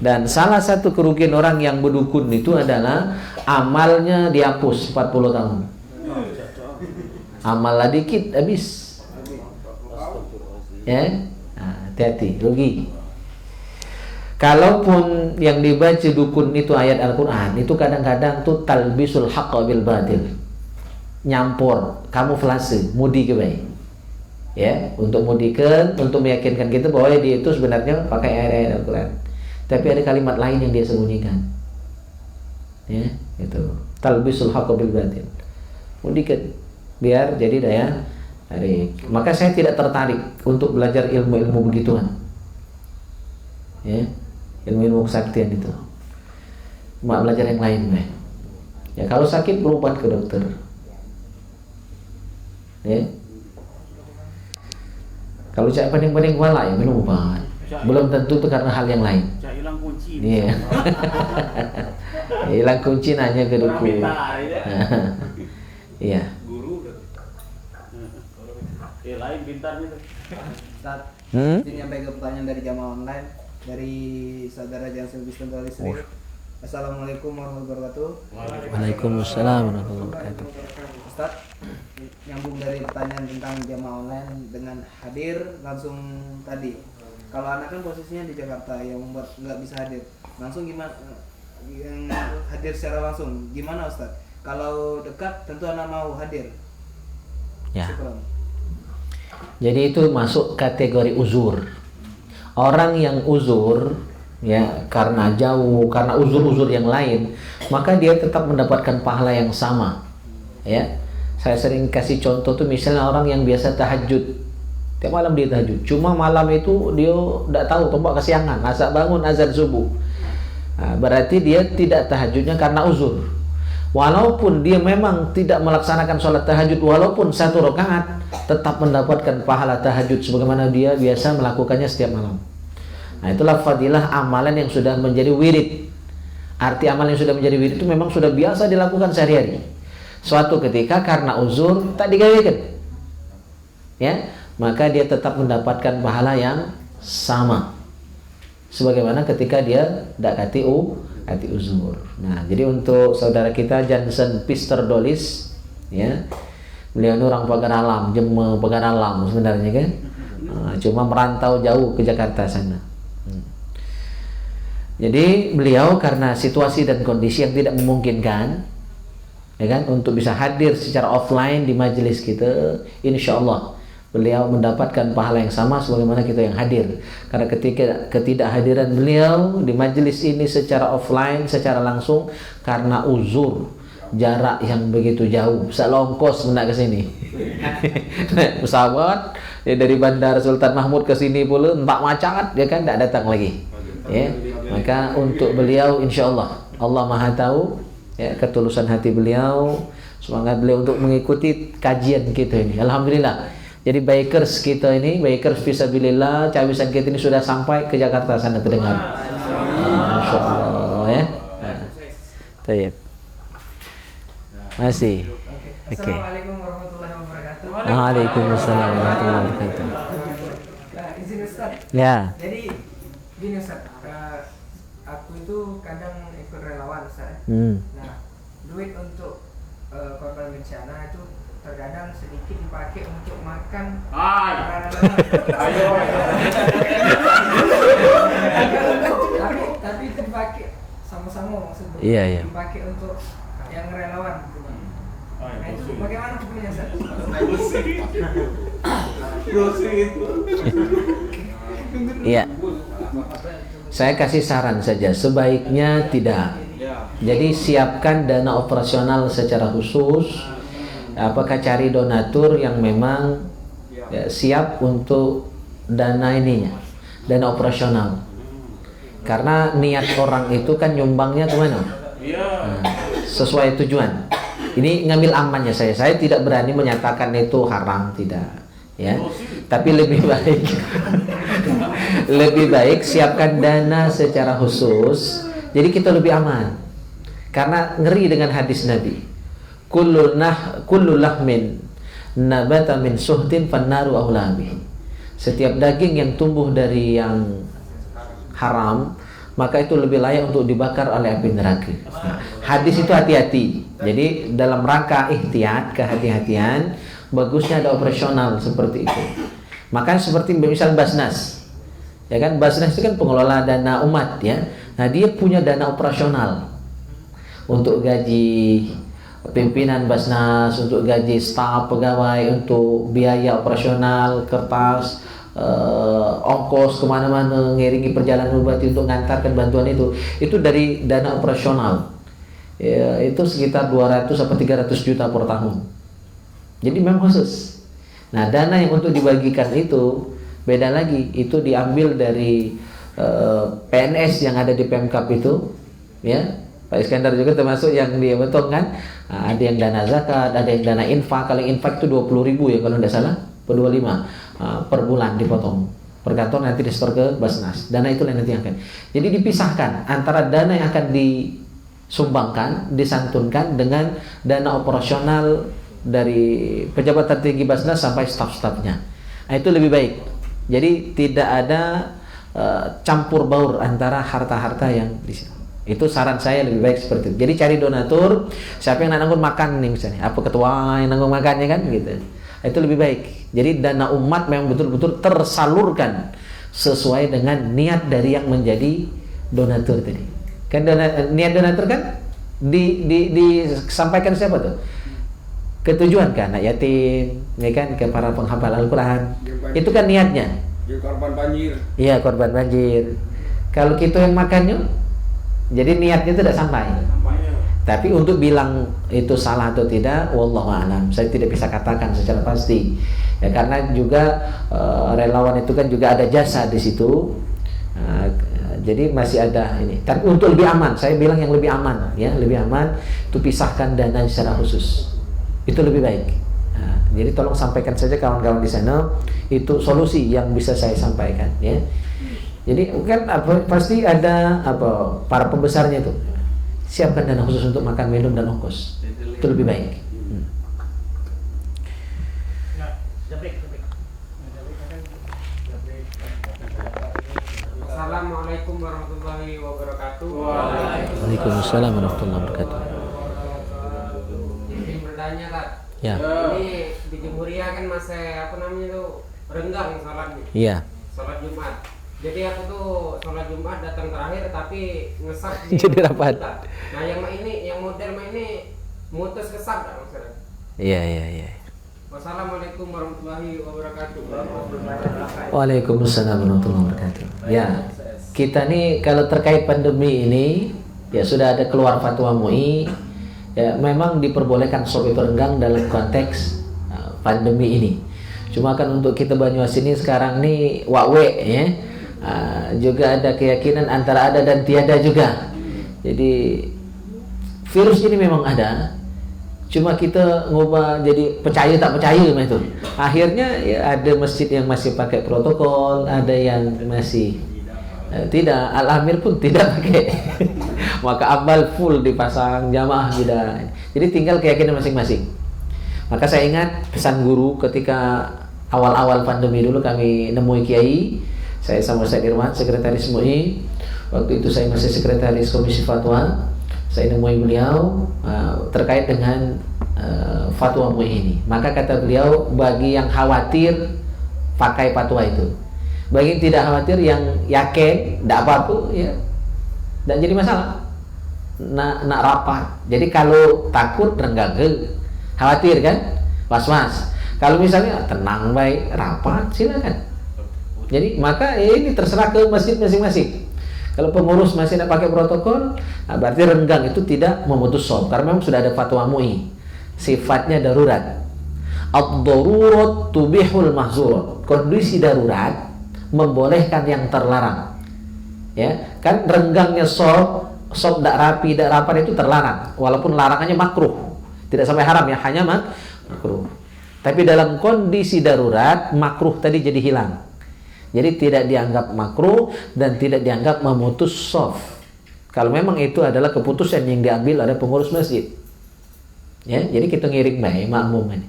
Dan salah satu kerugian orang yang berdukun itu adalah amalnya dihapus 40 tahun. Amal lah dikit habis. Ya, hati-hati, rugi. Kalaupun yang dibaca dukun itu ayat Al-Quran, itu kadang-kadang tuh talbisul haqqa bil batil, nyampur, kamuflase, mudi ke baik, ya, untuk mudikan, untuk meyakinkan kita bahwa dia itu sebenarnya pakai ayat-ayat Al-Quran, tapi ada kalimat lain yang dia sembunyikan, ya, itu talbisul haqqa bil batil, mudikan, biar jadi daya tarik. Maka saya tidak tertarik untuk belajar ilmu-ilmu begituan, ya, ilmu-ilmu kesaktian itu. Mak belajar yang lain, ya, kalau sakit berobat ke dokter, ya. Kalau cak pening-pening kepala ya minum obat. Belum tentu itu karena hal yang lain. Cak hilang kunci. Iya. Hilang kunci nanya ke dukun. Iya. Guru udah. Lain pintar gitu. Ustaz, ini sampai ke pertanyaan dari jamaah online dari saudara Jansen Bismillah Sri. Assalamualaikum warahmatullahi wabarakatuh. Waalaikumsalam warahmatullahi wabarakatuh. Ustaz, nyambung dari pertanyaan tentang jamaah online dengan hadir langsung tadi. Kalau anak kan posisinya di Jakarta yang membuat nggak bisa hadir, langsung gimana? Yang hadir secara langsung gimana Ustaz? Kalau dekat tentu anak mau hadir. Ya. Syukran. Jadi itu masuk kategori uzur. Orang yang uzur, ya, karena jauh, karena uzur-uzur yang lain, maka dia tetap mendapatkan pahala yang sama, ya. Saya sering kasih contoh tuh, misalnya orang yang biasa tahajud, tiap malam dia tahajud, cuma malam itu dia tidak tahu tombak kesiangan, asal bangun azan subuh, nah, berarti dia tidak tahajudnya karena uzur. Walaupun dia memang tidak melaksanakan sholat tahajud walaupun 1 rakaat, tetap mendapatkan pahala tahajud sebagaimana dia biasa melakukannya setiap malam. Nah, itulah fadilah amalan yang sudah menjadi wirid. Arti amalan yang sudah menjadi wirid itu memang sudah biasa dilakukan sehari-hari. Suatu ketika karena uzur tak digawekan, ya, maka dia tetap mendapatkan pahala yang sama sebagaimana ketika dia tidak hati uzur. Nah, jadi untuk saudara kita Jansen Pisterdolis, ya, beliau ini orang Pagaralam, Jember Pagaralam sebenarnya kan, cuma merantau jauh ke Jakarta sana. Jadi beliau karena situasi dan kondisi yang tidak memungkinkan, ya kan, untuk bisa hadir secara offline di majelis kita, insya Allah beliau mendapatkan pahala yang sama sebagaimana kita yang hadir. Karena ketika ketidakhadiran beliau di majelis ini secara offline, secara langsung, karena uzur jarak yang begitu jauh, salongkos hendak ke sini. Pesawat ya, dari Bandara Sultan Mahmud ke sini pula empat macet, dia kan tidak datang lagi. Ya, maka untuk beliau insya Allah, Allah Maha tahu, ya, ketulusan hati beliau, semangat beliau untuk mengikuti kajian kita ini. Alhamdulillah. Jadi bikers kita ini, bikers fisabilillah, cawisan kita ini sudah sampai ke Jakarta sana terdengar. Masya Allah, ya. Baik. Masih. Oke. Assalamualaikum warahmatullahi wabarakatuh. Waalaikumsalam warahmatullahi wabarakatuh. Nah, izin Ustaz. Ya. Jadi gini Ustaz, aku itu kadang ikut relawan Ustaz. Nah, duit untuk korban bencana itu terkadang sedikit dipakai untuk makan. Ayo. tapi itu dipakai sama-sama maksudnya. Iya. Dipakai untuk yang relawan. Nah, itu bagaimana hukumnya Ustaz? Iya. Saya kasih saran saja, sebaiknya tidak. Jadi siapkan dana operasional secara khusus. Apakah cari donatur yang memang ya, siap untuk dana ininya, dana operasional. Karena niat orang itu kan nyumbangnya kemana? Nah, sesuai tujuan. Ini ngambil amannya saya tidak berani menyatakan itu haram, tidak ya. Tapi lebih baik lebih baik siapkan dana secara khusus. Jadi kita lebih aman. Karena ngeri dengan hadis Nabi. Kullu lahmin nabata min suhtin fannaru aula bih. Setiap daging yang tumbuh dari yang haram, maka itu lebih layak untuk dibakar oleh api neraka. Nah, hadis itu hati-hati. Jadi dalam rangka ihtiyat, kehati-hatian, bagusnya ada operasional seperti itu. Maka seperti misal Basnas, ya kan, Basnas itu kan pengelola dana umat ya. Nah dia punya dana operasional untuk gaji pimpinan Basnas, untuk gaji staf pegawai, untuk biaya operasional, kertas, ongkos kemana-mana, ngiringi perjalanan bupati untuk mengantarkan bantuan itu dari dana operasional ya, itu sekitar 200 sampai 300 juta per tahun. Jadi memang khusus. Nah dana yang untuk dibagikan itu beda lagi, itu diambil dari PNS yang ada di Pemkap itu ya. Pak Iskandar juga termasuk yang dia betul kan. Nah, ada yang dana zakat, ada yang dana infak. Kalau infak itu 20.000 ya kalau tidak salah, per 25 per bulan dipotong. Per kantor nanti disetor ke Basnas. Dana itu nanti akan. Jadi dipisahkan antara dana yang akan disumbangkan, disantunkan dengan dana operasional dari pejabat tertinggi Basnas sampai staf-stafnya. Nah, itu lebih baik. Jadi tidak ada campur baur antara harta-harta yang di situ. Itu saran saya lebih baik seperti itu. Jadi cari donatur, siapa yang nanggung makan nih misalnya, apa ketua yang nanggung makannya kan gitu. Itu lebih baik. Jadi dana umat memang betul-betul tersalurkan sesuai dengan niat dari yang menjadi donatur tadi. Kan niat donatur kan disampaikan siapa tuh? Ketujuan kan anak yatim, ya kan, ke para penghafal Al-Qur'an. Itu kan niatnya. Korban banjir. Iya, korban banjir. Kalau kita yang makannya, jadi niatnya tidak sampai. Tapi untuk bilang itu salah atau tidak, wallahu a'lam, saya tidak bisa katakan secara pasti. Ya karena juga relawan itu kan juga ada jasa di situ. Jadi masih ada ini. Tapi untuk lebih aman, saya bilang yang lebih aman, ya lebih aman itu pisahkan dana secara khusus. Itu lebih baik. Nah, jadi tolong sampaikan saja kawan-kawan di sana, itu solusi yang bisa saya sampaikan, ya. Jadi kan pasti ada para pembesarnya itu siapkan dana khusus untuk makan, minum dan ongkos. Itu lebih baik. Assalamualaikum warahmatullahi wabarakatuh. Waalaikumsalam warahmatullahi wabarakatuh. Ingin bertanya Kak. Ya. Ini di Jemuria kan masih renggang salatnya. Iya. Salat Jumat. Jadi aku tuh sholat Jumat datang terakhir tapi ngesap di jadi rapat. Nah yang model ini mutus kesap dah maksudnya. Iya. Wassalamualaikum warahmatullahi wabarakatuh. Waalaikumsalam warahmatullahi wabarakatuh. Ya, kita nih kalau terkait pandemi ini ya sudah ada keluar fatwa MUI. Ya memang diperbolehkan sop itu renggang dalam konteks pandemi ini. Cuma kan untuk kita Banyumas ini sekarang nih wakwe ya. Juga ada keyakinan antara ada dan tiada juga. Jadi virus ini memang ada, cuma kita ngubah jadi percaya tak percaya itu. Akhirnya ya ada masjid yang masih pakai protokol, ada yang masih tidak. Al-Amir pun tidak pakai. Maka Abbal full dipasang, jamaah tidak. Jadi tinggal keyakinan masing-masing. Maka saya ingat pesan guru ketika awal-awal pandemi dulu kami nemui kiai. Saya sama Ustaz Irwan, sekretaris MUI. Waktu itu saya masih sekretaris Komisi Fatwa. Saya nemui beliau terkait dengan fatwa MUI ini. Maka kata beliau, bagi yang khawatir pakai fatwa itu. Bagi yang tidak khawatir, yang yakin, tidak apa-apa, ya, tidak jadi masalah. Nak rapat. Jadi kalau takut renggang, khawatir kan, was-was. Kalau misalnya tenang baik, rapat, silakan. Jadi maka ini terserah ke masjid masing-masing. Kalau pengurus masih tidak pakai protokol, nah berarti renggang itu tidak memutus shaum, karena memang sudah ada fatwa MUI, sifatnya darurat. Ad-darurat tubihul mahzurat. Kondisi darurat membolehkan yang terlarang. Ya, kan renggangnya shaum tidak rapi, tidak rapat itu terlarang, walaupun larangannya makruh, tidak sampai haram ya, hanya makruh. Tapi dalam kondisi darurat makruh tadi jadi hilang, jadi tidak dianggap makruh dan tidak dianggap memutus shaum. Kalau memang itu adalah keputusan yang diambil oleh pengurus masjid, ya, jadi kita ngiring baik makmum ini.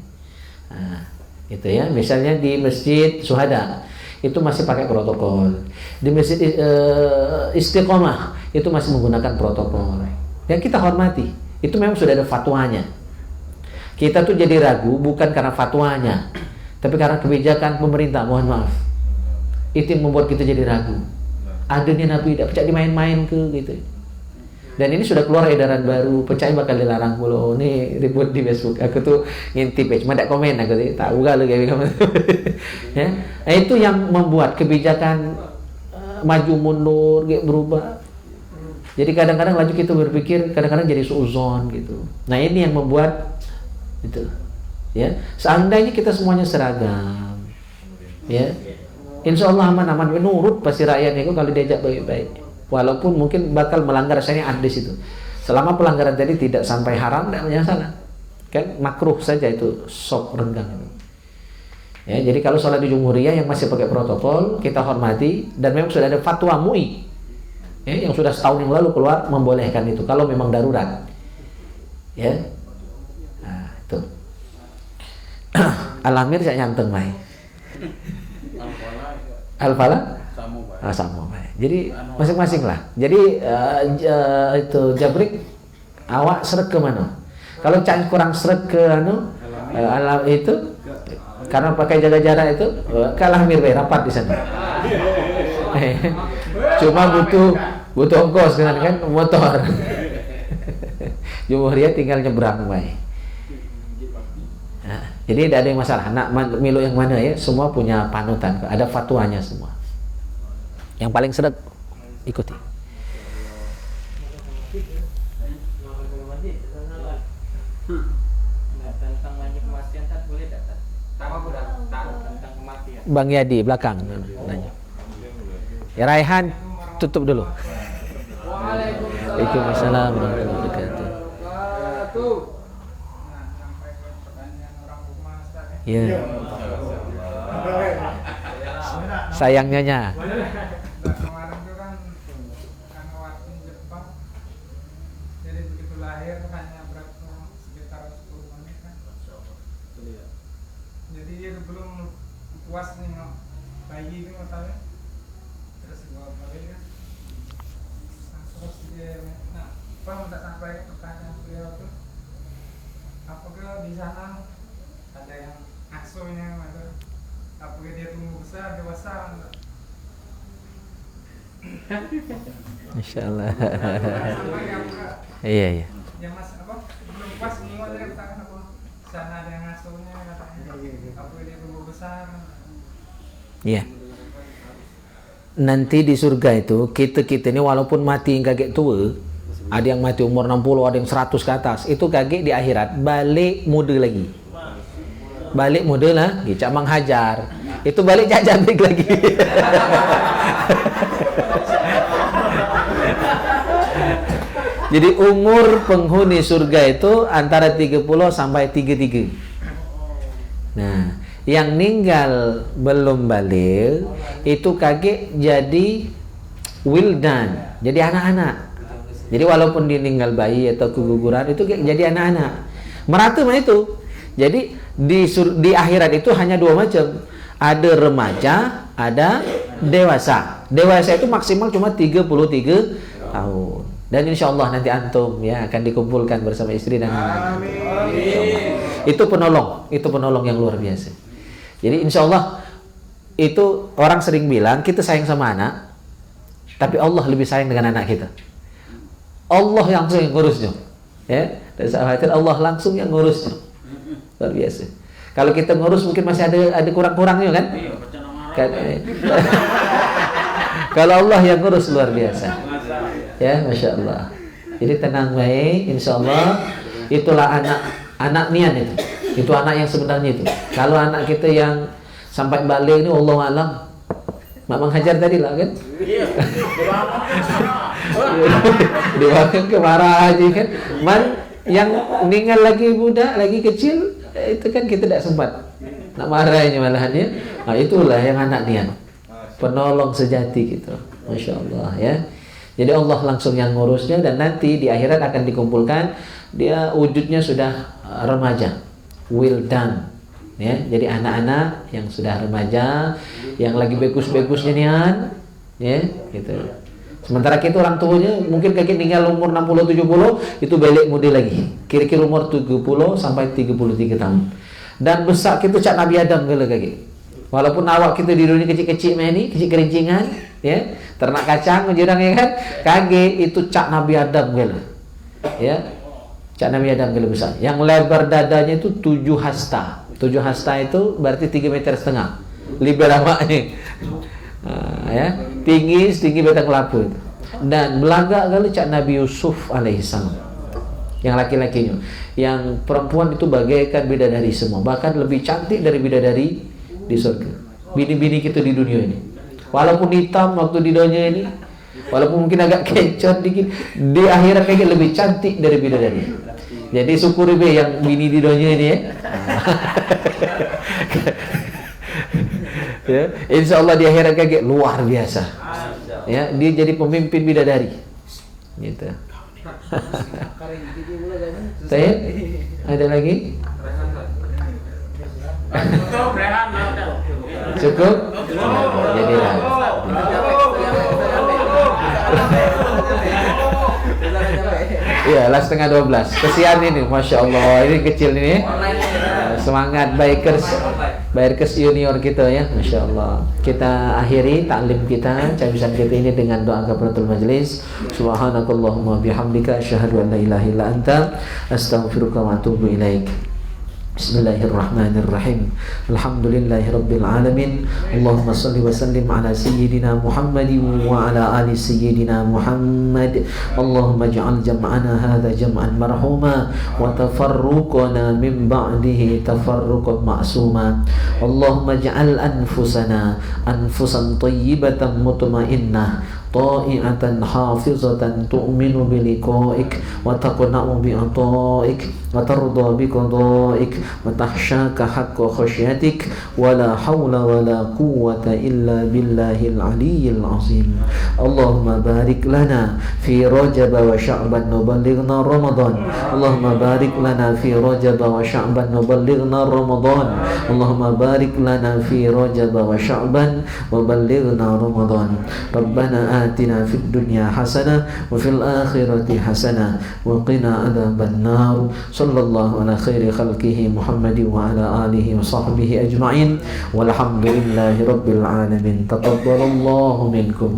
Nah, itu ya, misalnya di masjid Syuhada itu masih pakai protokol, di masjid Istiqomah itu masih menggunakan protokol. Yang kita hormati, itu memang sudah ada fatwanya. Kita tuh jadi ragu bukan karena fatwanya, tapi karena kebijakan pemerintah. Mohon maaf, itu yang membuat kita jadi ragu. Adanya Nabi tidak pecah dimain-main ke gitu. Dan ini sudah keluar edaran baru, pecah bakal dilarang mulu. Ini ribut di Facebook. Aku tuh ngintip, cuma tidak komen. Aku tuh tahu gak lu kayak kamu. Ya, nah, itu yang membuat kebijakan maju mundur, kayak berubah. Jadi kadang-kadang laju kita berpikir, kadang-kadang jadi suuzon gitu. Nah ini yang membuat itu. Ya, seandainya kita semuanya seragam, ya, insya Allah aman-aman, nurut pasti rakyatnya itu kalau diajak baik-baik. Walaupun mungkin bakal melanggar syariat di situ. Selama pelanggaran tadi tidak sampai haram, tidak masalah. Kan makruh saja itu shaum renggang itu. Ya, jadi kalau sholat di Jumhuriyah yang masih pakai protokol kita hormati, dan memang sudah ada fatwa MUI, ya, yang sudah setahun yang lalu keluar membolehkan itu kalau memang darurat. Ya, nah, itu. Al-Amir saya nyanteng mai. Al-Fala sama baik. Jadi masing-masing lah. Jadi itu Jabrik, awak seret ke mana? Kalau Cak kurang seret ke alam itu, karena pakai jaga jarak itu, kalah Mir rapat di sana. Cuma butuh ongkos kan motor. Jumhuriyah tinggal nyebrang baik. Nah, jadi tidak ada yang masalah. Nak milu yang mana ya? Semua punya panutan. Ada fatwanya semua. Yang paling seret ikuti. Tentang kematian tak boleh datang. Tentang kematian. Bang Yadi belakang nanya. Ya Raihan tutup dulu. Waalaikumsalam warahmatullahi wabarakatuh. Ya. Sayangnya. Kemarin itu kan karena waktu Jepang, jadi begitu lahir hanya berapa sekitar 10 menit kan. Jadi dia belum puas nih bayi itu matanya, terus bawa balik kan. Nah, terus dia, nah, Pak minta sampai pertanyaan beliau tuh, apakah di sana ada yang asuhnya, apakah dia tumbuh besar, dewasa? Insya Allah. Iya. Ya mas, apa belum pas semua dari katakan apa sana ada yang ngasuhnya katanya, apa dia tumbuh besar. Iya. Nanti di surga itu kita ini walaupun mati kaget tua, ada yang mati umur 60, ada yang 100 ke atas, itu kaget di akhirat balik muda lagi. Balik muda lagi, Cak Mang Hajar. Itu balik Cak cantik lagi. Jadi umur penghuni surga itu antara 30 sampai 33. Nah, yang meninggal belum balik itu kaget jadi wildan, jadi anak-anak. Jadi walaupun dia meninggal bayi atau keguguran itu jadi anak-anak. Merata mah itu. Jadi di akhirat itu hanya dua macam. Ada remaja, ada dewasa. Dewasa itu maksimal cuma 33 tahun. Dan insya Allah nanti antum ya akan dikumpulkan bersama istri dan anak. Itu penolong yang luar biasa. Jadi insya Allah itu orang sering bilang kita sayang sama anak, tapi Allah lebih sayang dengan anak kita. Allah yang langsung yang ngurusnya, ya. Dan sahabat Allah langsung yang ngurusnya, luar biasa. Kalau kita ngurus mungkin masih ada kurang-kurangnya kan? Kalau Allah yang ngurus luar biasa. Ya, Masya Allah. Jadi tenang baik, insya Allah. Itulah anak nian itu. Itu anak yang sebenarnya itu. Kalau anak kita yang sampai balik ini, Allah alam, Mak Menghajar tadi lah kan? Iya. Dibangun ke marah aja kan? Yang meninggal lagi muda, lagi kecil, itu kan kita tidak sempat nak marahnya malahannya. Nah, itulah yang anak nian, penolong sejati gitu. Masya Allah ya. Jadi Allah langsung yang ngurusnya, dan nanti di akhirat akan dikumpulkan. Dia wujudnya sudah remaja, wildan ya. Jadi anak-anak yang sudah remaja, yang lagi bagus-bagusnya nian ya gitu. Sementara kita orang tuanya mungkin kakek tinggal umur 60-70, itu balik muda lagi. Kira-kira umur 70 sampai 33 tahun. Dan besar kita cak Nabi Adam kalau kakek. Walaupun awak kita di dunia kecil-kecil ini, kecil kerincingan ya, ternak kacang menjurang ya kan, kakek itu cak Nabi Adam kalau. Ya. Cak Nabi Adam kalau besar. Yang lebar dadanya itu 7 hasta. 7 hasta itu berarti 3,5 meter. Lebar awaknya. Ya, tinggi setinggi batang lapu itu. Dan belagak kali cak Nabi Yusuf alaihissalam, yang laki-lakinya. Yang perempuan itu bagaikan bidadari semua, bahkan lebih cantik dari bidadari di surga. Bini-bini kita di dunia ini, walaupun hitam waktu di dunia ini, walaupun mungkin agak kencot dikit, di akhirat kayak lebih cantik dari bidadari. Jadi syukuri be yang bini di dunia ini ya. Ya, insya Allah di akhirat kayak luar biasa. Ya, dia jadi pemimpin bidadari. Gitu. Saya ada lagi? Cukup? Jadilah. Iya, lah 11:30. Kesian ini, Masya Allah. Ini kecil ini. Semangat Bikers Junior kita ya, Masya Allah. Kita akhiri taklim kita, cabisan kita ini dengan doa kafaratul majlis. Subhanakallahumma bihamdika asyhadu an la ilaha illa anta astaghfiruka wa atubu ilaik. Bismillahirrahmanirrahim. Alhamdulillahirabbil alamin. Allahumma shalli wa sallim ala sayyidina Muhammadin wa ala ali sayyidina Muhammad. Allahumma ij'al jam'ana hadha jam'an marhuma wa tafarruqana min ba'dihi tafarruqan ma'suma. Allahumma ij'al anfusan tayyibatan mutmainnah طائعة حافظة تؤمن بلقائك وتقنع بعطائك وترضى بقضائك وتخشاك حق خشيتك ولا حول ولا قوة إلا بالله العلي العظيم. اللهم بارك لنا في رجب وشعبان وبلغنا رمضان. اللهم بارك لنا في رجب وشعبان وبلغنا رمضان. اللهم بارك لنا في رجب وشعبان وبلغنا رمضان. ربنا آتنا في الدنيا حسنة وفي الآخرة حسنة وقنا عذاب النار. صلى الله على خير خلقه محمد وعلى آله وصحبه أجمعين والحمد لله رب العالمين. تقبل الله منكم.